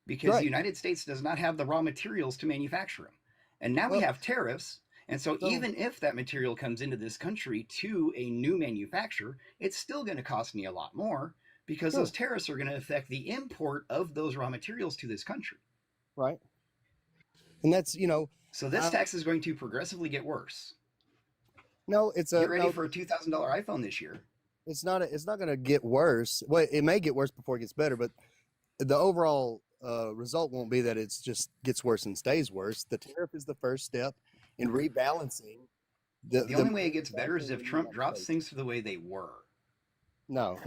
Because the United States does not have the raw materials to manufacture them. And now we have tariffs. And so even if that material comes into this country to a new manufacturer, it's still going to cost me a lot more because those tariffs are going to affect the import of those raw materials to this country. Right. And that's, So this tax is going to progressively get worse. No, get ready for a $2,000 iPhone this year. It's not going to get worse. Well, it may get worse before it gets better, but the overall result won't be that it's just gets worse and stays worse. The tariff is the first step in rebalancing. The only way it gets better is if Trump drops things to the way they were. No.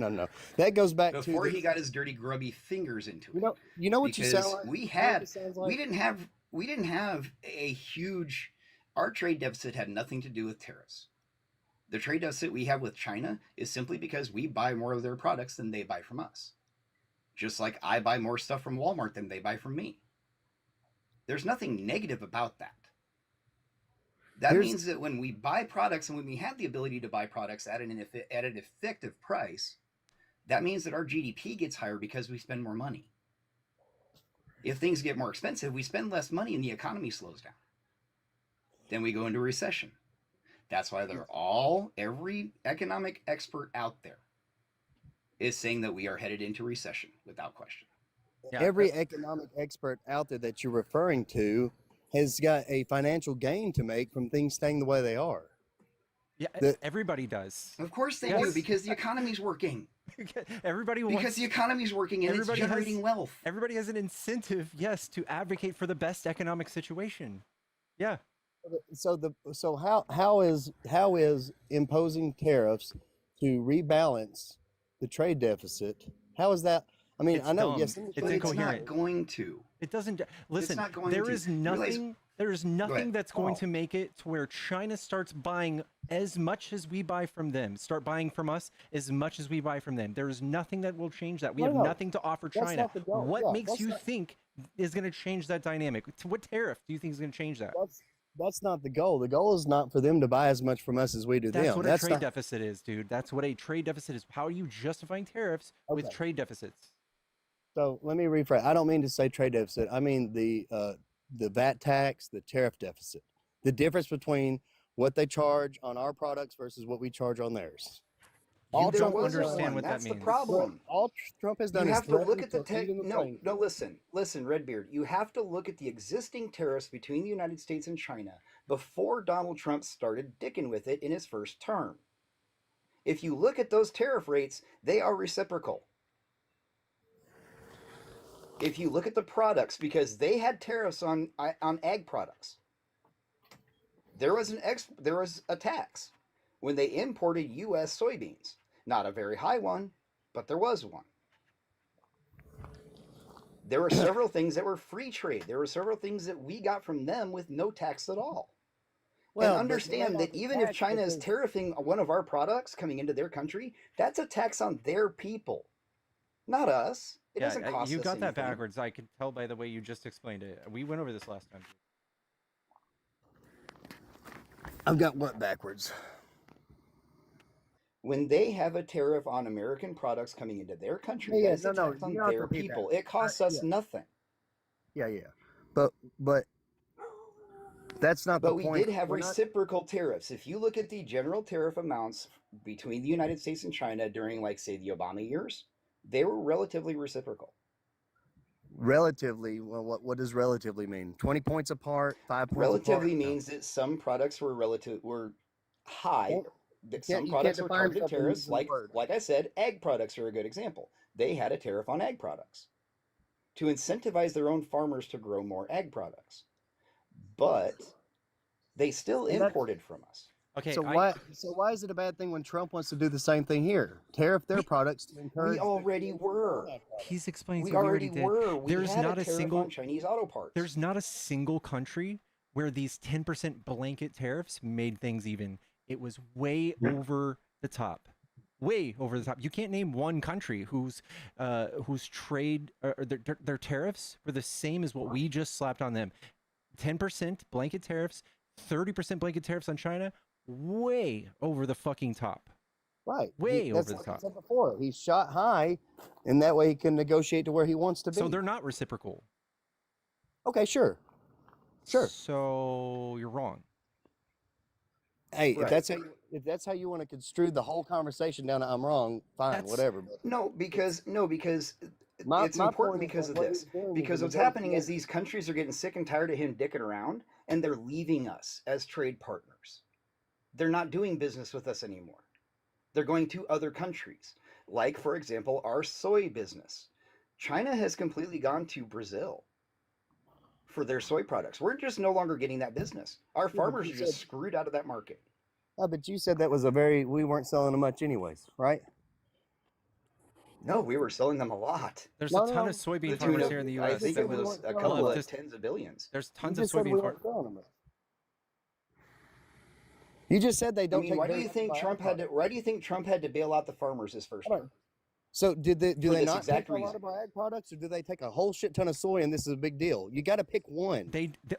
That goes back before he got his dirty, grubby fingers into it. You know what you sound like? We didn't have a huge. Our trade deficit had nothing to do with tariffs. The trade deficit we have with China is simply because we buy more of their products than they buy from us. Just like I buy more stuff from Walmart than they buy from me. There's nothing negative about that. That means that when we buy products and when we have the ability to buy products at an effective price, that means that our GDP gets higher because we spend more money. If things get more expensive, we spend less money and the economy slows down. Then we go into recession. That's why every economic expert out there is saying that we are headed into recession without question. Yeah, every economic expert out there that you're referring to has got a financial gain to make from things staying the way they are. Yeah, everybody does. Of course they do, because the economy's working. Everybody wants, because the economy's working and it's generating wealth. Everybody has an incentive, yes, to advocate for the best economic situation. Yeah. So how is imposing tariffs to rebalance the trade deficit? How is that? I mean, I know, yes, it's incoherent. It's not going to. It doesn't. Listen, it's not going there to. is nothing. There is nothing that's going to make it to where China starts buying as much as we buy from them. Start buying from us as much as we buy from them. There is nothing that will change that. We have nothing to offer China. What makes you think is going to change that dynamic? What tariff do you think is going to change that? That's not the goal. The goal is not for them to buy as much from us as we do them. That's what a trade deficit is, dude. That's what a trade deficit is. How are you justifying tariffs with trade deficits? So let me rephrase. I don't mean to say trade deficit. I mean the VAT tax, the tariff deficit. The difference between what they charge on our products versus what we charge on theirs. You don't understand what that means. That's the problem. All Trump has done you is have to look at the listen, Redbeard. You have to look at the existing tariffs between the United States and China before Donald Trump started dicking with it in his first term. If you look at those tariff rates, they are reciprocal. If you look at the products, because they had tariffs on ag products, there was a tax. when they imported U.S. soybeans. Not a very high one, but there was one. There were several things that were free trade. There were several things that we got from them with no tax at all. And Well, but understand that even if China is tariffing one of our products coming into their country, that's a tax on their people, not us. It doesn't cost you us got that anything. backwards. I can tell by the way you just explained it. We went over this last time. I've got what backwards? When they have a tariff on American products coming into their country, Yeah, that is a tax on you don't have to their repeat people. that. It costs us nothing. Yeah. But that's not the But we point. did have We're not- reciprocal tariffs. If you look at the general tariff amounts between the United States and China during, like, say, the Obama years, they were relatively reciprocal. Relatively, well, what does relatively mean? 20 points apart, 5 points Relatively apart? means that some products were high. Well, That you some can't products were define targeted something tariffs. using Like words. I said, egg products are a good example. They had a tariff on egg products to incentivize their own farmers to grow more egg products, but they still And that's- imported from us. Okay, So why is it a bad thing when Trump wants to do the same thing here? Tariff their products to encourage. We already were. He's explaining. We so we already did. were. We There's had not a a tariff single on Chinese auto parts. There's not a single country where these 10% blanket tariffs made things even. It was way over the top. Way over the top. You can't name one country whose trade or their tariffs were the same as what we just slapped on them. 10% blanket tariffs, 30% blanket tariffs on China, way over the fucking top. Right. Way over That's the like I top. said before. He's shot high, and that way he can negotiate to where he wants to be. So they're not reciprocal. Okay, sure. So you're wrong. Hey, Right. if that's how you want to construe the whole conversation down to I'm wrong, fine, whatever. But No, because it's my important point is because that of what this. he's doing is Because a what's happening is negotiation. these countries are getting sick and tired of him dicking around, and they're leaving us as trade partners. They're not doing business with us anymore. They're going to other countries, like, for example, our soy business. China has completely gone to Brazil for their soy products. We're just no longer getting that business. Our farmers are just screwed out of that market. Oh, but you said that was we weren't selling them much anyways, right? No, we were selling them a lot. There's No, a ton no. of soybean The tune farmers of, here in the I U.S. think that it would- was a Well, couple of just- tens of billions. There's You tons of just said we soybean weren't farmers. selling them. You just said they I don't mean, take. why do very you much think by Trump had to? Why do you think Trump had to bail out the farmers his first Hold term? So do For they this not exact take a lot reason. of our ag products, or do they take a whole shit ton of soy and this is a big deal? You got to pick one.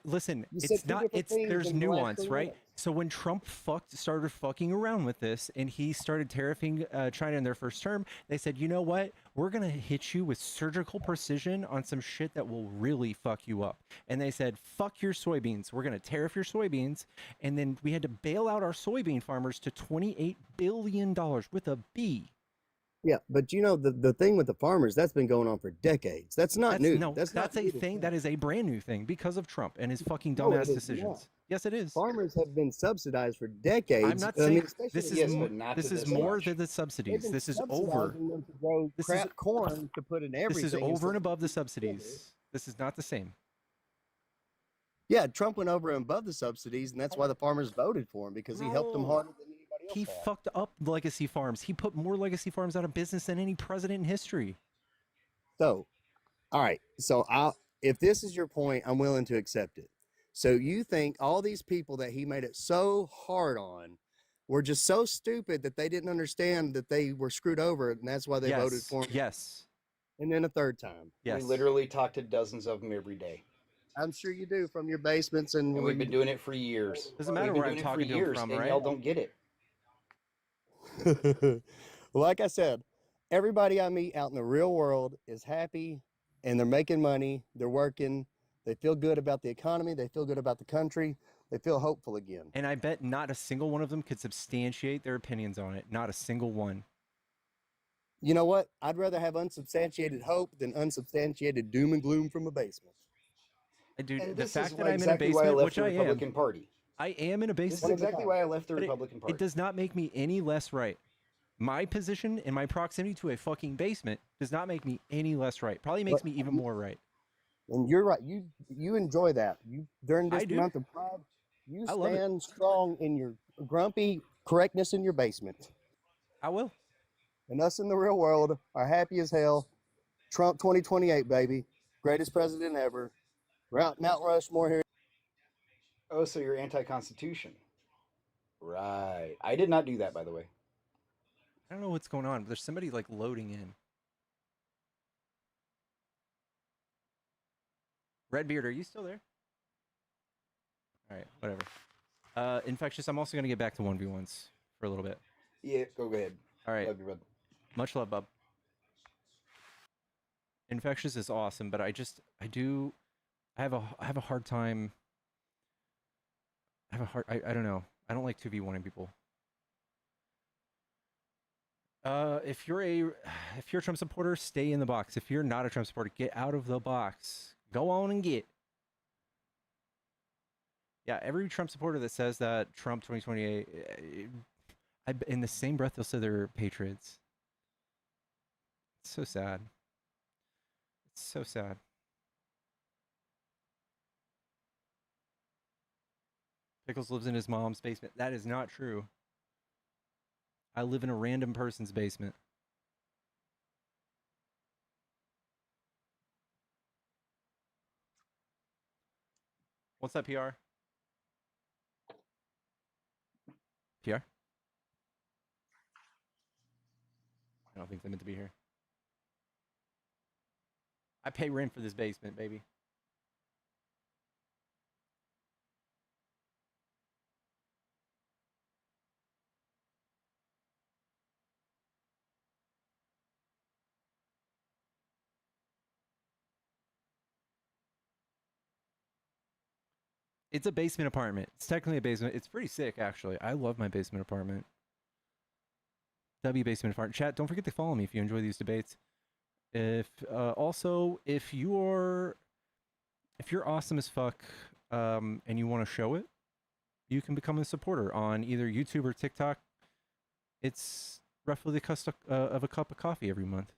Listen. You said It's two not. different It's things there's in the last nuance, 3 right? minutes. So when Trump started fucking around with this, and he started tariffing China in their first term, they said, you know what? We're gonna hit you with surgical precision on some shit that will really fuck you up. And they said, fuck your soybeans. We're gonna tariff your soybeans, and then we had to bail out our soybean farmers to $28 billion with a B. Yeah, but you know the thing with the farmers that's been going on for decades. That's not new. No, that's not a new to thing. Trump. That is a brand new thing because of Trump and his fucking No, dumbass it is decisions. not. Yes, it is. Farmers have been subsidized for decades. I'm not I saying mean, especially this in is the- but not this to is this more much. than the they've subsidies. been This is over. subsidizing them to grow This crap is corn to put in this everything. is over instead and of above the sugar. subsidies. This is not the same. Yeah, Trump went over and above the subsidies, and that's why the farmers voted for him because he helped them No. harder than anybody else. He had. fucked up legacy farms. He put more legacy farms out of business than any president in history. So, all right. So, if this is your point, I'm willing to accept it. So, you think all these people that he made it so hard on were just so stupid that they didn't understand that they were screwed over, and that's why they voted for him? Yes. And then a third time. Yes. We literally talk to dozens of them every day, I'm sure you do from your basements and and we've been doing it for years. Doesn't matter We've where been I'm doing it talking for to him years, from, and right? y'all don't get it. Like I said, everybody I meet out in the real world is happy and they're making money, they're working, they feel good about the economy, they feel good about the country, they feel hopeful again. And I bet not a single one of them could substantiate their opinions on it. Not a single one. You know what? I'd rather have unsubstantiated hope than unsubstantiated doom and gloom from a basement. Dude, And the this fact is that why, I'm exactly in a why I basement, left which the I am, Republican Party. I am in a This is basement. exactly why I left the But Republican Party. it does not make me any less right. My position and my proximity to a fucking basement does not make me any less right. Probably makes me even more right. And you're right. You enjoy that. You during I this do. month of Pride, you I love it. stand strong in your grumpy, correctness in your basement. I will. And us in the real world are happy as hell. Trump 2028, baby. Greatest president ever. Mount Rushmore here. Oh, so you're anti-Constitution. Right. I did not do that, by the way. I don't know what's going on, but there's somebody like loading in. Redbeard, are you still there? All right, whatever. Infectious, I'm also going to get back to 1v1s for a little bit. Yeah, go ahead. All right. Love you, bud. Much love, bub. Infectious is awesome, but I have a hard time. I don't know. I don't like 2v1ing people. If you're a Trump supporter, stay in the box. If you're not a Trump supporter, get out of the box. Go on and get. Yeah, every Trump supporter that says that Trump 2028, in the same breath they'll say they're patriots. It's so sad. It's so sad. Pickles lives in his mom's basement. That is not true. I live in a random person's basement. What's that, PR? PR? I don't think they're meant to be here. I pay rent for this basement, baby. It's a basement apartment. It's technically a basement. It's pretty sick, actually. I love my basement apartment. W basement apartment. Chat, don't forget to follow me if you enjoy these debates. Also, if you're awesome as fuck, and you want to show it, you can become a supporter on either YouTube or TikTok. It's roughly the cost of a cup of coffee every month.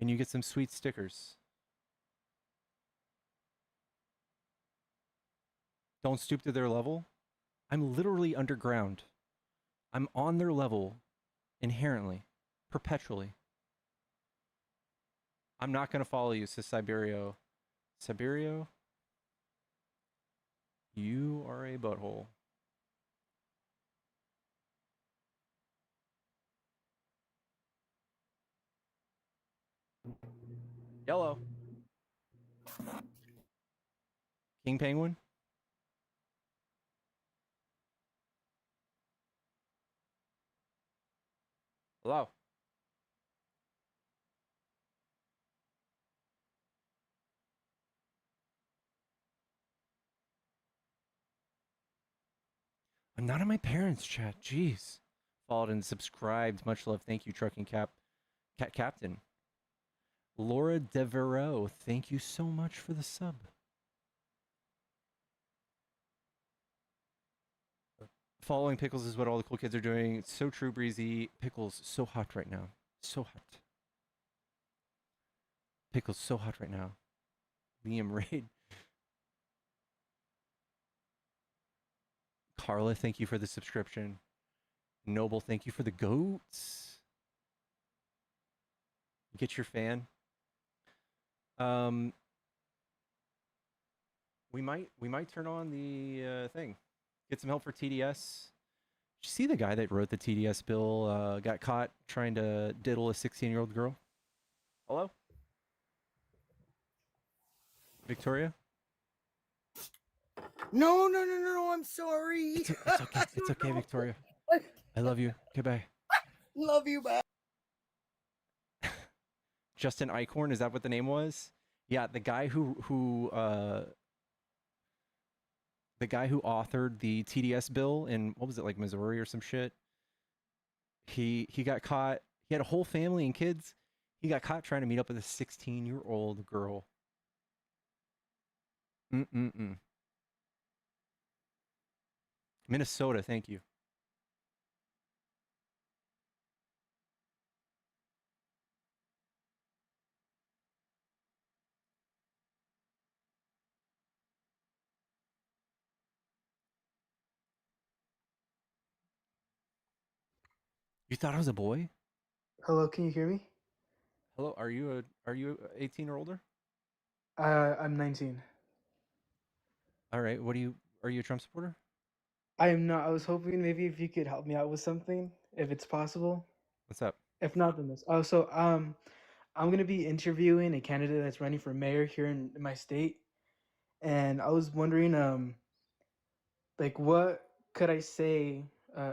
And you get some sweet stickers. Don't stoop to their level. I'm literally underground. I'm on their level inherently, perpetually. I'm not going to follow you, says Siberio. Siberio? You are a butthole. Yellow. King Penguin? Hello. I'm not in my parents' chat. Jeez. Followed and subscribed. Much love. Thank you, Trucking Captain. Laura Devereaux, thank you so much for the sub. Following Pickles is what all the cool kids are doing. It's so true, Breezy. Pickles, so hot right now. So hot. Pickles, so hot right now. Liam Raid. Carla, thank you for the subscription. Noble, thank you for the goats. Get your fan. We might turn on the thing. Get some help for TDS. Did you see the guy that wrote the TDS bill got caught trying to diddle a 16-year-old girl? Hello? Victoria? No, I'm sorry. It's okay. It's okay, Victoria. I love you. Goodbye. Love you, bye. Justin Eichhorn, is that what the name was? Yeah, the guy who authored the TDS bill in, what was it, like Missouri or some shit? He got caught. He had a whole family and kids. He got caught trying to meet up with a 16-year-old girl. Minnesota, thank you. You thought I was a boy? Hello, can you hear me? Hello, are you 18 or older? I'm 19. All right. Are you a Trump supporter? I am not. I was hoping maybe if you could help me out with something, if it's possible. What's up? If not, then this. Oh, so I'm gonna be interviewing a candidate that's running for mayor here in my state, and I was wondering, like, what could I say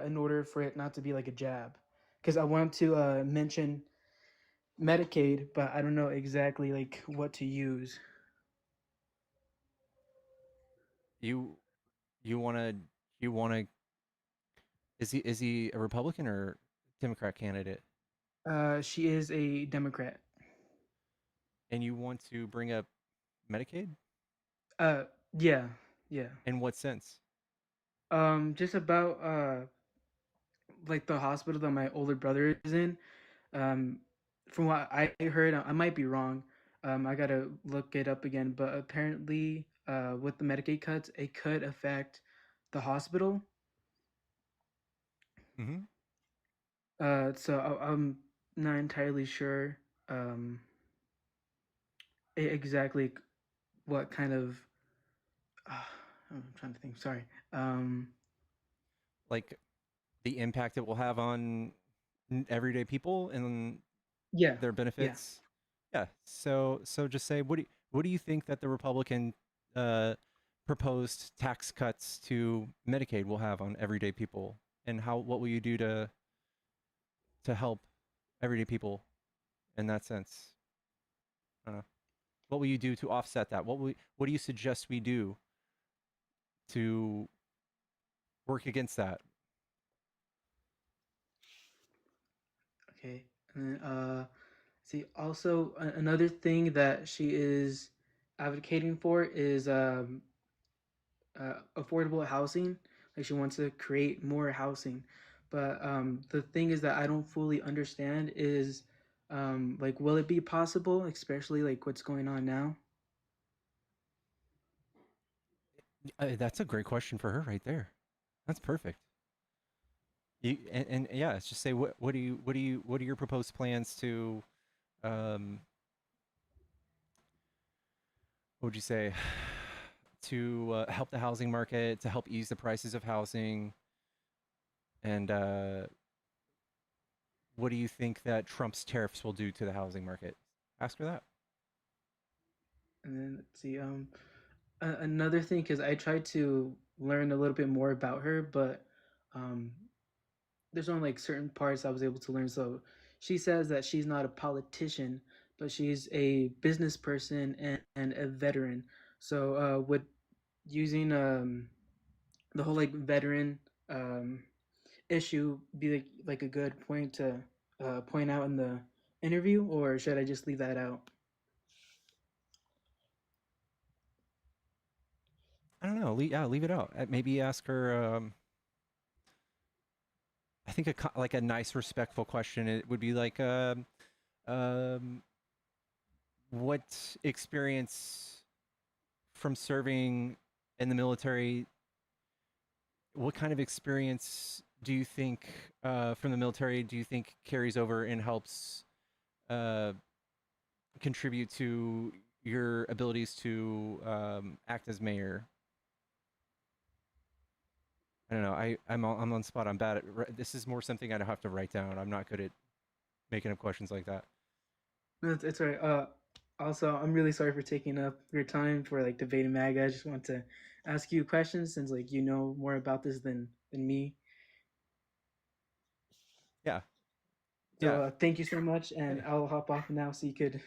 in order for it not to be like a jab? Because I want to mention Medicaid, but I don't know exactly like what to use. You you want to you want to is he a Republican or Democrat candidate? She is a Democrat. And you want to bring up Medicaid? Uh, yeah, yeah. In what sense? Just about like the hospital that my older brother is in. Um, from what I heard, I might be wrong. I gotta look it up again, but apparently, with the Medicaid cuts, it could affect the hospital. Mm-hmm. So I'm not entirely sure exactly what kind of. I'm trying to think. Sorry. Um, Like the impact it will have on everyday people and yeah, their yeah. benefits. Yeah. So just say what do you think that the Republican uh, proposed tax cuts to Medicaid will have on everyday people, and what will you do to help everyday people in that sense? I don't know. What will you do to offset that? What do you suggest we do to work against that? Okay. And then, see, also another thing that she is advocating for is affordable housing. Like she wants to create more housing, but the thing is that I don't fully understand is like will it be possible, especially like what's going on now? That's a great question for her right there. That's perfect. And yeah, it's just say what are your proposed plans to um what would you say to help the housing market, to help ease the prices of housing, and what do you think that Trump's tariffs will do to the housing market? Ask her that. And then let's see, another thing because I tried to learn a little bit more about her, but um, there's only like certain parts I was able to learn. So she says that she's not a politician, but she's a business person and a veteran. So would using the whole like veteran um, issue be like a good point to point out in the interview, or should I just leave that out? I don't know. Yeah, leave it out. Maybe ask her. I think like a nice, respectful question. It would be like, um, what experience from serving in the military? What kind of experience do you think from the military do you think carries over and helps uh, contribute to your abilities to act as mayor? I don't know. I'm on spot. I'm bad at. This is more something I'd have to write down. I'm not good at making up questions like that. No, it's all right. Also, I'm really sorry for taking up your time for like debating MAGA. I just want to ask you questions since like you know more about this than me. Yeah. So Yeah. thank you so much, and Hey, I'll hop off now so you could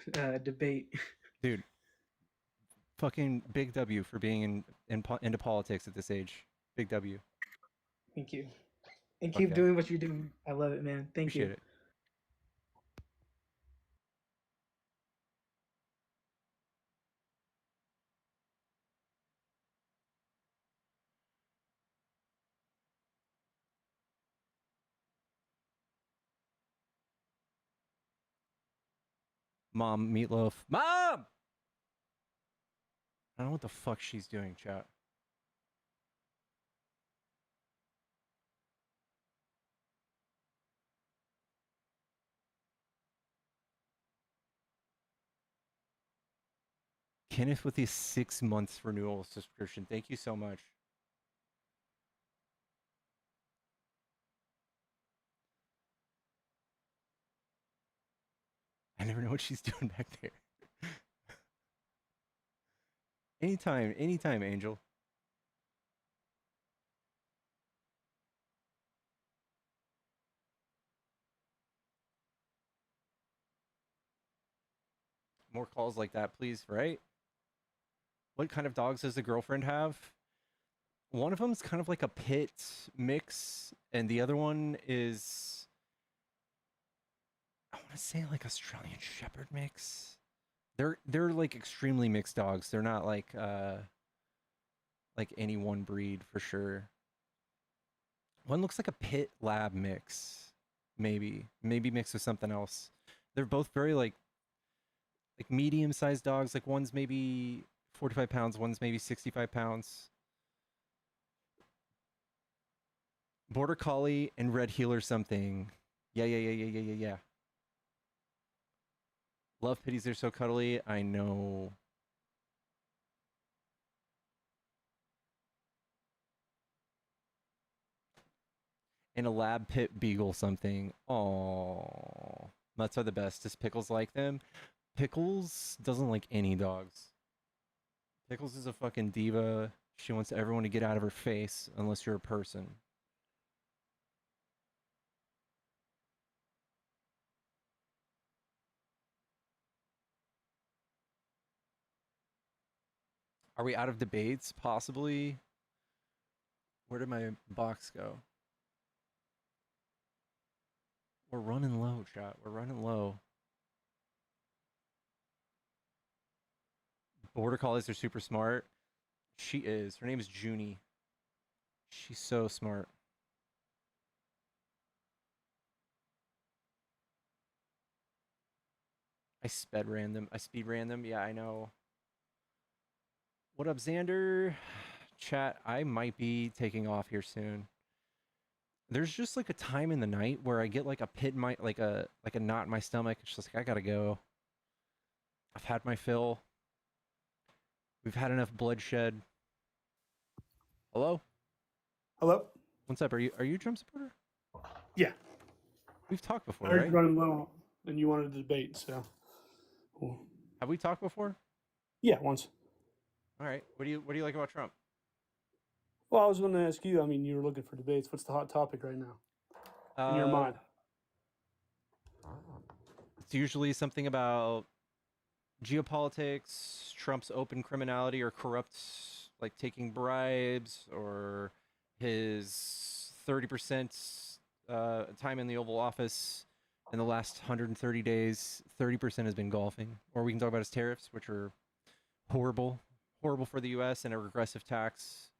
debate. dude. Fucking big W for being into politics at this age. Big W. Thank you, and Fuck keep yeah. doing what you're doing. I love it, man. Thank you. Appreciate it. Mom, meatloaf. Mom! I don't know what the fuck she's doing, chat. Kenneth with the 6 months renewal subscription. Thank you so much. I never know what she's doing back there. Anytime, Angel. More calls like that, please, right? What kind of dogs does the girlfriend have? One of them's kind of like a pit mix, and the other one is, I want to say, like Australian Shepherd mix. They're like extremely mixed dogs. They're not like any one breed for sure. One looks like a pit lab mix, maybe mixed with something else. They're both very like medium-sized dogs. Like one's maybe 45 pounds, one's maybe 65 pounds. Border Collie and Red Heeler something. Yeah. Love pitties, they're so cuddly. I know. And a lab pit beagle something. Oh, mutts are the best. Does Pickles like them? Pickles doesn't like any dogs. Pickles is a fucking diva. She wants everyone to get out of her face unless you're a person. Are we out of debates? Possibly. Where did my box go? We're running low, chat. We're running low. Border Collies are super smart. She is. Her name is Junie. She's so smart. I speed ran them. Yeah, I know. What up, Xander? Chat, I might be taking off here soon. There's just like a time in the night where I get like a pit in my like a knot in my stomach. It's just like I gotta go. I've had my fill. We've had enough bloodshed. Hello? Hello? What's up? Are you a Trump supporter? Yeah. We've talked before, I heard right? you running low and you wanted to debate, so. Cool. Have we talked before? Yeah, once. All right. What do you like about Trump? Well, I was going to ask you, I mean, you were looking for debates. What's the hot topic right now in your mind? It's usually something about geopolitics, Trump's open criminality or corrupt, like taking bribes, or his 30% time in the Oval Office in the last 130 days. 30% has been golfing. Or we can talk about his tariffs, which are horrible for the U.S. and a regressive tax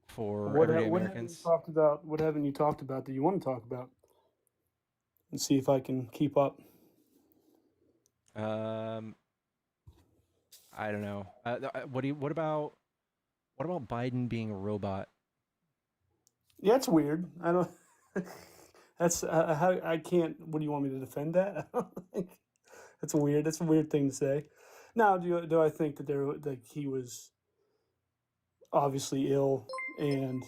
for everyday Americans. What haven't you talked about that you want to talk about? And see if I can keep up. I don't know. What about Biden being a robot? Yeah, it's weird. I don't. That's how I can't. What do you want me to defend that? I don't think that's weird. That's a weird thing to say. Now, do I think that he was obviously ill and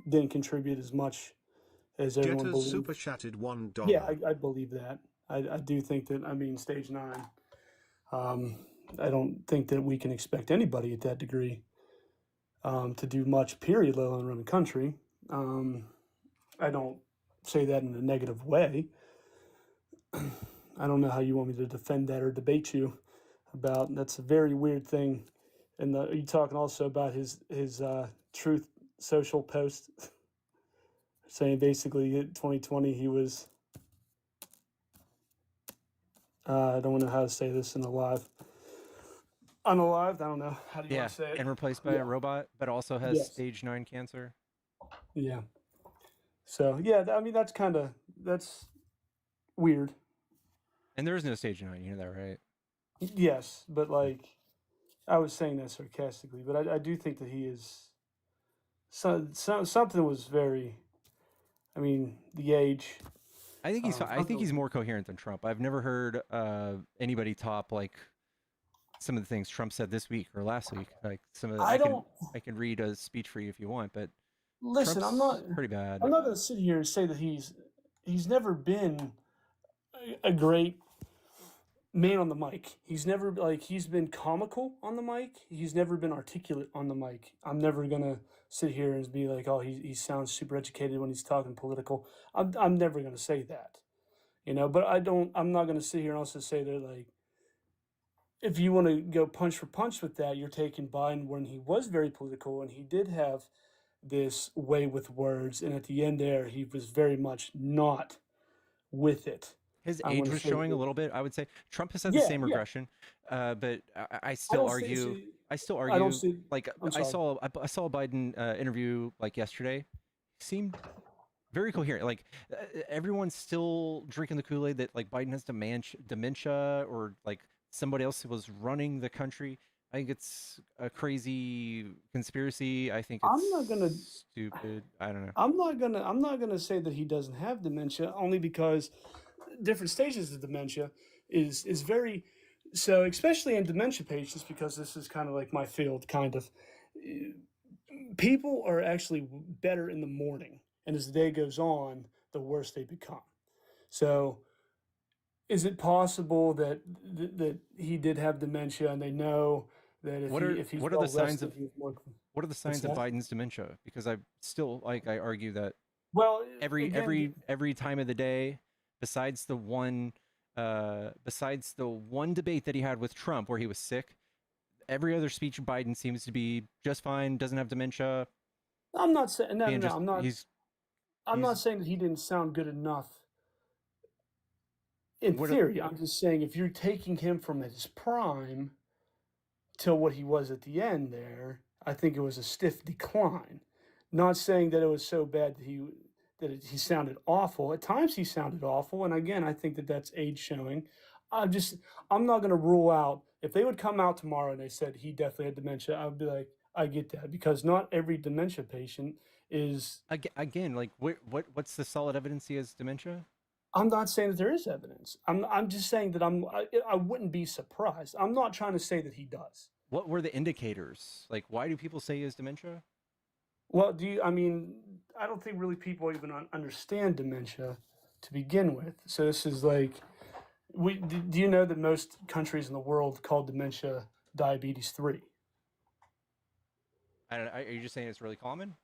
didn't contribute as much as everyone Jetters believed? super chatted $1. Yeah, I believe that. I do think that. I mean, stage 9. I don't think that we can expect anybody at that degree to do much, period, let alone run a country. I don't say that in a negative way. I don't know how you want me to defend that or debate you about. That's a very weird thing. And are you talking also about his Truth Social post saying basically in 2020 he was, I don't know how to say this in a live. Unalived? I don't know. How do you want to say it? And replaced by a robot, but also has stage 9 cancer. Yeah. So, yeah, I mean, that's weird. And there is no stage 9, you know that, right? Yes, but like, I was saying that sarcastically, but I do think that he is, something was very, I mean, the age. I think he's more coherent than Trump. I've never heard anybody top like some of the things Trump said this week or last week. Like some of the, I don't I can read a speech for you if you want, but listen. Trump's I'm not. pretty bad. I'm not going to sit here and say that he's never been a great man on the mic. He's never he's been comical on the mic. He's never been articulate on the mic. I'm never gonna sit here and be like, oh, he sounds super educated when he's talking political. I'm never gonna say that, you know. But I'm not gonna sit here and also say that like if you want to go punch for punch with that, you're taking Biden when he was very political and he did have this way with words, and at the end there, he was very much not with it. His I'm age gonna was say showing a that- little bit. I would say Trump has had the yeah, same yeah. regression, but I I still don't see, argue. see I still I don't argue. see. Like I'm sorry. I saw a Biden interview like yesterday. He seemed very coherent. Like everyone's still drinking the Kool-Aid that like Biden has dementia or like somebody else was running the country. I think it's a crazy conspiracy. I think it's I'm not gonna. stupid. I don't know. I'm not gonna say that he doesn't have dementia, only because different stages of dementia is very so, especially in dementia patients, because this is kind of like my field, kind of. People are actually better in the morning, and as the day goes on, the worse they become. So, is it possible that that he did have dementia, and they know that if he's what are the well signs rested, of he's more. what are the What's signs of that? Biden's dementia? Because I still like I argue that Well, every again, every time of the day, besides the one debate that he had with Trump where he was sick, every other speech Biden seems to be just fine, doesn't have dementia, I'm not saying no, no, being no. just I'm not he's saying that he didn't sound good enough in what are, theory. I'm just saying if you're taking him from his prime to what he was at the end there, I think it was a stiff decline. Not saying that it was so bad that he sounded awful. At times he sounded awful, and again, I think that that's age showing. I'm not going to rule out if they would come out tomorrow and they said he definitely had dementia. I'd be like, I get that because not every dementia patient is. again like what's the solid evidence he has dementia? I'm not saying that there is evidence. I'm just saying that I wouldn't be surprised. I'm not trying to say that he does. What were the indicators? Like why do people say he has dementia? Well, I mean, I don't think really people even understand dementia to begin with. So this is like, do you know that most countries in the world call dementia diabetes 3? I don't know. Are you just saying it's really common?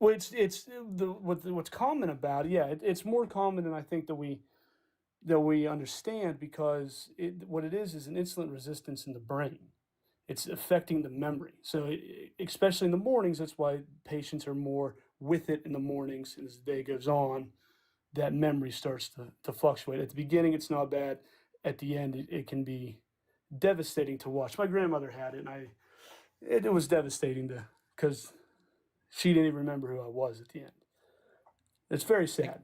Well, it's what's common about it. Yeah, it's more common than I think that we understand because what it is an insulin resistance in the brain. It's affecting the memory. So especially in the mornings, that's why patients are more with it in the mornings. And as the day goes on, that memory starts to fluctuate. At the beginning, it's not bad. At the end, it can be devastating to watch. My grandmother had it, and it was devastating because she didn't even remember who I was at the end. It's very sad.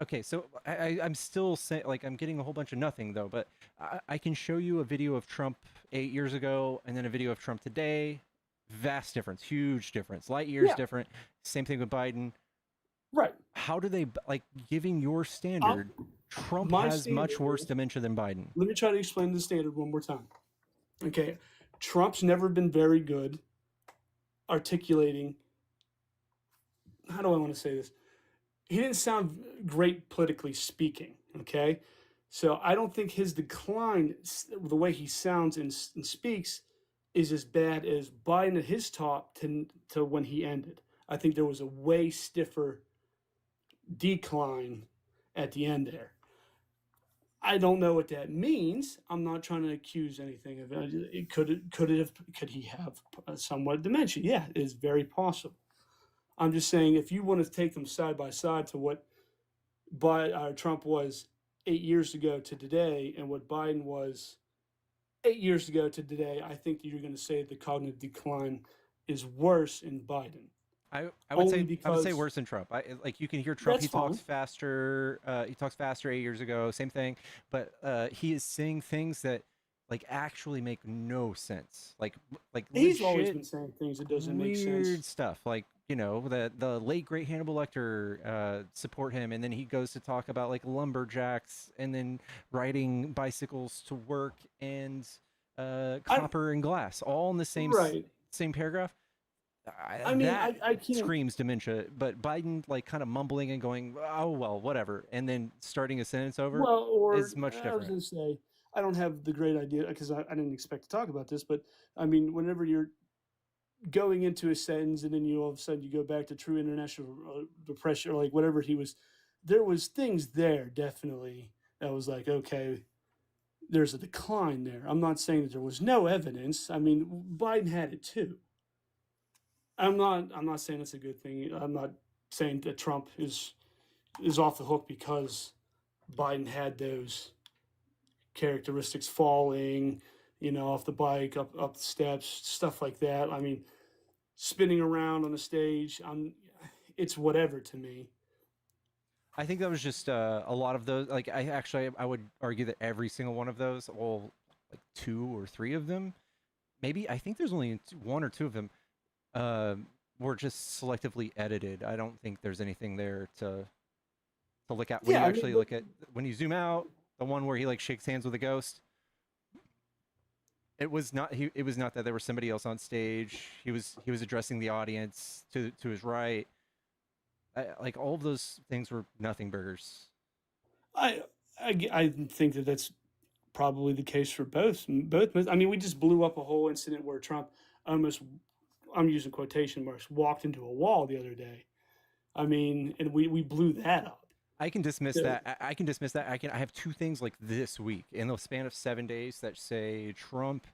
Okay, so I'm still saying like I'm getting a whole bunch of nothing though, but I can show you a video of Trump 8 years ago and then a video of Trump today. Vast difference, huge difference, light years different. Same thing with Biden. Right. How do they like giving your standard? Trump has much worse dementia than Biden. Let me try to explain the standard one more time. Okay, Trump's never been very good articulating. How do I want to say this? He didn't sound great politically speaking, okay? So I don't think his decline, the way he sounds and speaks, is as bad as Biden at his top to when he ended. I think there was a way stiffer decline at the end there. I don't know what that means. I'm not trying to accuse anything of it. Could he have somewhat dementia? Yeah, it is very possible. I'm just saying if you want to take them side by side to what Trump was 8 years ago to today and what Biden was 8 years ago to today, I think that you're going to say the cognitive decline is worse in Biden. I would say worse than Trump. Like you can hear Trump. He talks faster. He talks faster 8 years ago. Same thing, but he is saying things that like actually make no sense. Like he's always been saying things that doesn't make sense. Weird stuff. Like the late great Hannibal Lecter support him, and then he goes to talk about like lumberjacks and then riding bicycles to work and copper and glass, all in the same paragraph. I mean, That I can't. screams dementia. But Biden like kind of mumbling and going, "Oh well, whatever," and then starting a sentence over Well, or is much I was different. going to say, I don't have the great idea because I didn't expect to talk about this, but I mean, whenever you're going into a sentence and then you all of a sudden you go back to true international depression or like whatever there was things there definitely that was like, okay, there's a decline there. I'm not saying that there was no evidence. I mean, Biden had it too. I'm not saying it's a good thing. I'm not saying that Trump is off the hook because Biden had those characteristics, falling, off the bike, up the steps, stuff like that. I mean, spinning around on the stage. It's whatever to me. I think that was just a lot of those. Like, I would argue that every single one of those, well, like 2 or 3 of them, maybe I think there's only 1 or 2 of them, were just selectively edited. I don't think there's anything there to look at when Yeah, you I actually mean, look at when you zoom out. The one where he like shakes hands with a ghost. It was not he. It was not that there was somebody else on stage. He was addressing the audience to his right. Like all of those things were nothing burgers. I think that that's probably the case for both. I mean, we just blew up a whole incident where Trump almost, I'm using quotation marks, walked into a wall the other day. I mean, and we blew that up. I can dismiss So- that. I can dismiss that. I have 2 things like this week in the span of 7 days that say Trump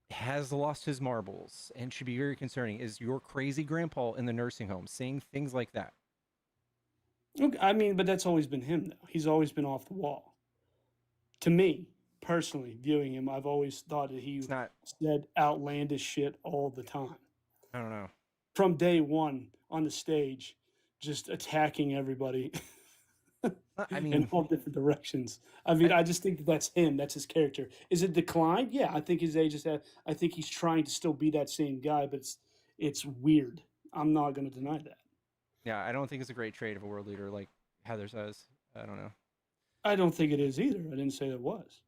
has lost his marbles and should be very concerning. Is your crazy grandpa in the nursing home saying things like that? Okay, I mean, but that's always been him, though. He's always been off the wall. To me, personally, viewing him, I've always thought that he It's not. said outlandish shit all the time. I don't know. From day one on the stage, just attacking everybody I in mean, all different directions. I mean, I just think that that's him. That's his character. Is it declined? Yeah, I think his age is. I think he's trying to still be that same guy, but it's weird. I'm not going to deny that. yeah, I don't think it's a great trait of a world leader, like Heather says. I don't know. I don't think it is either. I didn't say it was.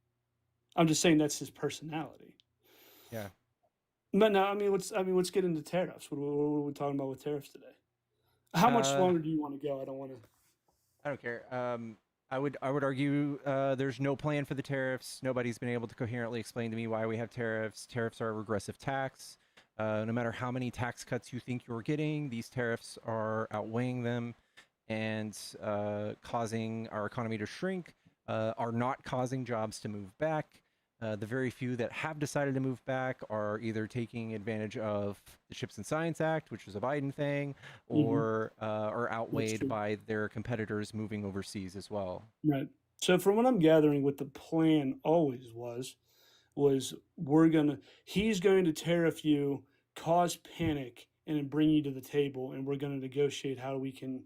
I'm just saying that's his personality. Yeah. But no, I mean, let's get into tariffs. What are we talking about with tariffs today? How much longer do you want to go? I don't want to. I don't care. I would argue there's no plan for the tariffs. Nobody's been able to coherently explain to me why we have tariffs. Tariffs are a regressive tax. No matter how many tax cuts you think you're getting, these tariffs are outweighing them and causing our economy to shrink, are not causing jobs to move back. The very few that have decided to move back are either taking advantage of the Chips and Science Act, which is a Biden thing, or are outweighed true. by their competitors moving overseas as well. Right. So from what I'm gathering, what the plan always was he's going to tariff you, cause panic, and then bring you to the table, and we're going to negotiate how we can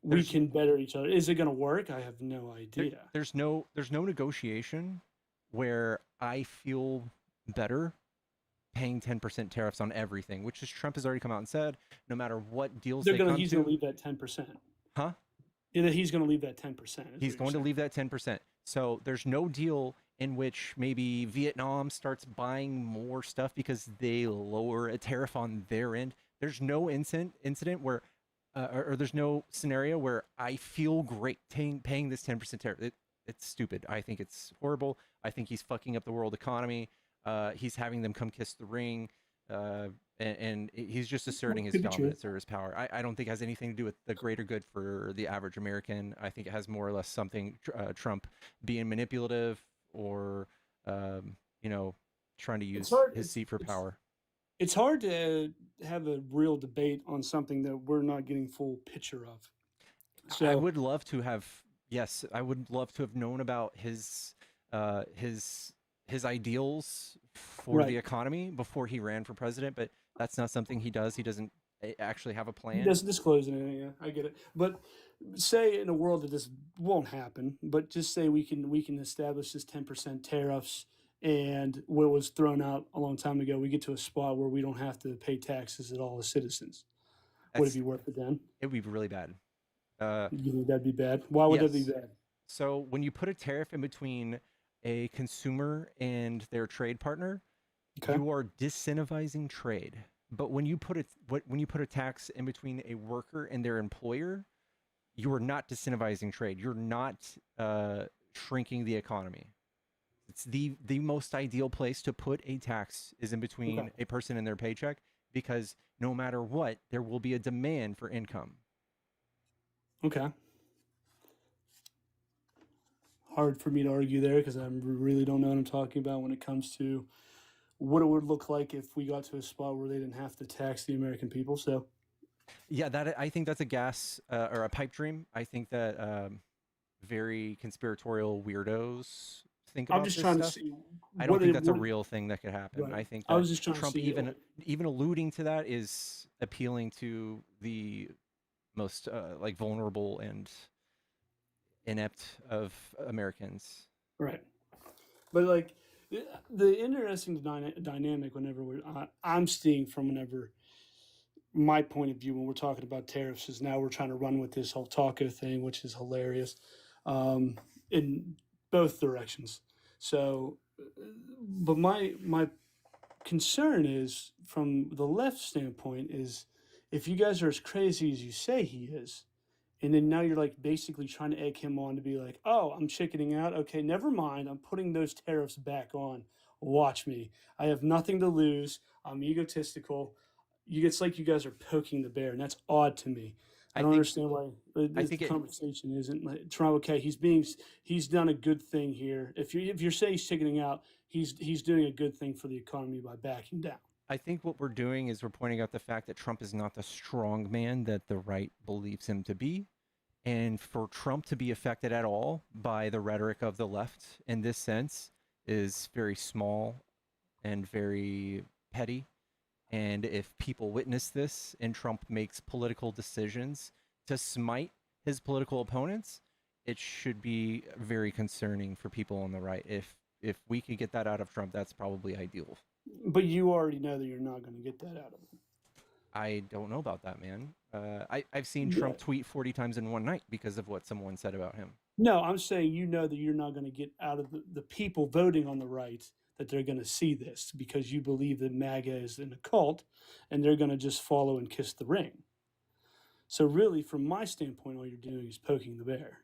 better each other. Is it going to work? I have no idea. There's no negotiation where I feel better paying 10% tariffs on everything, which is Trump has already come out and said, no matter what deals He's come going to to, leave that 10%. huh? Yeah, he's going to leave that 10%. He's going to leave that 10%. So there's no deal in which maybe Vietnam starts buying more stuff because they lower a tariff on their end. There's no incident where, or there's no scenario where I feel great paying this 10% tariff. It's stupid. I think it's horrible. I think he's fucking up the world economy. He's having them come kiss the ring. And he's just asserting his dominance or his power. I don't think it has anything to do with the greater good for the average American. I think it has more or less something Trump being manipulative or, trying to use his seat for power. It's hard to have a real debate on something that we're not getting full picture of. So I would love to have, yes, I would love to have known about his ideals for the economy before he ran for president, but that's not something he does. He doesn't actually have a plan. He doesn't disclose anything. Yeah, I get it. But say in a world that this won't happen, but just say we can establish this 10% tariffs, and what was thrown out a long time ago, we get to a spot where we don't have to pay taxes at all as citizens. Would it That's be worth it then? it would be really bad. You think that'd be bad? Why would that be Yes. bad? So when you put a tariff in between a consumer and their trade partner, Okay. you are disincentivizing trade. But when you put a tax in between a worker and their employer, you are not disincentivizing trade. You're not shrinking the economy. It's the most ideal place to put a tax is in between Okay. a person and their paycheck, because no matter what, there will be a demand for income. Okay. Hard for me to argue there because I really don't know what I'm talking about when it comes to what it would look like if we got to a spot where they didn't have to tax the American people. So Yeah, I think that's a gas or a pipe dream. I think that very conspiratorial weirdos think I'm about just this trying to stuff. see I don't what think it that's a would. real thing that could happen. Right. I think I that was just trying to Trump see. even alluding to that is appealing to the most like vulnerable and inept of Americans. Right. But like the interesting dynamic whenever I'm seeing from whenever my point of view when we're talking about tariffs is now we're trying to run with this whole taco thing, which is hilarious, in both directions. So, but my concern is from the left standpoint is if you guys are as crazy as you say he is, and then now you're like basically trying to egg him on to be like, oh, I'm chickening out. Okay, never mind. I'm putting those tariffs back on. Watch me. I have nothing to lose. I'm egotistical. It's like you guys are poking the bear, and that's odd to me. I don't understand why I the think it conversation isn't like Trump. Okay, he's done a good thing here. If you're saying he's chickening out, he's doing a good thing for the economy by backing down. I think what we're doing is we're pointing out the fact that Trump is not the strong man that the right believes him to be. And for Trump to be affected at all by the rhetoric of the left in this sense is very small and very petty. And if people witness this and Trump makes political decisions to smite his political opponents, it should be very concerning for people on the right. If we could get that out of Trump, that's probably ideal. But you already know that you're not going to get that out of him. I don't know about that, man. I've seen Yeah. Trump tweet 40 times in one night because of what someone said about him. No, I'm saying you know that you're not going to get out of the people voting on the right that they're going to see this because you believe that MAGA is an occult and they're going to just follow and kiss the ring. So really, from my standpoint, all you're doing is poking the bear.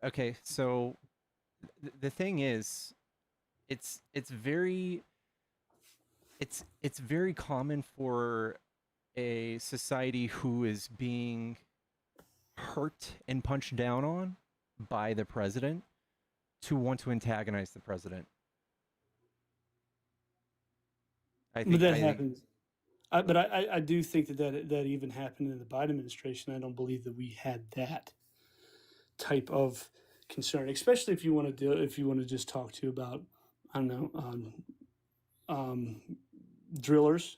Okay, so the thing is, it's very common for a society who is being hurt and punched down on by the president to want to antagonize the president. But that happens. But I do think that even happened in the Biden administration. I don't believe that we had that type of concern, especially if you want to just talk to about, I don't know, drillers,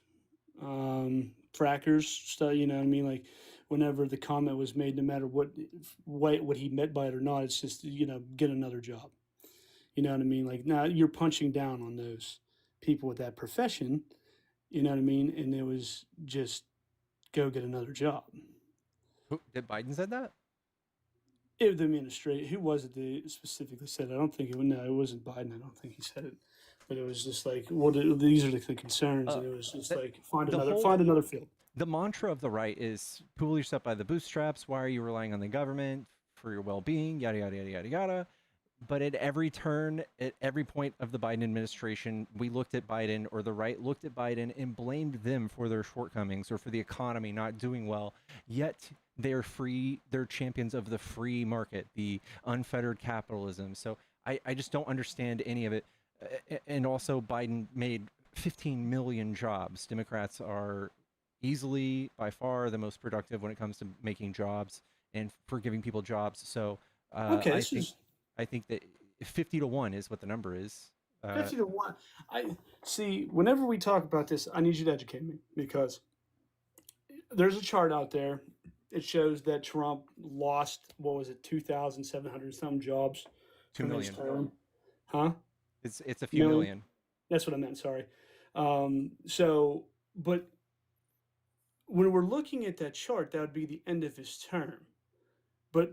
frackers, stuff. You know what I mean? Like whenever the comment was made, no matter what he meant by it or not, it's just get another job. You know what I mean? Like now you're punching down on those people with that profession. You know what I mean? And it was just go get another job. Did Biden said that? The administration, who was it that specifically said it? I don't think it wasn't Biden. I don't think he said it. But it was just like, these are the concerns. And it was just like, find another field. The mantra of the right is pull yourself by the bootstraps. Why are you relying on the government for your well-being? Yada, yada, yada, yada, yada. But at every turn, at every point of the Biden administration, we looked at Biden, or the right looked at Biden and blamed them for their shortcomings or for the economy not doing well. Yet they're champions of the free market, the unfettered capitalism. So I just don't understand any of it. And also Biden made 15 million jobs. Democrats are easily, by far, the most productive when it comes to making jobs and for giving people jobs. So I think that 50-1 is what the number is. 50-1. I see. Whenever we talk about this, I need you to educate me because there's a chart out there. It shows that Trump lost 2,700 some jobs. 2 million. Huh? It's a few million. That's what I meant. Sorry. But when we're looking at that chart, that would be the end of his term. But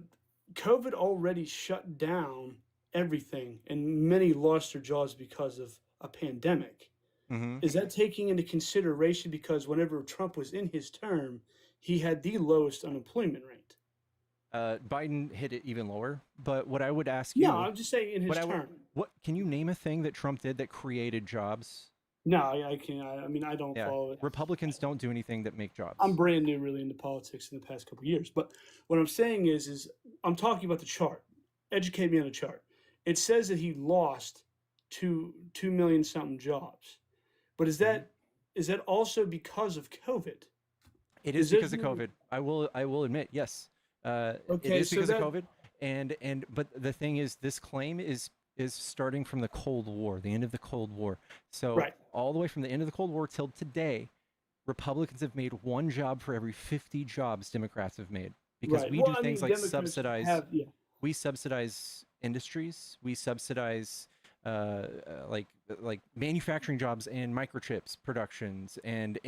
COVID already shut down everything, and many lost their jobs because of a pandemic. Mm-hmm. Is that taking into consideration because whenever Trump was in his term, he had the lowest unemployment rate? Biden hit it even lower. But what I would ask No, you, I'm just saying in his term. what can you name a thing that Trump did that created jobs? No, I can't. I mean, I don't follow it. Republicans don't do anything that make jobs. I'm brand new, really, into politics in the past couple of years. But what I'm saying is I'm talking about the chart. Educate me on the chart. It says that he lost 2 million something jobs, but is that also because of COVID? It is because of COVID. I will admit, yes. It is because of COVID. But the thing is, this claim is starting from the Cold War, the end of the Cold War. So all the way from the end of the Cold War till today, Republicans have made one job for every 50 jobs Democrats have made, because we do things like subsidize. We subsidize industries. We subsidize like manufacturing jobs and microchips productions, and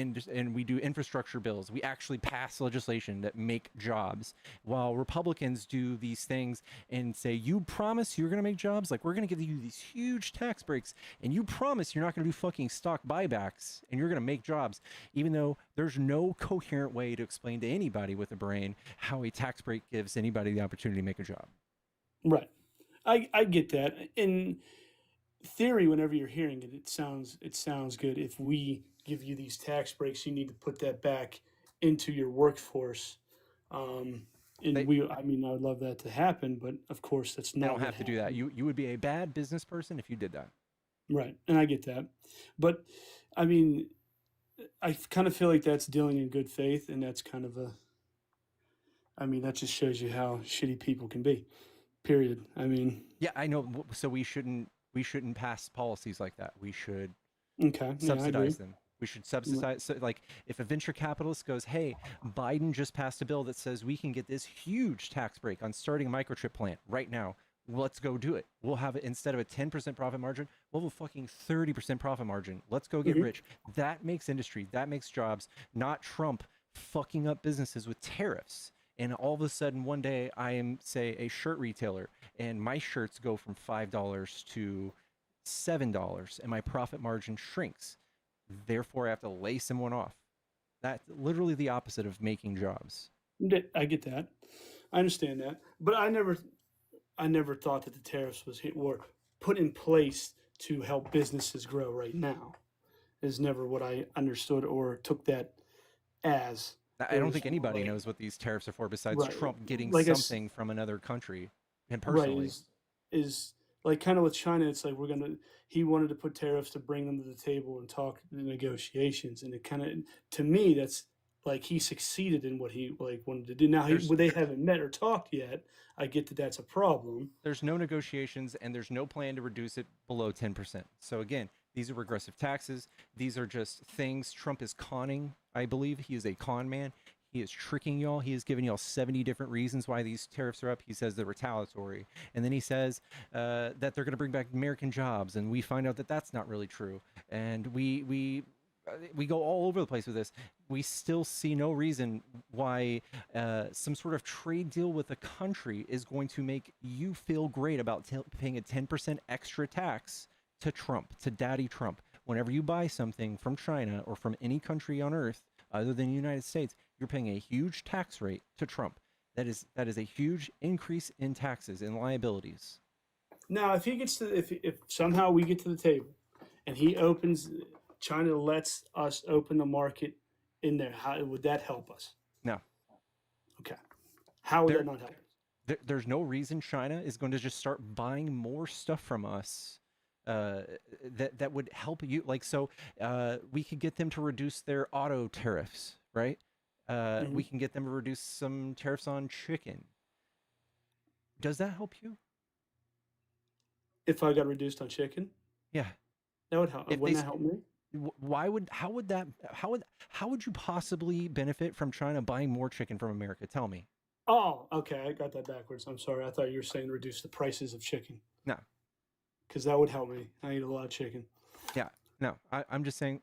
we do infrastructure bills. We actually pass legislation that make jobs, while Republicans do these things and say, you promise you're going to make jobs, like we're going to give you these huge tax breaks, and you promise you're not going to do fucking stock buybacks, and you're going to make jobs, even though there's no coherent way to explain to anybody with a brain how a tax break gives anybody the opportunity to make a job. Right. I get that. In theory, whenever you're hearing it, it sounds good. If we give you these tax breaks, you need to put that back into your workforce. I would love that to happen, but of course that's not. You don't have to do that. You would be a bad business person if you did that. Right, and I get that, but I mean, I kind of feel like that's dealing in good faith, and that's kind of that just shows you how shitty people can be. Period. I mean. Yeah, I know. So we shouldn't pass policies like that. We should subsidize them. We should subsidize. So, like, if a venture capitalist goes, hey, Biden just passed a bill that says we can get this huge tax break on starting a microchip plant right now, let's go do it. We'll have it, instead of a 10% profit margin, we'll have a fucking 30% profit margin. Let's go get rich. That makes industry. That makes jobs, not Trump fucking up businesses with tariffs. And all of a sudden, one day, I am, say, a shirt retailer, and my shirts go from $5 to $7, and my profit margin shrinks. Therefore, I have to lay someone off. That's literally the opposite of making jobs. I get that. I understand that. But I never thought that the tariffs were put in place to help businesses grow right now. Is never what I understood or took that as. I don't think anybody knows what these tariffs are for besides Trump getting something from another country and personally. Right, is like kind of with China, it's like he wanted to put tariffs to bring them to the table and talk the negotiations. And it kind of, to me, that's like he succeeded in what he wanted to do. Now, they haven't met or talked yet. I get that that's a problem. There's no negotiations, and there's no plan to reduce it below 10%. So again, these are regressive taxes. These are just things Trump is conning. I believe he is a con man. He is tricking y'all. He is giving y'all 70 different reasons why these tariffs are up. He says they're retaliatory. And then he says that they're going to bring back American jobs. And we find out that that's not really true. And we go all over the place with this. We still see no reason why some sort of trade deal with a country is going to make you feel great about paying a 10% extra tax to Trump, to Daddy Trump. Whenever you buy something from China or from any country on earth other than the United States, you're paying a huge tax rate to Trump. That is a huge increase in taxes and liabilities. Now, if he gets to, if somehow we get to the table and China lets us open the market in there, how would that help us? No. Okay. How would that not help us? There's no reason China is going to just start buying more stuff from us that would help you. Like, so we could get them to reduce their auto tariffs, right? We can get them to reduce some tariffs on chicken. Does that help you? If I got reduced on chicken? Yeah. That would help. Wouldn't that help me? How would you possibly benefit from China buying more chicken from America? Tell me. Oh, okay. I got that backwards. I'm sorry. I thought you were saying reduce the prices of chicken. No. Because that would help me. I eat a lot of chicken. Yeah. No, I'm just saying,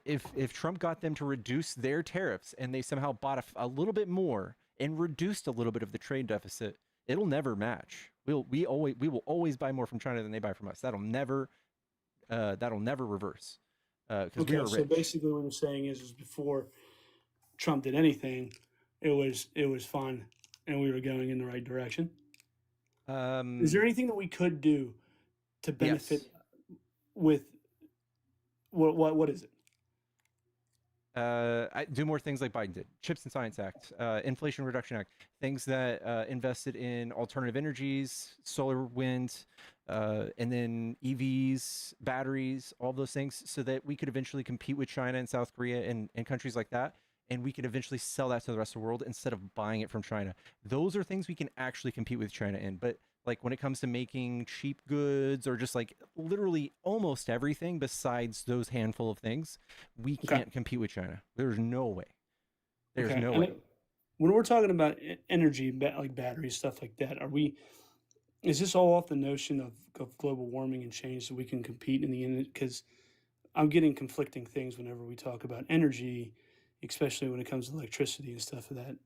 if Trump got them to reduce their tariffs and they somehow bought a little bit more and reduced a little bit of the trade deficit, it'll never match. We will always buy more from China than they buy from us. That'll never reverse. Because we Okay, are so rich. basically what you're saying is before Trump did anything, it was fun and we were going in the right direction. Is there anything that we could do to benefit with what is it? I do more things like Biden did. Chips and Science Act, Inflation Reduction Act, things that invested in alternative energies, solar, wind, and then EVs, batteries, all those things, so that we could eventually compete with China and South Korea and countries like that. And we could eventually sell that to the rest of the world instead of buying it from China. Those are things we can actually compete with China in. But like when it comes to making cheap goods or just like literally almost everything besides those handful of things, we can't compete with China. There's no way. There's no way. When we're talking about energy, like batteries, stuff like that, is this all off the notion of global warming and change so we can compete in the end? Because I'm getting conflicting things whenever we talk about energy, especially when it comes to electricity and stuff of that.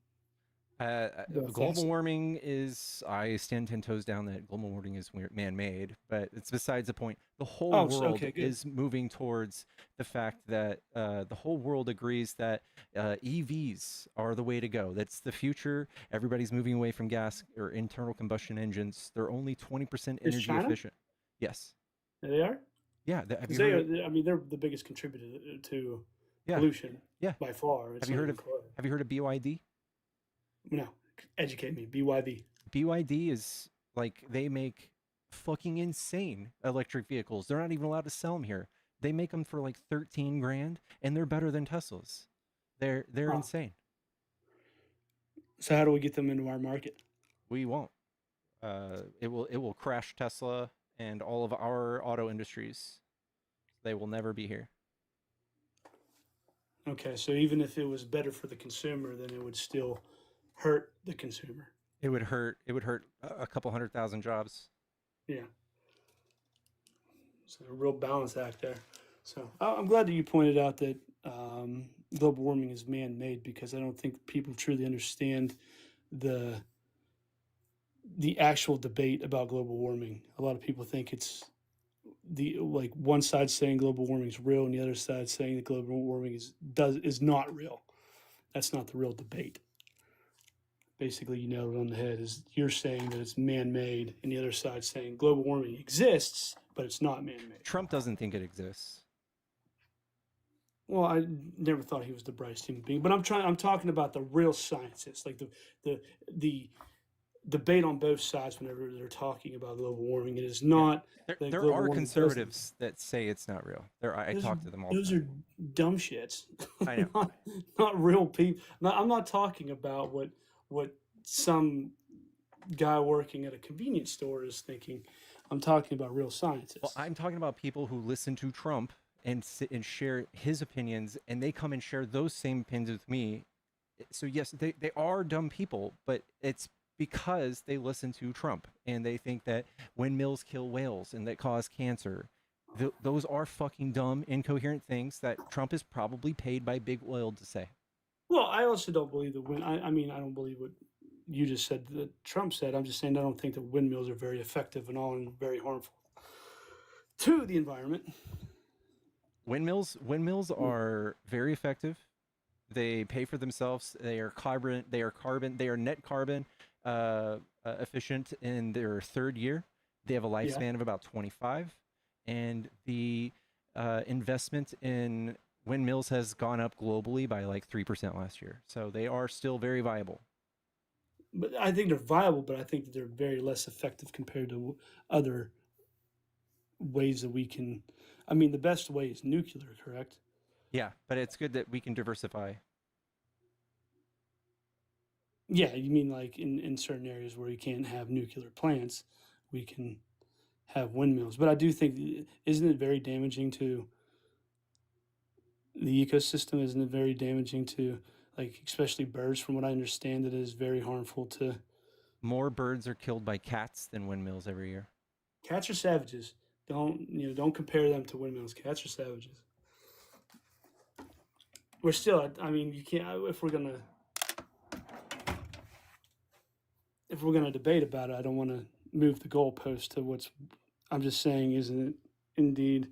Global warming is, I stand 10 toes down that global warming is man-made, but it's besides the point. The whole world is moving towards the fact that the whole world agrees that EVs are the way to go. That's the future. Everybody's moving away from gas or internal combustion engines. They're only 20% energy efficient. Yes. They are? Yeah. I mean, they're the biggest contributor to pollution by far. Have you heard of BYD? No, educate me. BYD. BYD is like, they make fucking insane electric vehicles. They're not even allowed to sell them here. They make them for like 13 grand, and they're better than Teslas. They're insane. So how do we get them into our market? We won't. It will crash Tesla and all of our auto industries. They will never be here. Okay, so even if it was better for the consumer, then it would still hurt the consumer. It would hurt a couple 100,000 jobs. Yeah. So a real balance act there. So I'm glad that you pointed out that global warming is man-made, because I don't think people truly understand the actual debate about global warming. A lot of people think it's like one side saying global warming is real and the other side saying that global warming is not real. That's not the real debate. Basically, you nailed it on the head. Is you're saying that it's man-made, and the other side saying global warming exists, but it's not man-made. Trump doesn't think it exists. Well, I never thought he was the brightest human being, but I'm talking about the real scientists, like the debate on both sides whenever they're talking about global warming. It is not. There are conservatives that say it's not real. I talk to them all. Those are dumb shits. I know. not real people. I'm not talking about what some guy working at a convenience store is thinking. I'm talking about real scientists. Well, I'm talking about people who listen to Trump and sit and share his opinions, and they come and share those same opinions with me. So yes, they are dumb people, but it's because they listen to Trump and they think that windmills kill whales and that cause cancer. Those are fucking dumb, incoherent things that Trump is probably paid by big oil to say. Well, I also don't believe that I don't believe what you just said that Trump said. I'm just saying I don't think that windmills are very effective and all, and very harmful to the environment. Windmills are very effective. They pay for themselves. They are net carbon efficient in their third year. They have a lifespan of about 25, and the investment in windmills has gone up globally by like 3% last year. So they are still very viable. But I think they're viable, but I think that they're very less effective compared to other ways that we can. I mean, the best way is nuclear, correct? Yeah, but it's good that we can diversify. Yeah, you mean like in certain areas where you can't have nuclear plants, we can have windmills. But I do think, isn't it very damaging to the ecosystem? Isn't it very damaging to, like, especially birds? From what I understand, it is very harmful to. More birds are killed by cats than windmills every year. Cats are savages. Don't compare them to windmills. Cats are savages. we're still. I mean, you can't. If we're gonna debate about it, I don't want to move the goalpost to what's. I'm just saying, isn't it indeed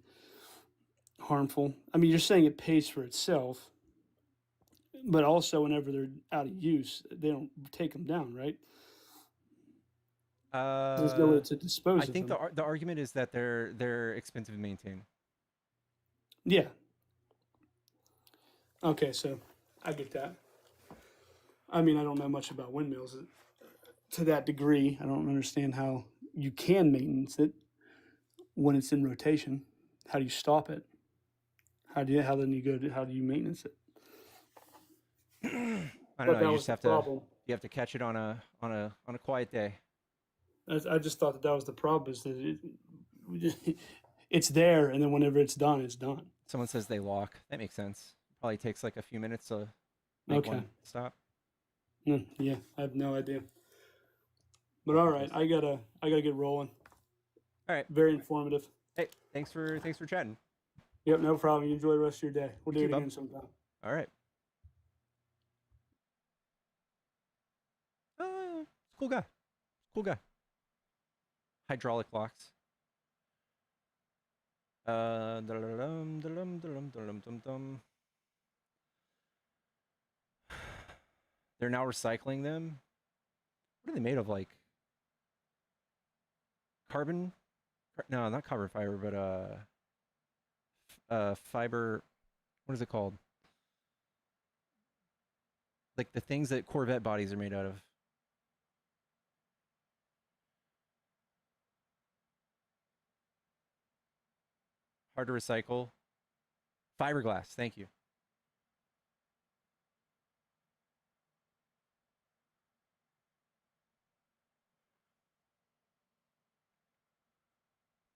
harmful? I mean, you're saying it pays for itself, but also whenever they're out of use, they don't take them down, right? There's no way to dispose I of think them. the argument is that they're expensive to maintain. Yeah. Okay, so I get that. I mean, I don't know much about windmills to that degree. I don't understand how you can maintenance it when it's in rotation. How do you stop it? How do you maintenance it? I don't But know. that You was just the have to problem. catch it on a quiet day. I just thought that was the problem, is that it's there, and then wnever it's done, it's done. Someone says they lock. That makes sense. Probably takes like a few minutes to make one stop. Yeah, I have no idea. But all right, I gotta get rolling. All right. Very informative. Hey, thanks for chatting. Yep, no problem. You enjoy the rest of your day. We'll do You it too, again bub. sometime. All right. Cool guy. Cool guy. Hydraulic locks. They're now recycling them. What are they made of? Like carbon? No, not carbon fiber, but fiber. What is it called? Like the things that Corvette bodies are made out of. Hard to recycle. Fiberglass. Thank you.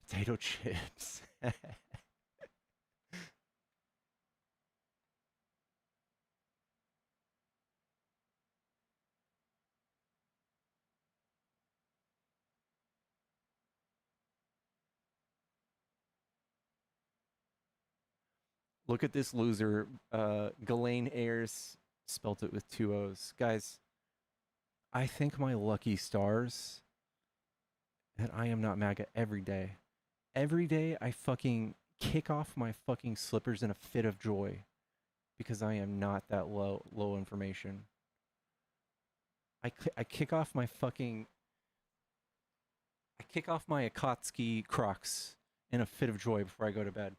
Potato chips. Look at this loser. Ghislaine Ayers spelt it with 2 O's. Guys, I thank my lucky stars that I am not MAGA every day. Every day I fucking kick off my fucking slippers in a fit of joy because I am not that low information. I kick off my Akatsuki Crocs in a fit of joy before I go to bed.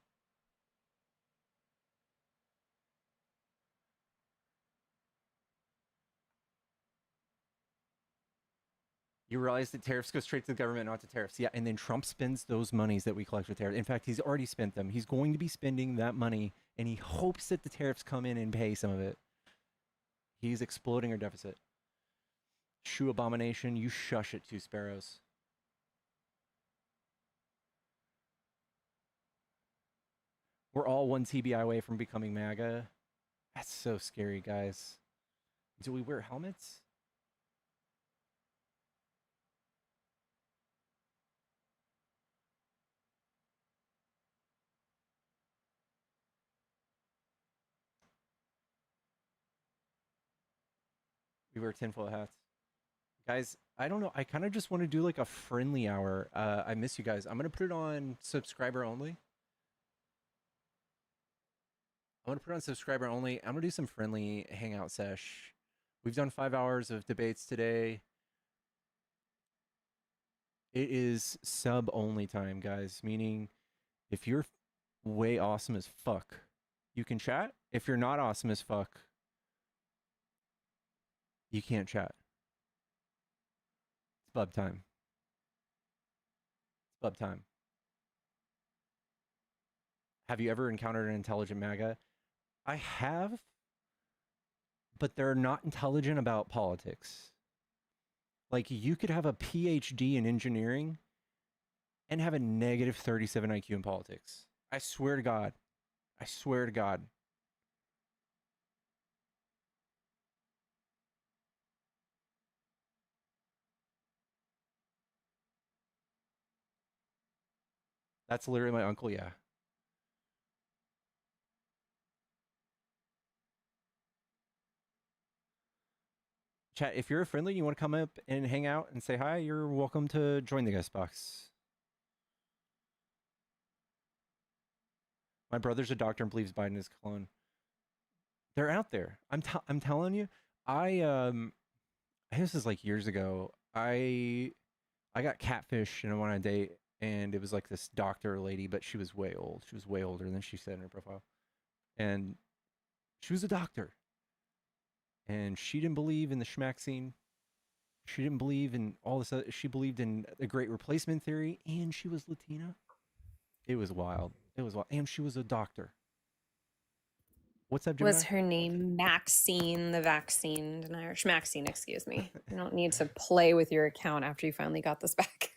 You realize that tariffs go straight to the government, not to tariffs. Yeah, and then Trump spends those monies that we collect with tariffs. In fact, he's already spent them. He's going to be spending that money, and he hopes that the tariffs come in and pay some of it. He's exploding our deficit. Shoe abomination, you shush it, Two Sparrows. We're all one TBI away from becoming MAGA. That's so scary, guys. Do we wear helmets? We wear tinfoil hats. Guys, I don't know. I kind of just want to do like a friendly hour. I miss you guys. I'm going to put it on subscriber only. I'm going to put it on subscriber only. I'm going to do some friendly hangout sesh. We've done 5 hours of debates today. It is sub only time, guys. Meaning, if you're way awesome as fuck, you can chat. If you're not awesome as fuck, you can't chat. It's bub time. It's bub time. Have you ever encountered an intelligent MAGA? I have, but they're not intelligent about politics. Like, you could have a PhD in engineering and have a negative 37 IQ in politics. I swear to God. I swear to God. That's literally my uncle, yeah. Chat, if you're a friendly, you want to come up and hang out and say hi, you're welcome to join the guest box. My brother's a doctor and believes Biden is a clone. They're out there. I'm telling you. This is like years ago. I got catfish and I went on a date, and it was like this doctor lady, but she was way old. She was way older than she said in her profile, and she was a doctor, and she didn't believe in the schmack scene. She didn't believe in all this. She believed in the great replacement theory, and she was Latina. It was wild. It was wild, and she was a doctor. What's up, Gemini? Was her name Maxine, the vaccine denier? Schmaxine, excuse me. You don't need to play with your account after you finally got this back.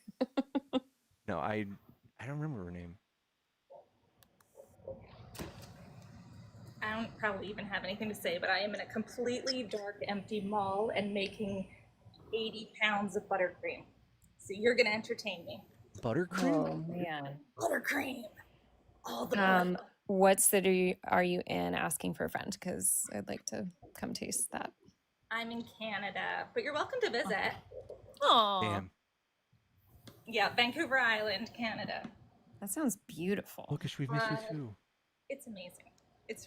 No, I don't remember her name. I don't probably even have anything to say, but I am in a completely dark, empty mall and making 80 pounds of buttercream. So you're gonna entertain me. Buttercream? Oh man. Buttercream. All the butter. What city are you in asking for a friend? Because I'd like to come taste that. I'm in Canada, but you're welcome to visit. Oh. Damn. Yeah, Vancouver Island, Canada. That sounds beautiful. Look, we've missed you too. It's amazing. It's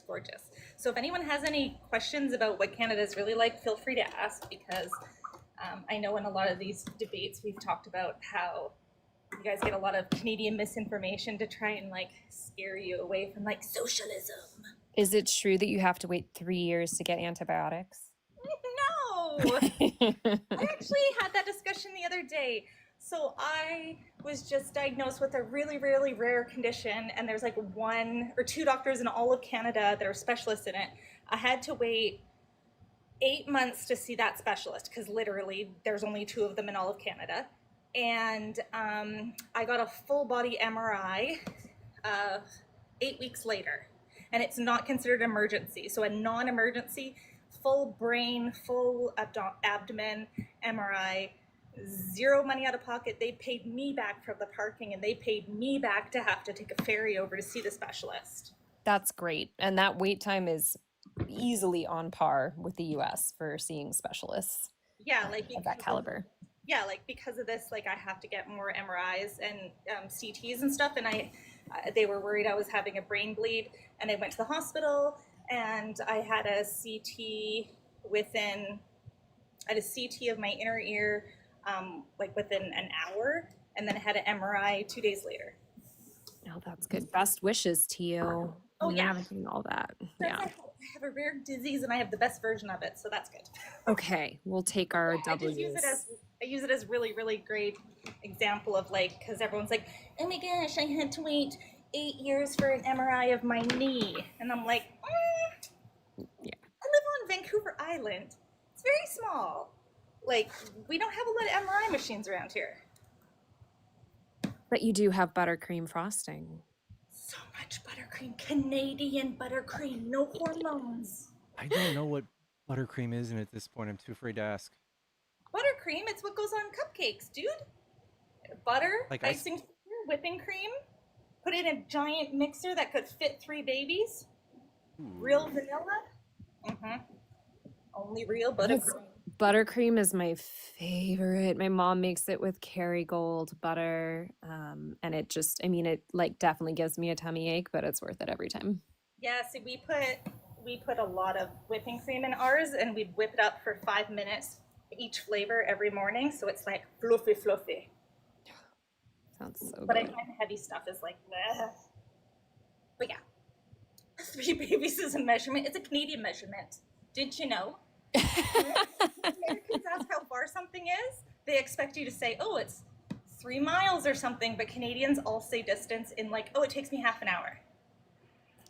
gorgeous. So if anyone has any questions about what Canada is really like, feel free to ask, because I know in a lot of these debates we've talked about how you guys get a lot of Canadian misinformation to try and like scare you away from like socialism. Is it true that you have to wait 3 years to get antibiotics? No! I actually had that discussion the other day. So I was just diagnosed with a really, really rare condition, and there's like 1 or 2 doctors in all of Canada that are specialists in it. I had to wait 8 months to see that specialist, because literally there's only 2 of them in all of Canada. And I got a full body MRI 8 weeks later, and it's not considered an emergency. So a non-emergency, full brain, full abdomen MRI, 0 money out of pocket. They paid me back for the parking, and they paid me back to have to take a ferry over to see the specialist. That's great. And that wait time is easily on par with the US for seeing specialists. Yeah, like of that caliber. Yeah, like because of this, like I have to get more MRIs and CTs and stuff, and they were worried I was having a brain bleed, and I went to the hospital, and I had a CT of my inner ear, like within an hour, and then I had an MRI 2 days later. Oh, that's good. Best wishes to you. Oh, yeah. Navigating all that. Yeah. I have a rare disease, and I have the best version of it, so that's good. Okay, we'll take our I just W's. use it as really, really great example of like, because everyone's like, oh my gosh, I had to wait 8 years for an MRI of my knee, and I'm like, yeah. I live on Vancouver Island. It's very small. Like, we don't have a lot of MRI machines around here. But you do have buttercream frosting. So much buttercream, Canadian buttercream, no hormones. I don't know what buttercream is, and at this point, I'm too afraid to ask. Buttercream, it's what goes on cupcakes, dude. Butter, Like icing sugar, whipping cream, put it in a giant mixer that could fit 3 babies. Real vanilla. Only real buttercream. Buttercream is my favorite. My mom makes it with Kerrygold butter, and it just, I mean, it like definitely gives me a tummy ache, but it's worth it every time. Yeah, see, we put a lot of whipping cream in ours, and we'd whip it up for 5 minutes each flavor every morning, so it's like fluffy. Sounds so but good. I find the heavy stuff is like, bleh. But yeah, 3 babies is a measurement. It's a Canadian measurement. Did you know? When Americans ask how far something is, they expect you to say, oh, it's 3 miles or something, but Canadians all say distance in like, oh, it takes me half an hour.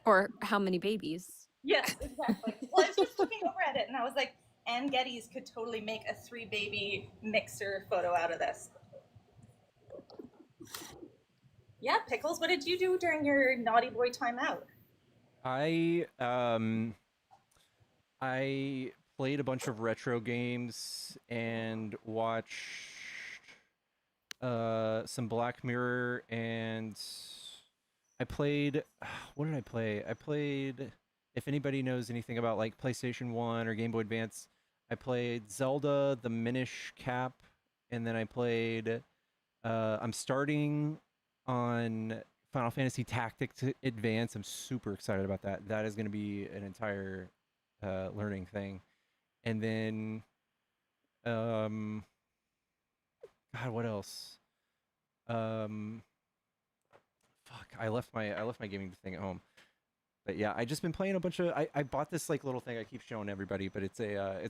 Or how many babies? Yes, exactly. Well, I was just looking over at it, and I was like, Ann Geddes could totally make a 3 baby mixer photo out of this. Yeah, Pickles, what did you do during your naughty boy timeout? I played a bunch of retro games and watched some Black Mirror, and I played, what did I play? I played, if anybody knows anything about like PlayStation 1 or Game Boy Advance, I played Zelda, the Minish Cap, and then I played. I'm starting on Final Fantasy Tactics Advance. I'm super excited about that. That is going to be an entire learning thing. And then, God, what else? Fuck, I left my gaming thing at home. But yeah, I just been playing a bunch of. I bought this like little thing I keep showing everybody, but it's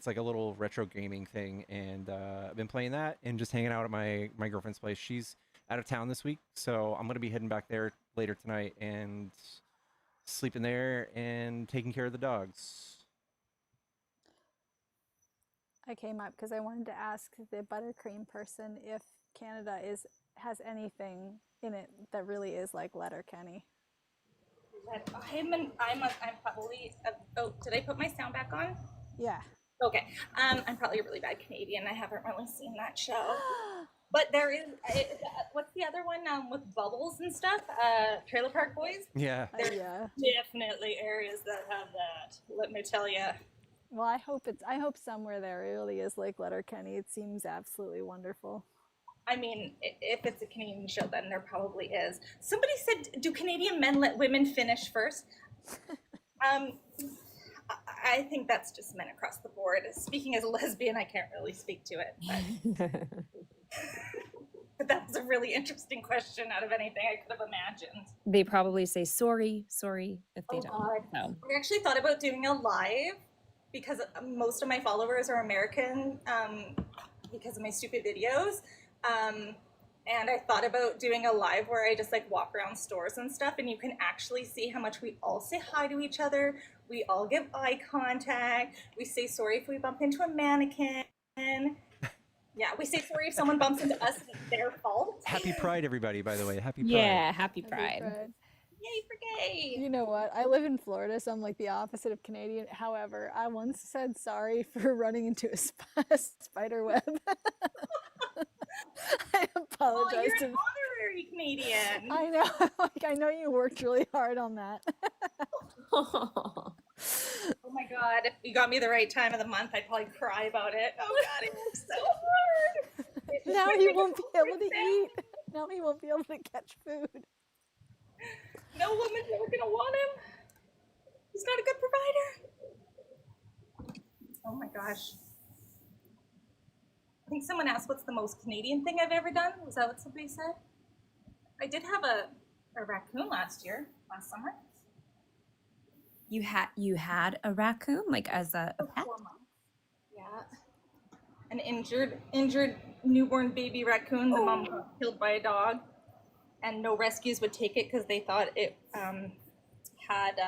like a little retro gaming thing, and I've been playing that and just hanging out at my girlfriend's place. She's out of town this week, so I'm gonna be heading back there later tonight and sleeping there and taking care of the dogs. I came up because I wanted to ask the buttercream person if Canada has anything in it that really is like Letterkenny. I'm probably. Oh, did I put my sound back on? Yeah. Okay. I'm probably a really bad Canadian. I haven't really seen that show. But there is. What's the other one with bubbles and stuff? Trailer Park Boys. Yeah. There's definitely areas that have that. Let me tell you. Well, I hope somewhere there really is like Letterkenny. It seems absolutely wonderful. I mean, if it's a Canadian show, then there probably is. Somebody said, do Canadian men let women finish first? I think that's just men across the board. Speaking as a lesbian, I can't really speak to it. But that was a really interesting question out of anything I could have imagined. They probably say sorry if they don't. God. So. I actually thought about doing a live because most of my followers are American because of my stupid videos. And I thought about doing a live where I just like walk around stores and stuff, and you can actually see how much we all say hi to each other. We all give eye contact. We say sorry if we bump into a mannequin. Yeah, we say sorry if someone bumps into us and it's their fault. Happy Pride, everybody! By the way, happy Pride. Yeah, happy Pride. Yay for gay! You know what? I live in Florida, so I'm like the opposite of Canadian. However, I once said sorry for running into a spider web. I apologize. Oh, you're an honorary Canadian. I know. I know you worked really hard on that. Oh my God, if you got me the right time of the month, I'd probably cry about it. Oh God, it was so hard. Now he won't be able to eat. Now he won't be able to catch food. No woman's ever gonna want him. He's not a good provider. Oh my gosh. I think someone asked what's the most Canadian thing I've ever done. Was that what somebody said? I did have a raccoon last summer. You had a raccoon, like as a pet? 4 months. Yeah. An injured newborn baby raccoon. The mom got killed by a dog, and no rescues would take it because they thought it had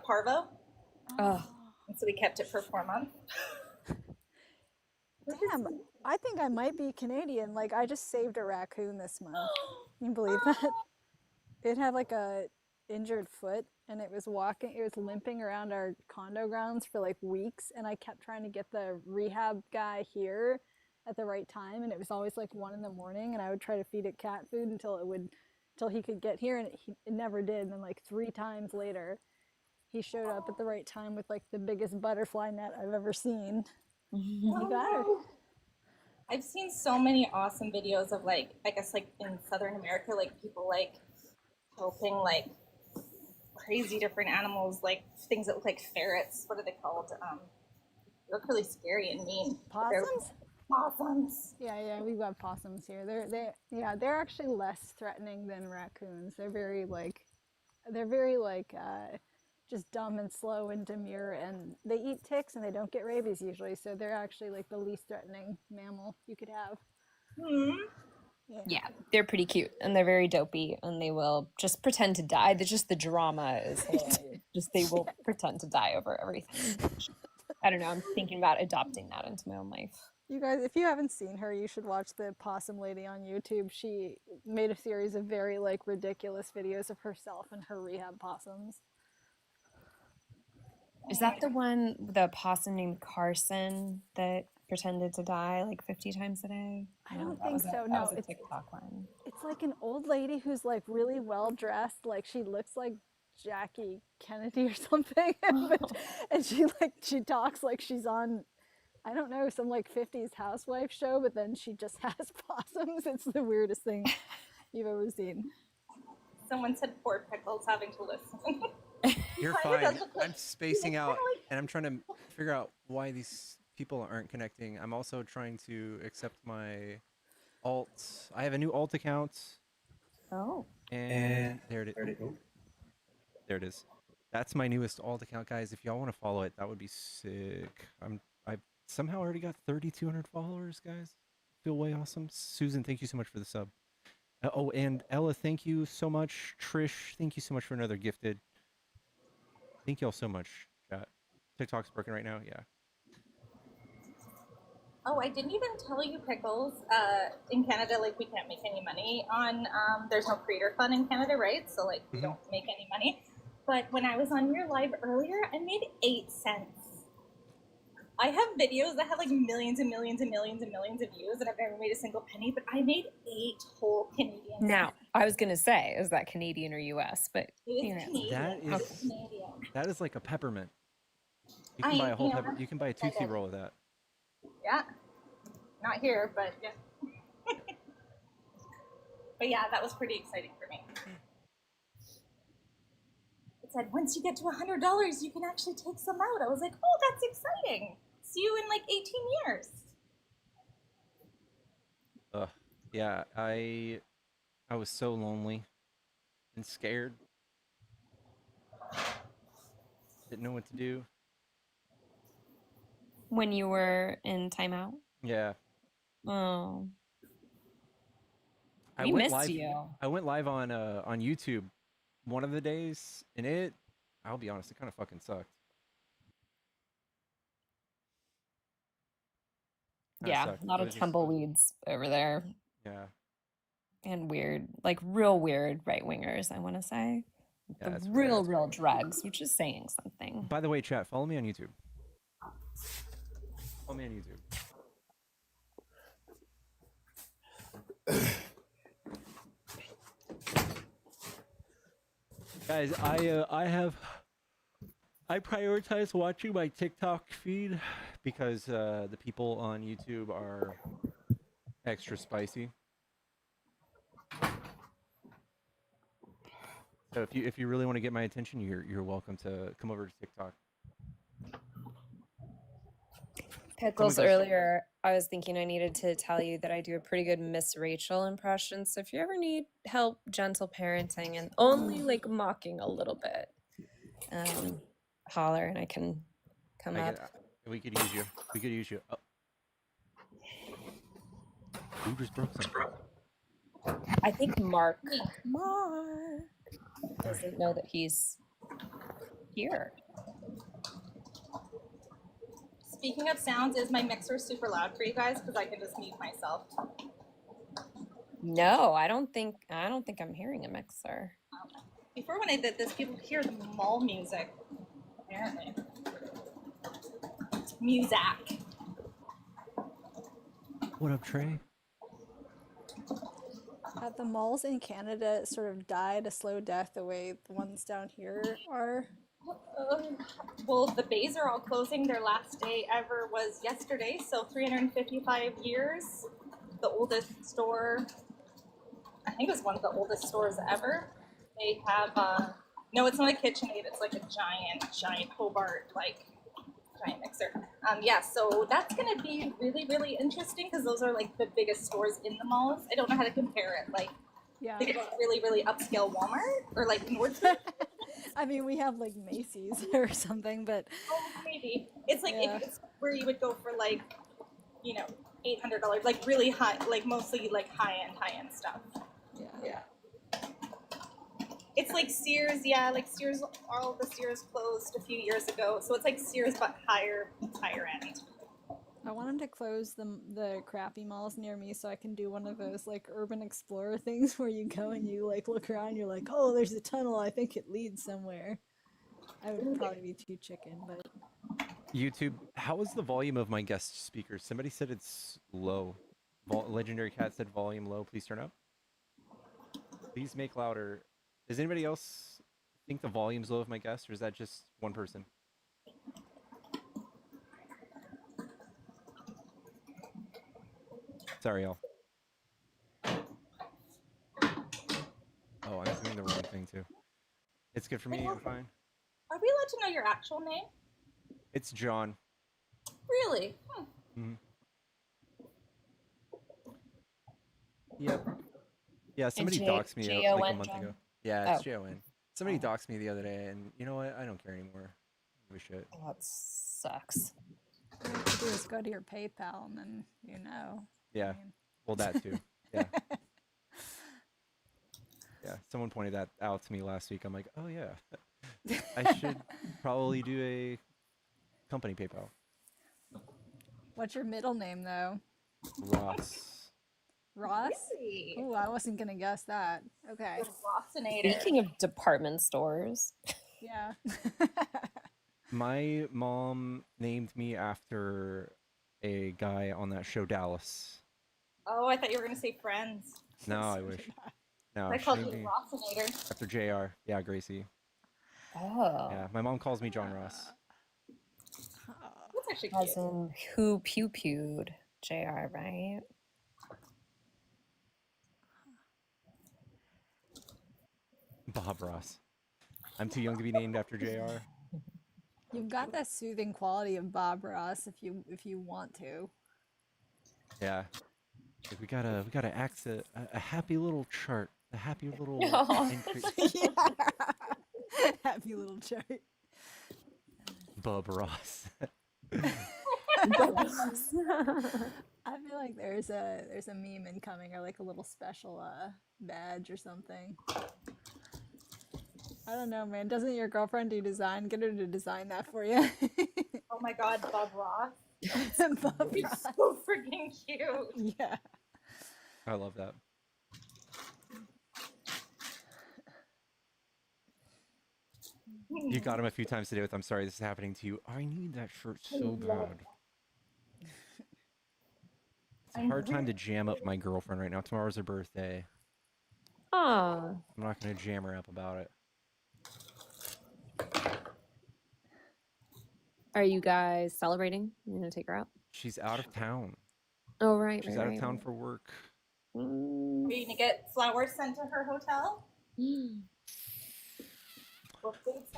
parvo. Oh. And so we kept it for 4 months. Damn, I think I might be Canadian. Like, I just saved a raccoon this month. Can you believe that? It had like a injured foot, and it was limping around our condo grounds for like weeks, and I kept trying to get the rehab guy here at the right time, and it was always like 1 a.m, and I would try to feed it cat food until he could get here, and it never did. And then like 3 times later, he showed up at the right time with like the biggest butterfly net I've ever seen. He got her. I've seen so many awesome videos of like, I guess like in Southern America, like people like helping like crazy different animals, like things that look like ferrets. What are they called? They look really scary and mean. Possums? Possums. Yeah, we've got possums here. They're actually less threatening than raccoons. They're very just dumb and slow and demure, and they eat ticks and they don't get rabies usually, so they're actually like the least threatening mammal you could have. Yeah, they're pretty cute, and they're very dopey, and they will just pretend to die. The drama is just they will pretend to die over everything. I don't know, I'm thinking about adopting that into my own life. You guys, if you haven't seen her, you should watch the possum lady on YouTube. She made a series of very like ridiculous videos of herself and her rehab possums. Is that the one, the possum named Carson that pretended to die like 50 times a day? I don't think so. That No, was a TikTok one. It's like an old lady who's like really well dressed. Like she looks like Jackie Kennedy or something, and she talks like she's on, I don't know, some like 50s housewife show, but then she just has possums. It's the weirdest thing you've ever seen. Someone said poor Pickles having to listen. You're fine. I'm spacing out, and I'm trying to figure out why these people aren't connecting. I'm also trying to accept my alt. I have a new alt account. Oh. And there it is. There it is. That's my newest alt account, guys. If y'all want to follow it, that would be sick. I've somehow already got 3,200 followers, guys. Feel way awesome. Susan, thank you so much for the sub. Oh, and Ella, thank you so much. Trish, thank you so much for another gifted. Thank y'all so much, chat. TikTok's working right now, yeah. Oh, I didn't even tell you, Pickles. In Canada, like, we can't make any money on, there's no creator fund in Canada, right? So, like, we don't make any money. But when I was on your live earlier, I made 8 cents. I have videos that have, like, millions and millions and millions and millions of views, and I've never made a single penny, but I made 8 whole Canadian Now, cents. I was going to say, is that Canadian or US? But, It is Canadian. That is like a peppermint. You I can buy a whole am pepper. You can buy a Tootsie Roll of that. Yeah. Not here, but yeah. But yeah, that was pretty exciting for me. It said, once you get to $100, you can actually take some out. I was like, oh, that's exciting. See you in like 18 years. Yeah, I was so lonely and scared. Didn't know what to do. when you were in timeout? Yeah. Oh. I We went missed live. you. I went live on YouTube one of the days, and I'll be honest, it kind of fucking sucked. Yeah, a lot of tumbleweeds over there. Yeah. And weird, like real weird right wingers, I want to say. Yeah, The real drugs, which is saying something. By the way, chat, follow me on YouTube. Follow me on YouTube. Guys, I prioritize watching my TikTok feed because the people on YouTube are extra spicy. So if you really want to get my attention, you're welcome to come over to TikTok. Pickles, earlier, I was thinking I needed to tell you that I do a pretty good Miss Rachel impression. So if you ever need help, gentle parenting, and only like mocking a little bit, holler and I can come up. We could use you. We could use you. Oh. Who just broke something? I think Mark doesn't know that he's here. Speaking of sounds, is my mixer super loud for you guys? Because I can just mute myself. No, I don't think I'm hearing a mixer. Before when I did this, people hear the mall music. Apparently. Muzak. What up, Trey? At the malls in Canada sort of died a slow death the way the ones down here are. Well, the bays are all closing. Their last day ever was yesterday, so 355 years. The oldest store, I think it was one of the oldest stores ever. They have, no, it's not a KitchenAid. It's like a giant Hobart, like, giant mixer. Yeah, so that's going to be really, really interesting because those are, like, the biggest stores in the malls. I don't know how to compare it. Like, think about really, really upscale Walmart or, like, Nordstrom. I mean, we have like Macy's or something, but maybe it's like it's where you would go for like, you know, $800, like really high, like mostly like high end stuff. Yeah. It's like Sears, like Sears. All the Sears closed a few years ago, so it's like Sears but higher end. I want them to close the crappy malls near me so I can do one of those like urban explorer things where you go and you like look around, you're like, oh, there's a tunnel, I think it leads somewhere. I would probably be too chicken, but YouTube, how is the volume of my guest speakers? Somebody said it's low. Legendary Cat said volume low. Please turn up. Please make louder. Is anybody else think the volume's low of my guest, or is that just one person? Sorry, y'all. Oh, I'm doing the wrong thing too. It's good for me. I'm fine. Are we allowed to know your actual name? It's John. Really? Hmm. Yep. Yeah, somebody doxed me like a Jon, month John? ago. Yeah, it's Oh. Jon. Somebody doxed me the other day, and you know what? I don't care anymore. Give a shit. Oh, that sucks. All you have to do is go to your PayPal and then you know. Yeah. Well, that too. Yeah. Yeah. Someone pointed that out to me last week. I'm like, oh yeah, I should probably do a company PayPal. What's your middle name though? Ross. Ross? Really? Ooh, I wasn't gonna guess that. Okay. Rossinator. Speaking of department stores. Yeah. My mom named me after a guy on that show Dallas. Oh, I thought you were going to say Friends. No, I wish. No, I she called named you me Rossinator. after JR. Yeah, Gracie. Oh. Yeah, my mom calls me John Ross. That's actually cute. As in who pew-pewed JR, right? Bob Ross. I'm too young to be named after JR. You've got that soothing quality of Bob Ross if you want to. Yeah. Like we gotta act a happy little chart. A happy little entry. Yeah. Happy little chart. Bob Ross. I feel like there's a meme incoming or like a little special badge or something. I don't know, man. Doesn't your girlfriend do design? Get her to design that for you. Oh my god, Bob Ross. Bob He's Ross. so freaking cute. Yeah. I love that. You got him a few times today with "I'm sorry this is happening to you." I need that shirt so bad. It's a hard time to jam up my girlfriend right now. Tomorrow's her birthday. Aw. I'm not gonna jam her up about it. Are you guys celebrating? You gonna take her out? She's out of town. Oh, right. She's out of town for work. Are you gonna get flowers sent to her hotel?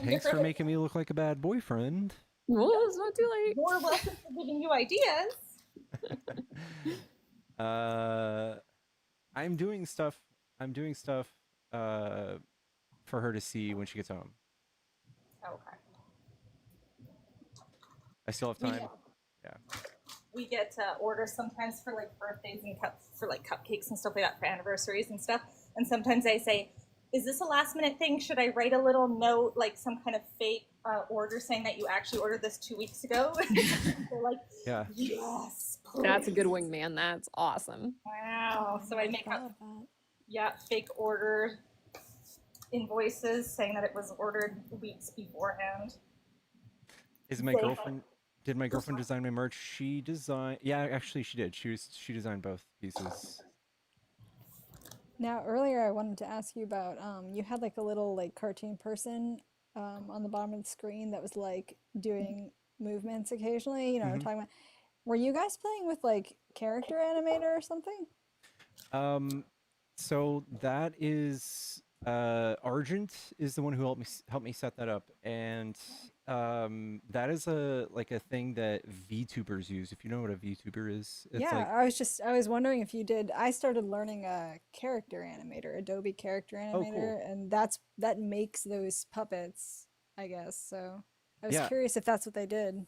Thanks for making me look like a bad boyfriend. Well, it's not too late. You're welcome for giving you ideas. I'm doing stuff. For her to see when she gets home. Okay. I still have time. Yeah. We get orders sometimes for like birthdays and cups for like cupcakes and stuff like that for anniversaries and stuff. And sometimes I say, "Is this a last minute thing? Should I write a little note, like some kind of fake order saying that you actually ordered this 2 weeks ago?" They're like, yeah. Yes. Please. That's a good wingman. That's awesome. Wow. So I make up, fake order invoices saying that it was ordered weeks beforehand. Is my girlfriend? Did my girlfriend design my merch? She designed. Yeah, actually, she did. She designed both pieces. Now, earlier I wanted to ask you about you had like a little like cartoon person on the bottom of the screen that was like doing movements occasionally. You know what I'm talking about? Were you guys playing with like character animator or something? So that is Argent is the one who helped me set that up, and that is a thing that VTubers use. If you know what a VTuber is, it's Yeah, like I was wondering if you did. I started learning a character animator, Adobe Character Animator, cool. and that makes those puppets, I guess. So I was Yeah. curious if that's what they did.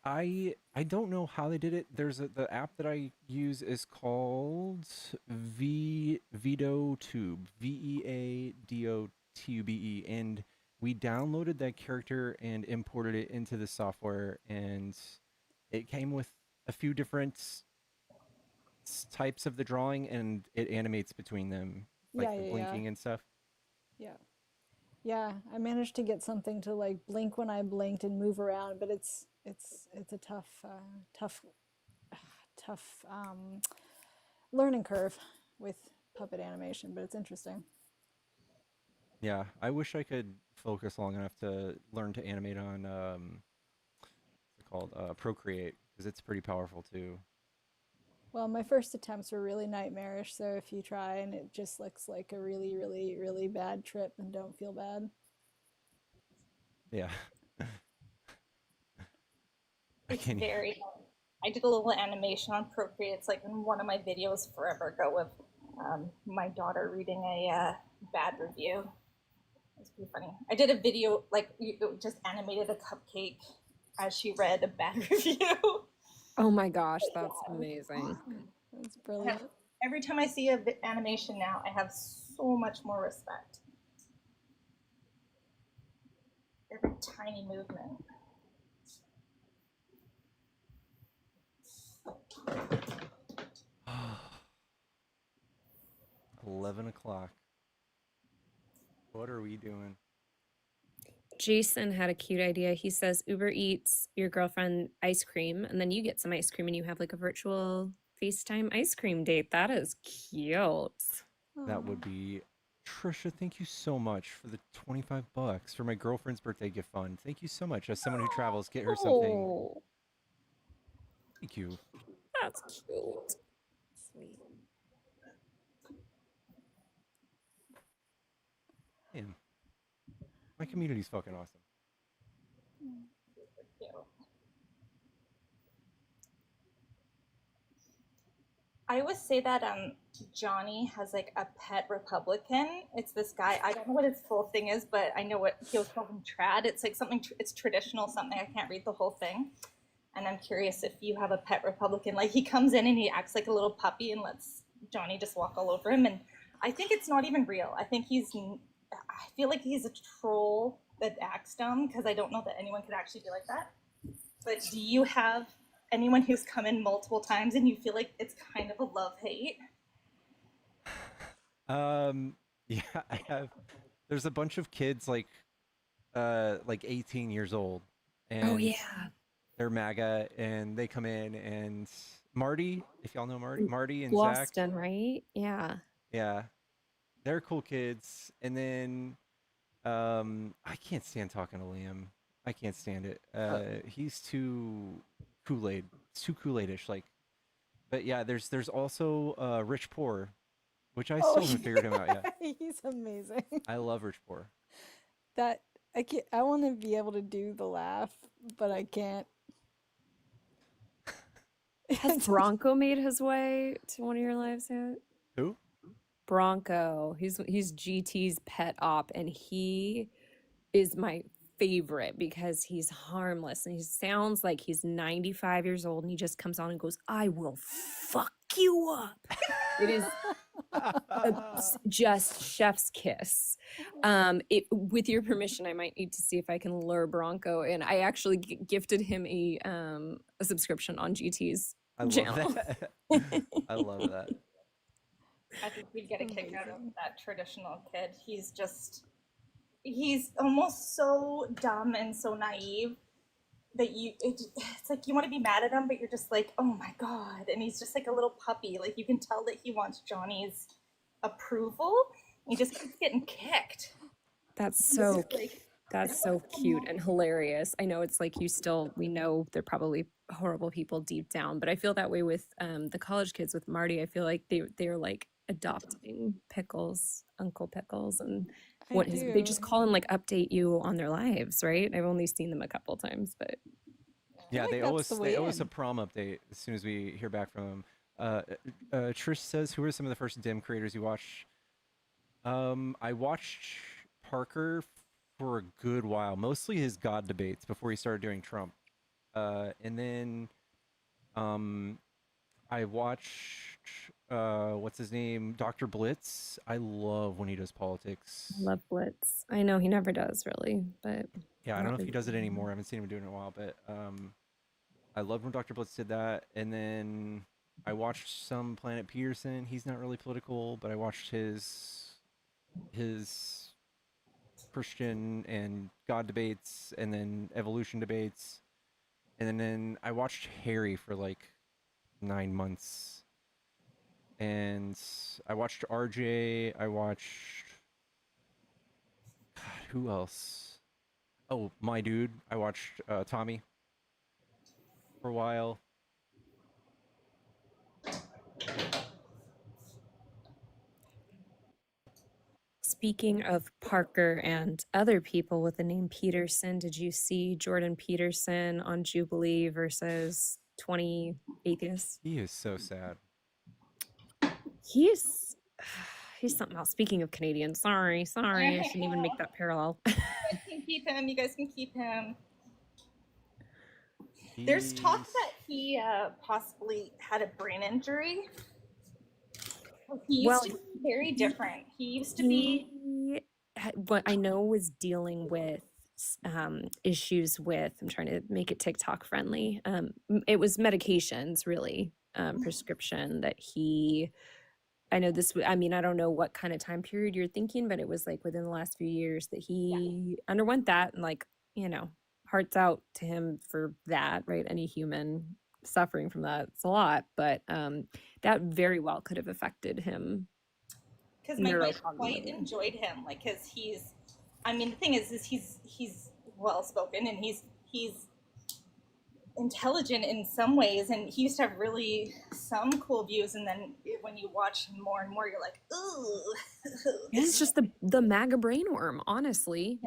I don't know how they did it. There's the app that I use is called VedoTube, VeaDotube, and we downloaded that character and imported it into the software, and it came with a few different types of the drawing, and it animates between them, like Yeah, the yeah, blinking and stuff. yeah. Yeah, I managed to get something to like blink when I blinked and move around, but it's a tough learning curve with puppet animation, but it's interesting. Yeah, I wish I could focus long enough to learn to animate on what's it called, Procreate, because it's pretty powerful too. Well, my first attempts were really nightmarish, so if you try and it just looks like a really, really, really bad trip, then don't feel bad. Yeah. It's very. I did a little animation on Procreate. It's like in one of my videos forever ago with my daughter reading a bad review. It's pretty funny. I did a video like just animated a cupcake as she read a bad review. Oh my gosh, that's amazing. That's brilliant. Every time I see an animation now, I have so much more respect. Every tiny movement. 11 o'clock. What are we doing? Jason had a cute idea. He says Uber Eats your girlfriend ice cream, and then you get some ice cream, and you have like a virtual FaceTime ice cream date. That is cute. That would be Trisha. Thank you so much for the $25 for my girlfriend's birthday gift fund. Thank you so much. As someone who travels, get her something. Oh, Thank you. that's cute. Sweet. Man, my community's fucking awesome. I always say that Johnny has like a pet Republican. It's this guy. I don't know what his full thing is, but I know what he'll call him trad. It's like something. It's traditional something. I can't read the whole thing, and I'm curious if you have a pet Republican. Like he comes in and he acts like a little puppy and lets Johnny just walk all over him. And I think it's not even real. I think he's. I feel like he's a troll that acts dumb because I don't know that anyone could actually be like that. But do you have anyone who's come in multiple times and you feel like it's kind of a love-hate? Yeah, I have. There's a bunch of kids like 18 years old, and Oh yeah. they're MAGA, and they come in, and Marty, if y'all know Marty and Zach, Boston, right? Yeah. yeah, they're cool kids. And then I can't stand talking to Liam. I can't stand it. He's too Kool-Aid. It's too Kool-Aid-ish. Like, but yeah, there's also Rich Poor, which I still haven't figured him out yet. He's amazing. I love Rich Poor. That I can't. I want to be able to do the laugh, but I can't. Has Bronco made his way to one of your lives yet? Who? Bronco. He's GT's pet op, and he is my favorite because he's harmless and he sounds like he's 95 years old, and he just comes on and goes, "I will fuck you up." It is just chef's kiss. With your permission, I might need to see if I can lure Bronco, and I actually gifted him a subscription on GT's channel. That. I love that. I think we'd get a kick out of that traditional kid. He's almost so dumb and so naive that it's like you want to be mad at him, but you're just like, oh my God. And he's just like a little puppy. Like you can tell that he wants Johnny's approval. He just keeps getting kicked. That's so cute and hilarious. I know it's like we know they're probably horrible people deep down, but I feel that way with the college kids with Marty. I feel like they're like adopting Pickles, Uncle Pickles, and they just call and like update you on their lives, right? I've only seen them a couple times, but yeah, they owe us a prom update as soon as we hear back from them. Trish says, who are some of the first dim creators you watched? I watched Parker for a good while, mostly his God debates before he started doing Trump. And then I watched what's his name, Dr. Blitz. I love when he does politics. I love Blitz. I know he never does really, but yeah, I don't know if he does it anymore. I haven't seen him doing it in a while, but I loved when Dr. Blitz did that. And then I watched some Planet Peterson. He's not really political, but I watched his Christian and God debates, and then evolution debates, and then I watched Harry for like 9 months. And I watched RJ. I watched Who else? Oh, my dude. I watched Tommy for a while. Speaking of Parker and other people with the name Peterson, did you see Jordan Peterson on Jubilee versus 20 atheists? He is so sad. He's he's something else. Speaking of Canadians, sorry, I shouldn't even make that parallel. You guys can keep him. You guys can keep him. There's talk that he possibly had a brain injury. He used to be very different. He used to be. What I know was dealing with issues with, I'm trying to make it TikTok friendly. It was medications, really, prescription that I know this, I mean, I don't know what kind of time period you're thinking, but it was like within the last few years that he underwent that, and like, hearts out to him for that, right? Any human suffering from that, it's a lot, but that very well could have affected him. Because my wife quite enjoyed him, like, because he's, I mean, the thing is he's well spoken and he's intelligent in some ways, and he used to have really some cool views, and then when you watch him more and more, you're like, ooh. It's just the MAGA brainworm, honestly.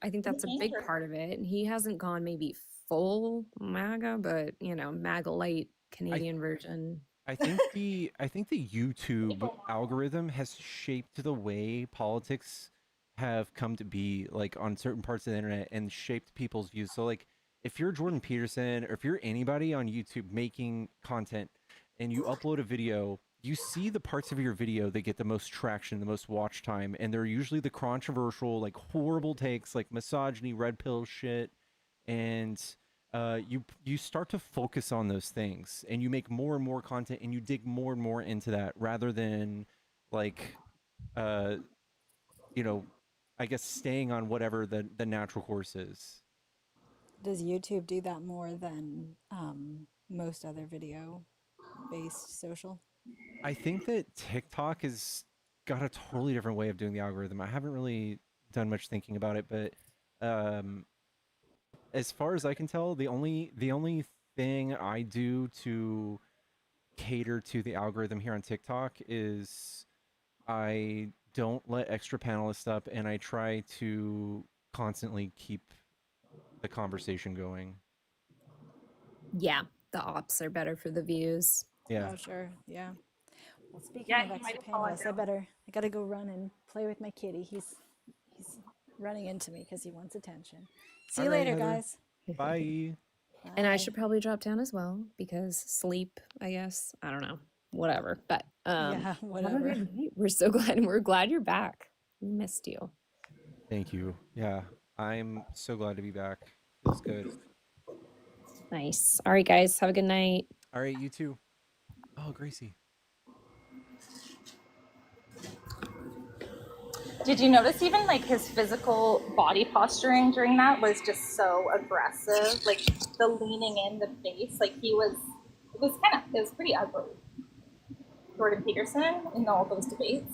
I think that's a big part of it, and he hasn't gone maybe full MAGA, but MAGA light Canadian version. I think the YouTube algorithm has shaped the way politics have come to be, like, on certain parts of the internet, and shaped people's views. So, like, if you're Jordan Peterson, or if you're anybody on YouTube making content and you upload a video, you see the parts of your video that get the most traction, the most watch time, and they're usually the controversial, like, horrible takes, like misogyny, red pill shit, and you start to focus on those things, and you make more and more content, and you dig more and more into that, rather than, like, I guess staying on whatever the natural course is. Does YouTube do that more than most other video-based social? I think that TikTok has got a totally different way of doing the algorithm. I haven't really done much thinking about it, but as far as I can tell, the only thing I do to cater to the algorithm here on TikTok is I don't let extra panelists up, and I try to constantly keep the conversation going. Yeah, the ops are better for the views. Yeah. Oh, sure. Yeah. Well, speaking of extra panelists, I gotta go run and play with my kitty. He's running into me because he wants attention. See you later, guys. Bye. And I should probably drop down as well because sleep, I guess. I don't know. Whatever. But yeah, whatever. We're glad you're back. We missed you. Thank you. Yeah. I'm so glad to be back. Feels good. Nice. All right, guys. Have a good night. All right, you too. Oh, Gracie. Did you notice even like his physical body posturing during that was just so aggressive? Like the leaning in, the face, like it was pretty ugly. Jordan Peterson in all those debates.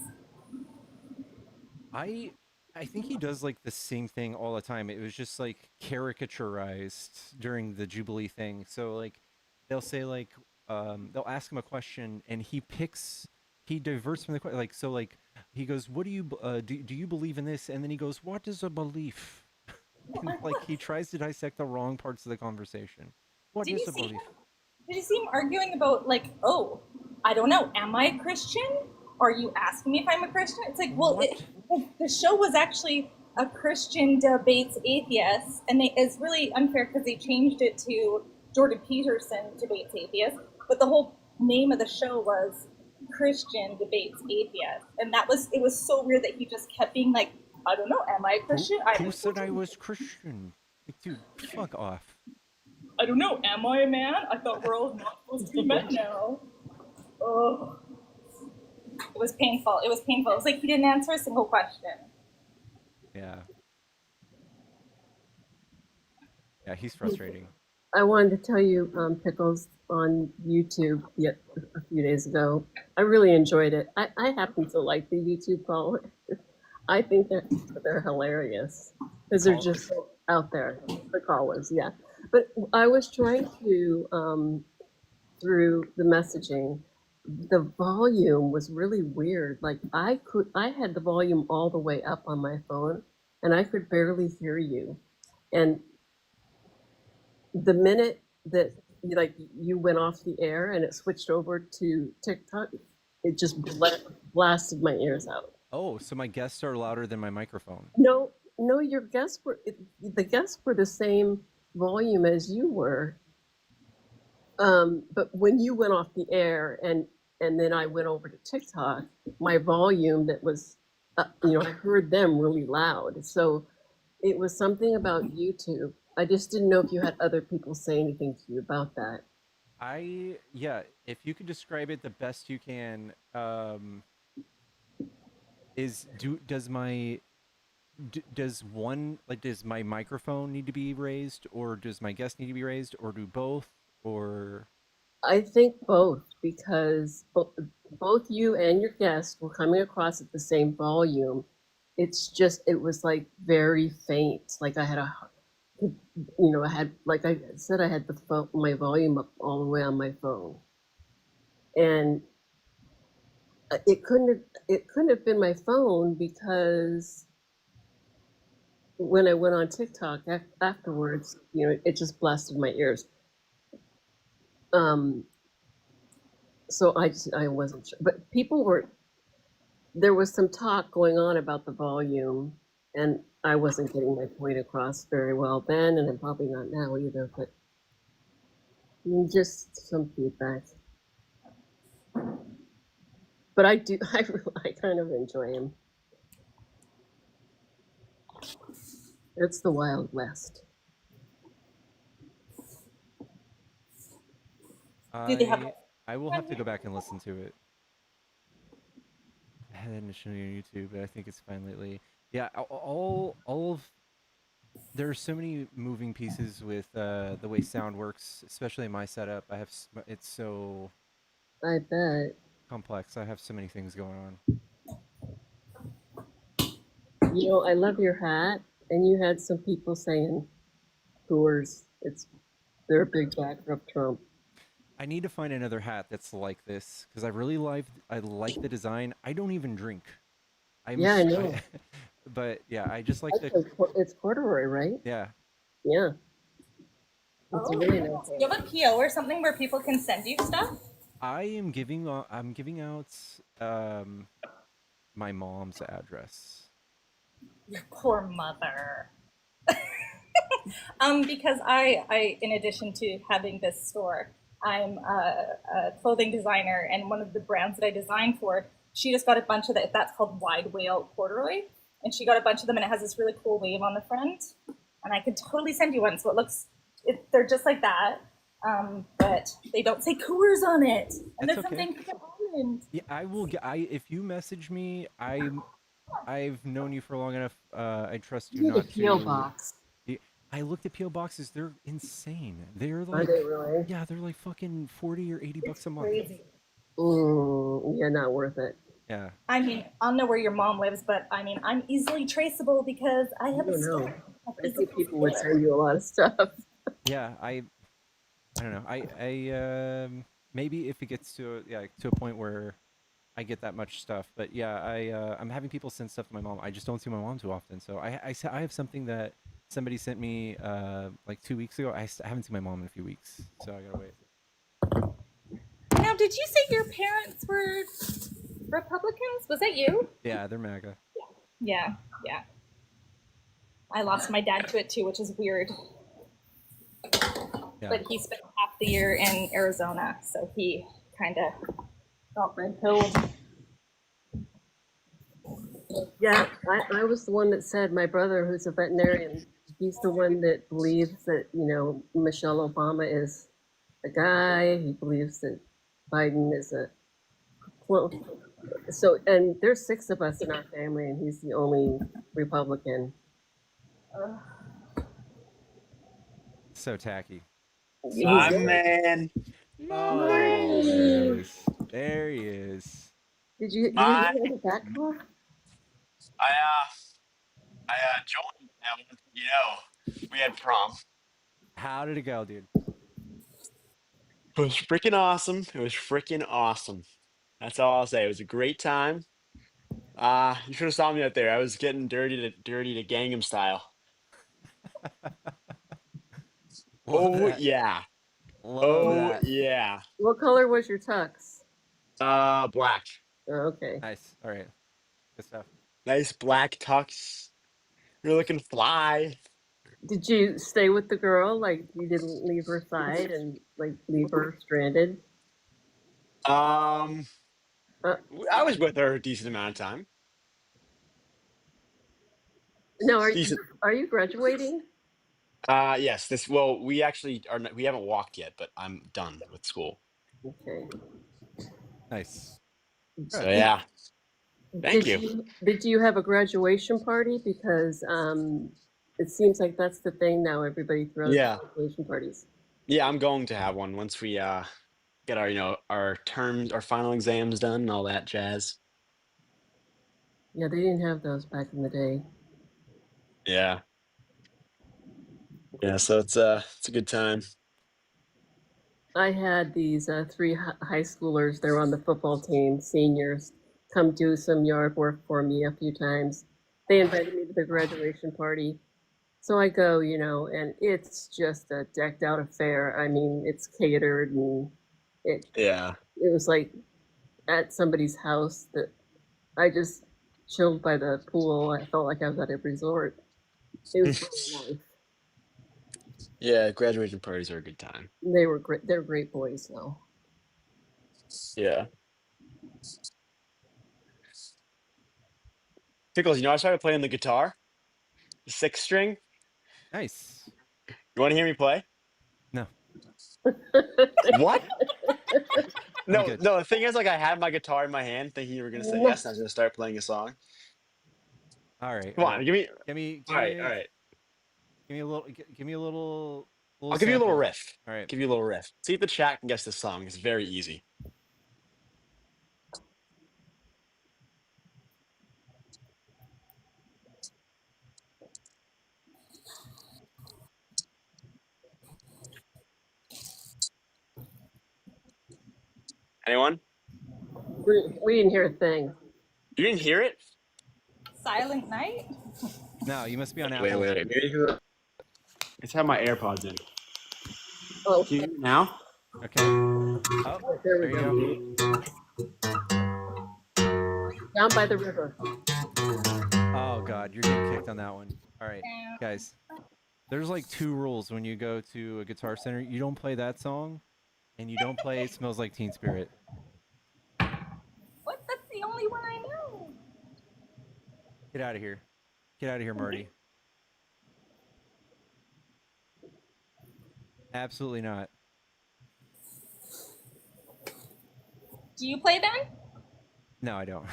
I think he does like the same thing all the time. It was just like caricaturized during the Jubilee thing. So like they'll say like they'll ask him a question and he diverts from the question. Like, so like he goes, what do you believe in this? And then he goes, what is a belief? And like he tries to dissect the wrong parts of the conversation. What is a belief? Did you see him arguing about like, oh, I don't know, am I a Christian? Are you asking me if I'm a Christian? It's like, well, the show was actually a Christian debates atheists, and it's really unfair because they changed it to Jordan Peterson debates atheists, but the whole name of the show was Christian debates atheists, and it was so weird that he just kept being like, I don't know, am I a Christian? Who said I was Christian? Like, dude, fuck off. I don't know, am I a man? I thought we're all not supposed to be men now. Oh. It was painful. It was like he didn't answer a single question. Yeah. Yeah, he's frustrating. I wanted to tell you, Pickles, on YouTube a few days ago. I really enjoyed it. I happen to like the YouTube call. I think they're hilarious because they're just so out there. The callers, yeah. But I was trying to through the messaging, the volume was really weird. Like I had the volume all the way up on my phone, and I could barely hear you. And the minute that you went off the air and it switched over to TikTok, it just blasted my ears out. Oh, so my guests are louder than my microphone. No, no, your guests were the guests were the same volume as you were. But when you went off the air and then I went over to TikTok, my volume that was, I heard them really loud. So it was something about YouTube. I just didn't know if you had other people say anything to you about that. Yeah, if you could describe it the best you can, does my microphone need to be raised, or does my guest need to be raised, or do both, or? I think both, because both you and your guests were coming across at the same volume. It's just, it was like very faint. Like I had like I said, I had my volume up all the way on my phone. And it couldn't have been my phone, because when I went on TikTok afterwards, it just blasted my ears. So I wasn't sure, but there was some talk going on about the volume, and I wasn't getting my point across very well then, and I'm probably not now either, but just some feedback. But I kind of enjoy him. It's the Wild West. I will have to go back and listen to it. I had it initially on YouTube, but I think it's fine lately. Yeah, all of there are so many moving pieces with the way sound works, especially in my setup. It's so I bet complex. I have so many things going on. I love your hat, and you had some people saying Coors, they're a big backer of Trump. I need to find another hat that's like this, because I like the design. I don't even drink. I know. But yeah, I just like it's corduroy, right? Yeah. Yeah. It's really nice. Do you have a PO or something where people can send you stuff? I'm giving out my mom's address. Your poor mother. Because I, in addition to having this store, I'm a clothing designer, and one of the brands that I designed for, she just got a bunch of that's called wide whale corduroy, and she got a bunch of them, and it has this really cool wave on the front, and I could totally send you one. So they're just like that, but they don't say Coors on it, and there's something Holland. Yeah, I will. If you message me, I've known you for long enough. I trust you not to. PO box. I looked at PO boxes. They're insane. They're like, are they really? Yeah, they're like fucking $40 or $80 a month. Crazy. Yeah, not worth it. Yeah. I mean, I don't know where your mom lives, but I mean, I'm easily traceable because I have a store. I think people would send you a lot of stuff. Yeah, I don't know. I maybe if it gets to a point where I get that much stuff, but yeah, I'm having people send stuff to my mom. I just don't see my mom too often, so I have something that somebody sent me like 2 weeks ago. I haven't seen my mom in a few weeks, so I gotta wait. Now, did you say your parents were Republicans? Was that you? Yeah, they're MAGA. Yeah. I lost my dad to it too, which is weird. Yeah. But he spent half the year in Arizona, so he kind of got red-pilled. Yeah, I was the one that said, my brother, who's a veterinarian, he's the one that believes that, Michelle Obama is a guy. He believes that Biden is a clone. So, and there's 6 of us in our family, and he's the only Republican. So tacky. My man. Oh, there he is. Did you hear the back call? I joined that one. We had prom. How did it go, dude? It was freaking awesome. It was freaking awesome. That's all I'll say. It was a great time. You should have saw me out there. I was getting dirty to Gangnam Style. Love Oh that. yeah. Love Oh that. yeah. What color was your tux? Black. Okay. Nice. All right. Good stuff. Nice black tux. You're looking fly. Did you stay with the girl? Like you didn't leave her side and like leave her stranded? Um, Uh, I was with her a decent amount of time. no, Decent. are you graduating? Yes. Well, we actually are. We haven't walked yet, but I'm done with school. Okay. Nice. So Good. yeah. Thank you. Did you have a graduation party? Because it seems like that's the thing now. Everybody throws Yeah. graduation parties. Yeah, I'm going to have one once we get our terms, our final exams done, and all that jazz. Yeah, they didn't have those back in the day. Yeah. Yeah. So it's a good time. I had these three high schoolers. They're on the football team, seniors, come do some yard work for me a few times. They invited me to their graduation party. So I go, and it's just a decked out affair. I mean, it's catered and Yeah. it was like at somebody's house that I just chilled by the pool. I felt like I was at a resort. It was really nice. Yeah. Graduation parties are a good time. They were great. They're great boys, though. Yeah. Pickles, I started playing the guitar, the 6 string. Nice. You want to hear me play? No. What? No, good. no. The thing is, I had my guitar in my hand, thinking you were gonna say yes, and I was gonna start playing a song. All right. Come all on, right. give me. Give me. All right. Give me a little. Give me a little. I'll give you a little sample. riff. All right. Give you a little riff. See if the chat can guess this song. It's very easy. Anyone? We didn't hear a thing. You didn't hear it? Silent Night? No, you must be on Wait, Apple. wait, wait. Let's have my AirPods in. Oh, can you hear me now? Okay. Oh, there we go. Down by the river. Oh God, you're getting kicked on that one. All right, guys. There's like 2 rules when you go to a Guitar Center. You don't play that song, and you don't play "Smells Like Teen Spirit." What? That's the only one I know. Get out of here. Get out of here, Marty. Absolutely not. Do you play then? No, I don't.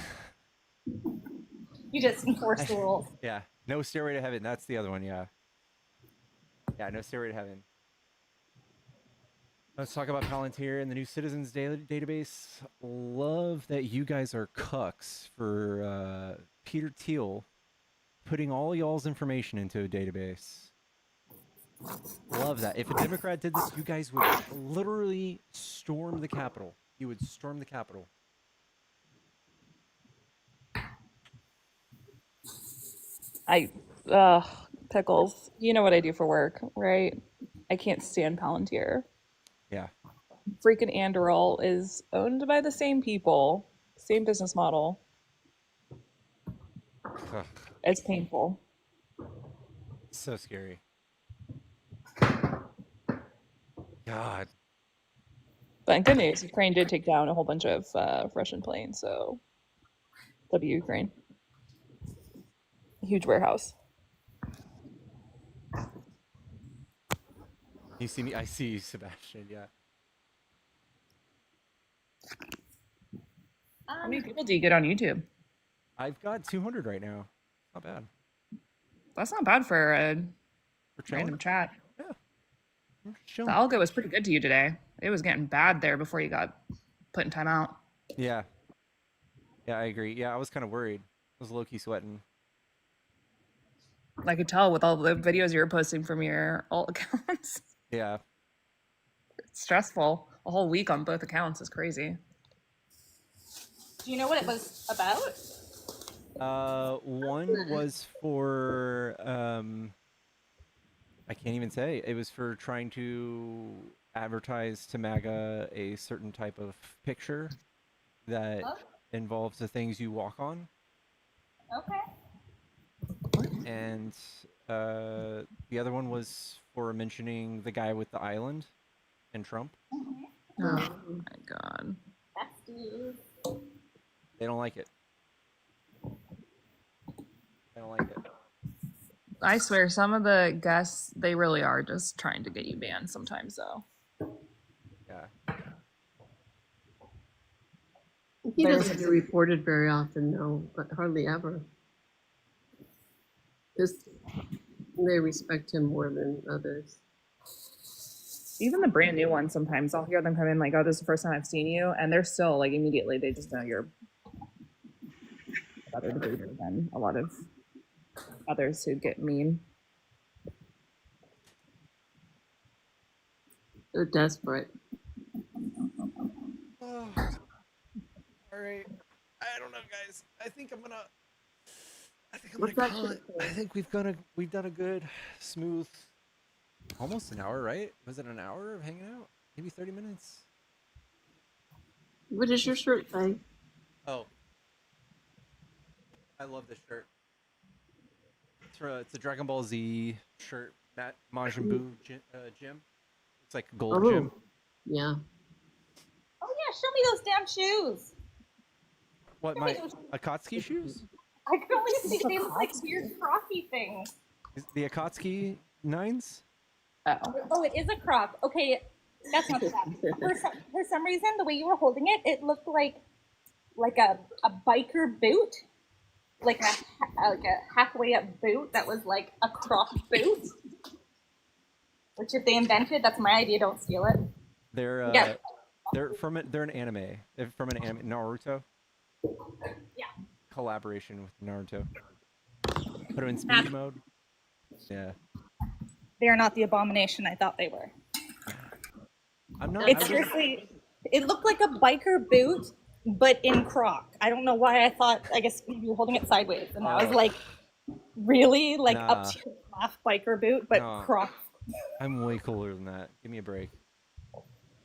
You just enforce the rules. Yeah. No Stairway to Heaven. That's the other one. Yeah. Yeah. No Stairway to Heaven. Let's talk about Palantir and the new Citizens database. Love that you guys are cucks for Peter Thiel putting all y'all's information into a database. Love that. If a Democrat did this, you guys would literally storm the Capitol. You would storm the Capitol. Pickles. You know what I do for work, right? I can't stand Palantir. Yeah. Freaking Anduril is owned by the same people, same business model. It's painful. So scary. God. But good news, Ukraine did take down a whole bunch of Russian planes, so W Ukraine. Huge warehouse. You see me? I see you, Sebastian. Yeah. How many people do you get on YouTube? I've got 200 right now. Not bad. That's not bad for a random chat. Yeah. The algo was pretty good to you today. It was getting bad there before you got put in timeout. Yeah. Yeah, I agree. Yeah, I was kind of worried. was low-key sweating. I could tell with all the videos you were posting from your alt accounts. Yeah. It's stressful. A whole week on both accounts is crazy. Do you know what it was about? One was for I can't even say. It was for trying to advertise to MAGA a certain type of picture that involves the things you walk on. Okay. And the other one was for mentioning the guy with the island and Trump. Oh my god. Besties. They don't like it. They don't like it. I swear, some of the guests, they really are just trying to get you banned sometimes, though. Yeah. He doesn't get reported very often, though, but hardly ever. Just they respect him more than others. Even the brand new ones, sometimes I'll hear them come in like, oh, this is the first time I've seen you. And they're still like, immediately, they just know you're a better debater than a lot of others who get mean. They're desperate. Oh. All right. I don't know, guys. I think I'm gonna call it. I think we've done a good, smooth, almost an hour, right? Was it an hour of hanging out? Maybe 30 minutes. What does your shirt say? Oh, I love this shirt. It's a Dragon Ball Z shirt. That Majin Buu gym. It's like a gold gym. Yeah. Oh yeah, show me those damn shoes. What, my Akatsuki shoes? I can only see they look like weird crocky things. Is the Akatsuki 9s? Oh, it is a croc. Okay, that's not bad. For some reason, the way you were holding it, it looked like a biker boot, like a halfway up boot that was like a croc boot. Which, if they invented, that's my idea. Don't steal it. They're Yeah. they're an anime. They're from an anime, Naruto. Yeah. Collaboration with Naruto. Put them in speed mode. Yeah. They are not the abomination I thought they were. I'm not. It's seriously. It looked like a biker boot, but in croc. I don't know why I thought. I guess you were holding it sideways, and I was like, really, like Nah. up to your calf biker boot, but No. croc. I'm way cooler than that. Give me a break.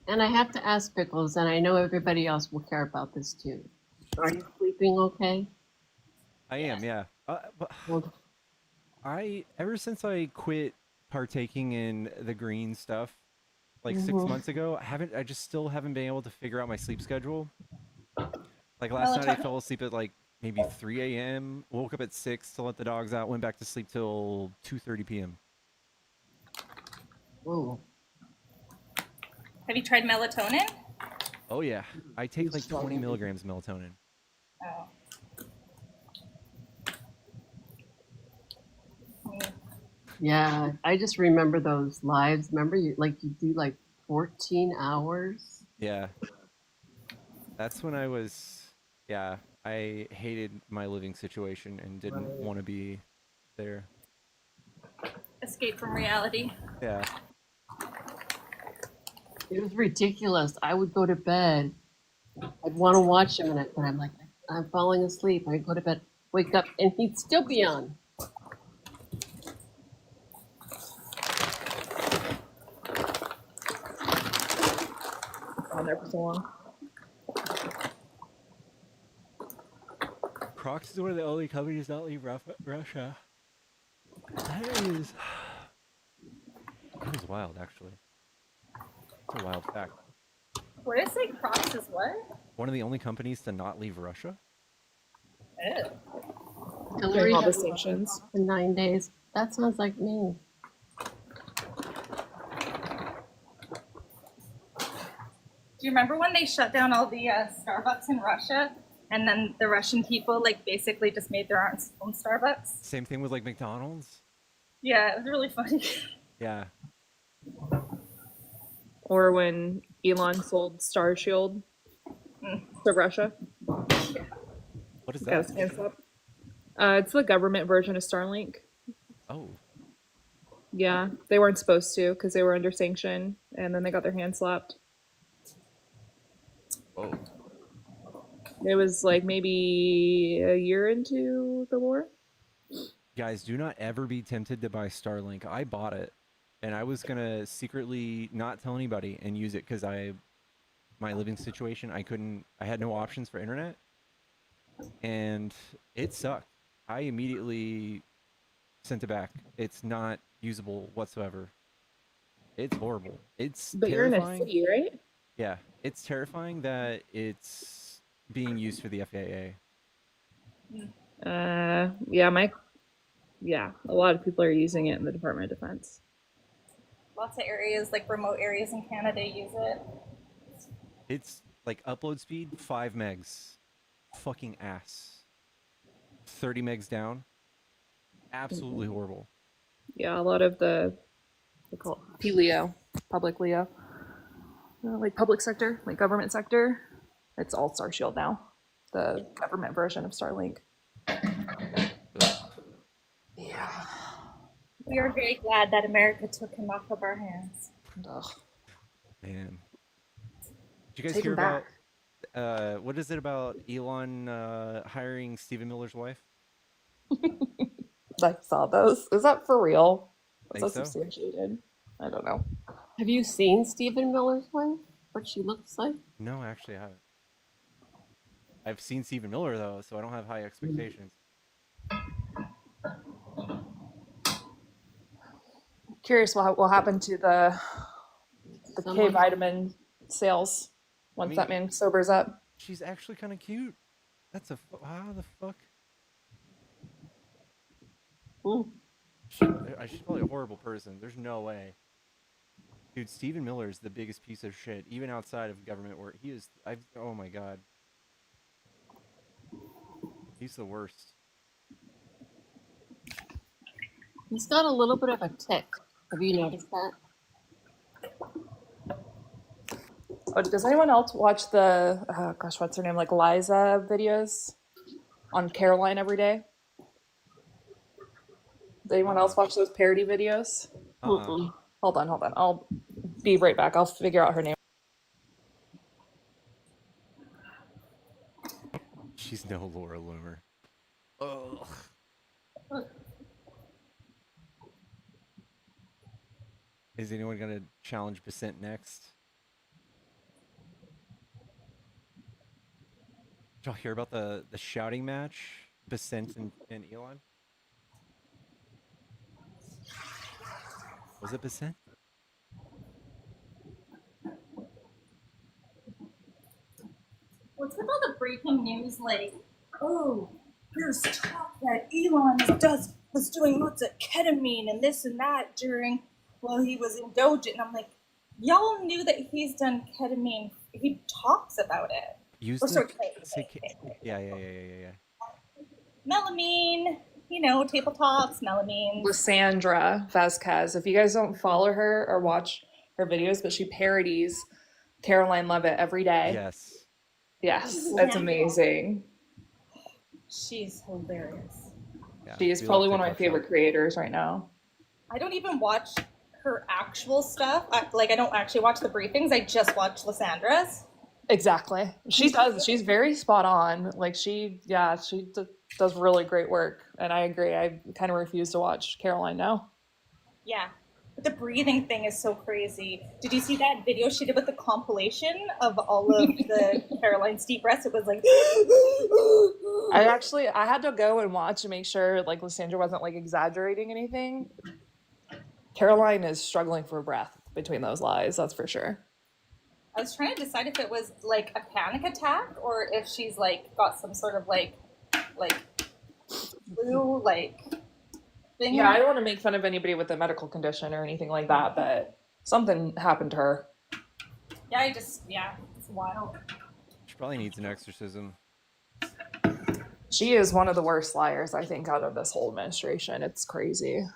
And I have to ask Pickles, and I know everybody else will care about this too. Are you sleeping okay? I am, yeah. But ever since I quit partaking in the green stuff, like 6 months ago, I just still haven't been able to figure out my sleep schedule. Like last night, I fell asleep at like maybe 3 a.m. Woke up at 6 to let the dogs out. Went back to sleep till 2:30 p.m. Whoa. Have you tried melatonin? Oh yeah, I take like 20 milligrams of melatonin. Oh. Yeah, I just remember those lives. Remember, you do like 14 hours. Yeah, that's when I was. Yeah, I hated my living situation and didn't want to be there. Escape from reality. Yeah. It was ridiculous. I would go to bed. I'd want to watch him, but I'm like, I'm falling asleep. I'd go to bed, wake up, and he'd still be on. On there for so long. Crocs is one of the only companies not leave Russia. That is wild, actually. It's a wild fact. What did I say? Crocs is what? One of the only companies to not leave Russia? Ew. Hillary all the has sanctions. in 9 days. That sounds like me. Do you remember when they shut down all the Starbucks in Russia, and then the Russian people like basically just made their own Starbucks? Same thing with like McDonald's? Yeah, it was really funny. Yeah. Or when Elon sold Star Shield to Russia. What is Got that? his hands up. It's the government version of Starlink. Oh. Yeah, they weren't supposed to because they were under sanction, and then they got their hand slapped. Whoa. It was like maybe a year into the war. Guys, do not ever be tempted to buy Starlink. I bought it, and I was gonna secretly not tell anybody and use it because my living situation, I had no options for internet, and it sucked. I immediately sent it back. It's not usable whatsoever. It's horrible. It's But you're in a terrifying. city, right? Yeah, it's terrifying that it's being used for the FAA. Yeah, a lot of people are using it in the Department of Defense. Lots of areas, like remote areas in Canada, use it. It's like upload speed 5 megs. Fucking ass. 30 megs down. Absolutely horrible. Yeah, a lot of they call it PLEO, public LEO, like public sector, like government sector. It's all Starshield now, the government version of Starlink. Yeah. We are very glad that America took him off of our hands. Ugh. Man. Did you guys Take hear him back. about what is it about Elon hiring Stephen Miller's wife? I saw those. Is that for real? Is Think that so? substantiated? I don't know. Have you seen Stephen Miller's wife? What she looks like? No, actually I haven't. I've seen Stephen Miller though, so I don't have high expectations. Curious what will happen to the K Someone- vitamin sales once that man sobers up. She's actually kind of cute. That's how the fuck? She's probably a horrible person. There's no way. Dude, Stephen Miller is the biggest piece of shit, even outside of government work. He is. Oh my god. He's the worst. He's got a little bit of a tick. Have you noticed that? Oh, does anyone else watch the gosh, what's her name? Like Liza videos on Caroline every day? Does anyone else watch those parody videos? Hold on. I'll be right back. I'll figure out her name. She's no Laura Loomer. Ugh. Is anyone gonna challenge Basent next? Did y'all hear about the shouting match? Basent and Elon? Was it Basent? What's with all the breaking news? Like, oh, there's talk that Elon was doing lots of ketamine and this and that while he was in Doge, and I'm like, y'all knew that he's done ketamine. He talks about it. Yeah. Melamine, tabletops, melamine. Lysandra Vasquez. If you guys don't follow her or watch her videos, but she parodies Caroline Levitt every day. Yes, that's amazing. She's hilarious. Yeah, she is probably one of my favorite creators right now. I don't even watch her actual stuff. I don't actually watch the briefings. I just watch Lysandra's. Exactly. She does. She's very spot on. Like she does really great work. And I agree. I kind of refuse to watch Caroline now. Yeah. The breathing thing is so crazy. Did you see that video she did with the compilation of all of the Caroline's deep breaths? It was like I had to go and watch and make sure like Lysandra wasn't like exaggerating anything. Caroline is struggling for breath between those lies, that's for sure. I was trying to decide if it was like a panic attack or if she's like got some sort of like flu thing. Yeah, I don't want to make fun of anybody with a medical condition or anything like that, but something happened to her. Yeah, it's wild. She probably needs an exorcism. She is one of the worst liars, I think, out of this whole administration. It's crazy.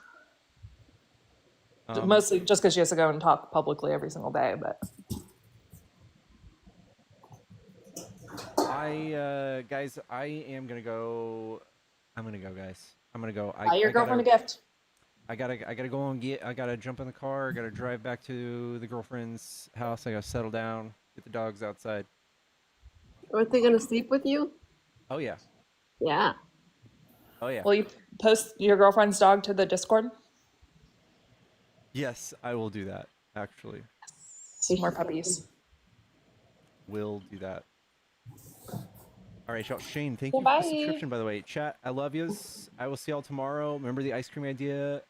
Mostly just because she has to go and talk publicly every single day, but Guys, I am gonna go I'm gonna go, guys. I'm gonna go. Buy your girlfriend a gift. I gotta go and I gotta jump in the car. I gotta drive back to the girlfriend's house. I gotta settle down, get the dogs outside. Aren't they gonna sleep with you? Oh yeah. Yeah. Oh yeah. Will you post your girlfriend's dog to the Discord? Yes, I will do that. Actually, More puppies. will do that. All right, y'all. Shane, thank Well, you for the bye. subscription, by the way. Chat, I love yous. I will see y'all tomorrow. Remember the ice cream idea?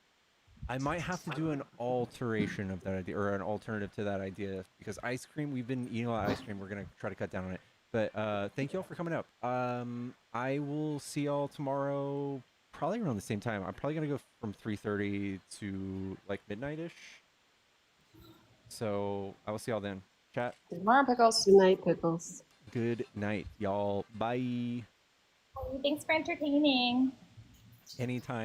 I might have to do an alteration of that idea, or an alternative to that idea, because ice cream, we've been eating a lot of ice cream. We're going to try to cut down on it. But thank y'all for coming up. I will see y'all tomorrow, probably around the same time. I'm probably going to go from 3:30 to like midnight-ish. So I will see y'all then. Chat. Tomorrow, Pickles. Good night, Pickles. Good night, y'all. Bye. Thanks for entertaining. Anytime.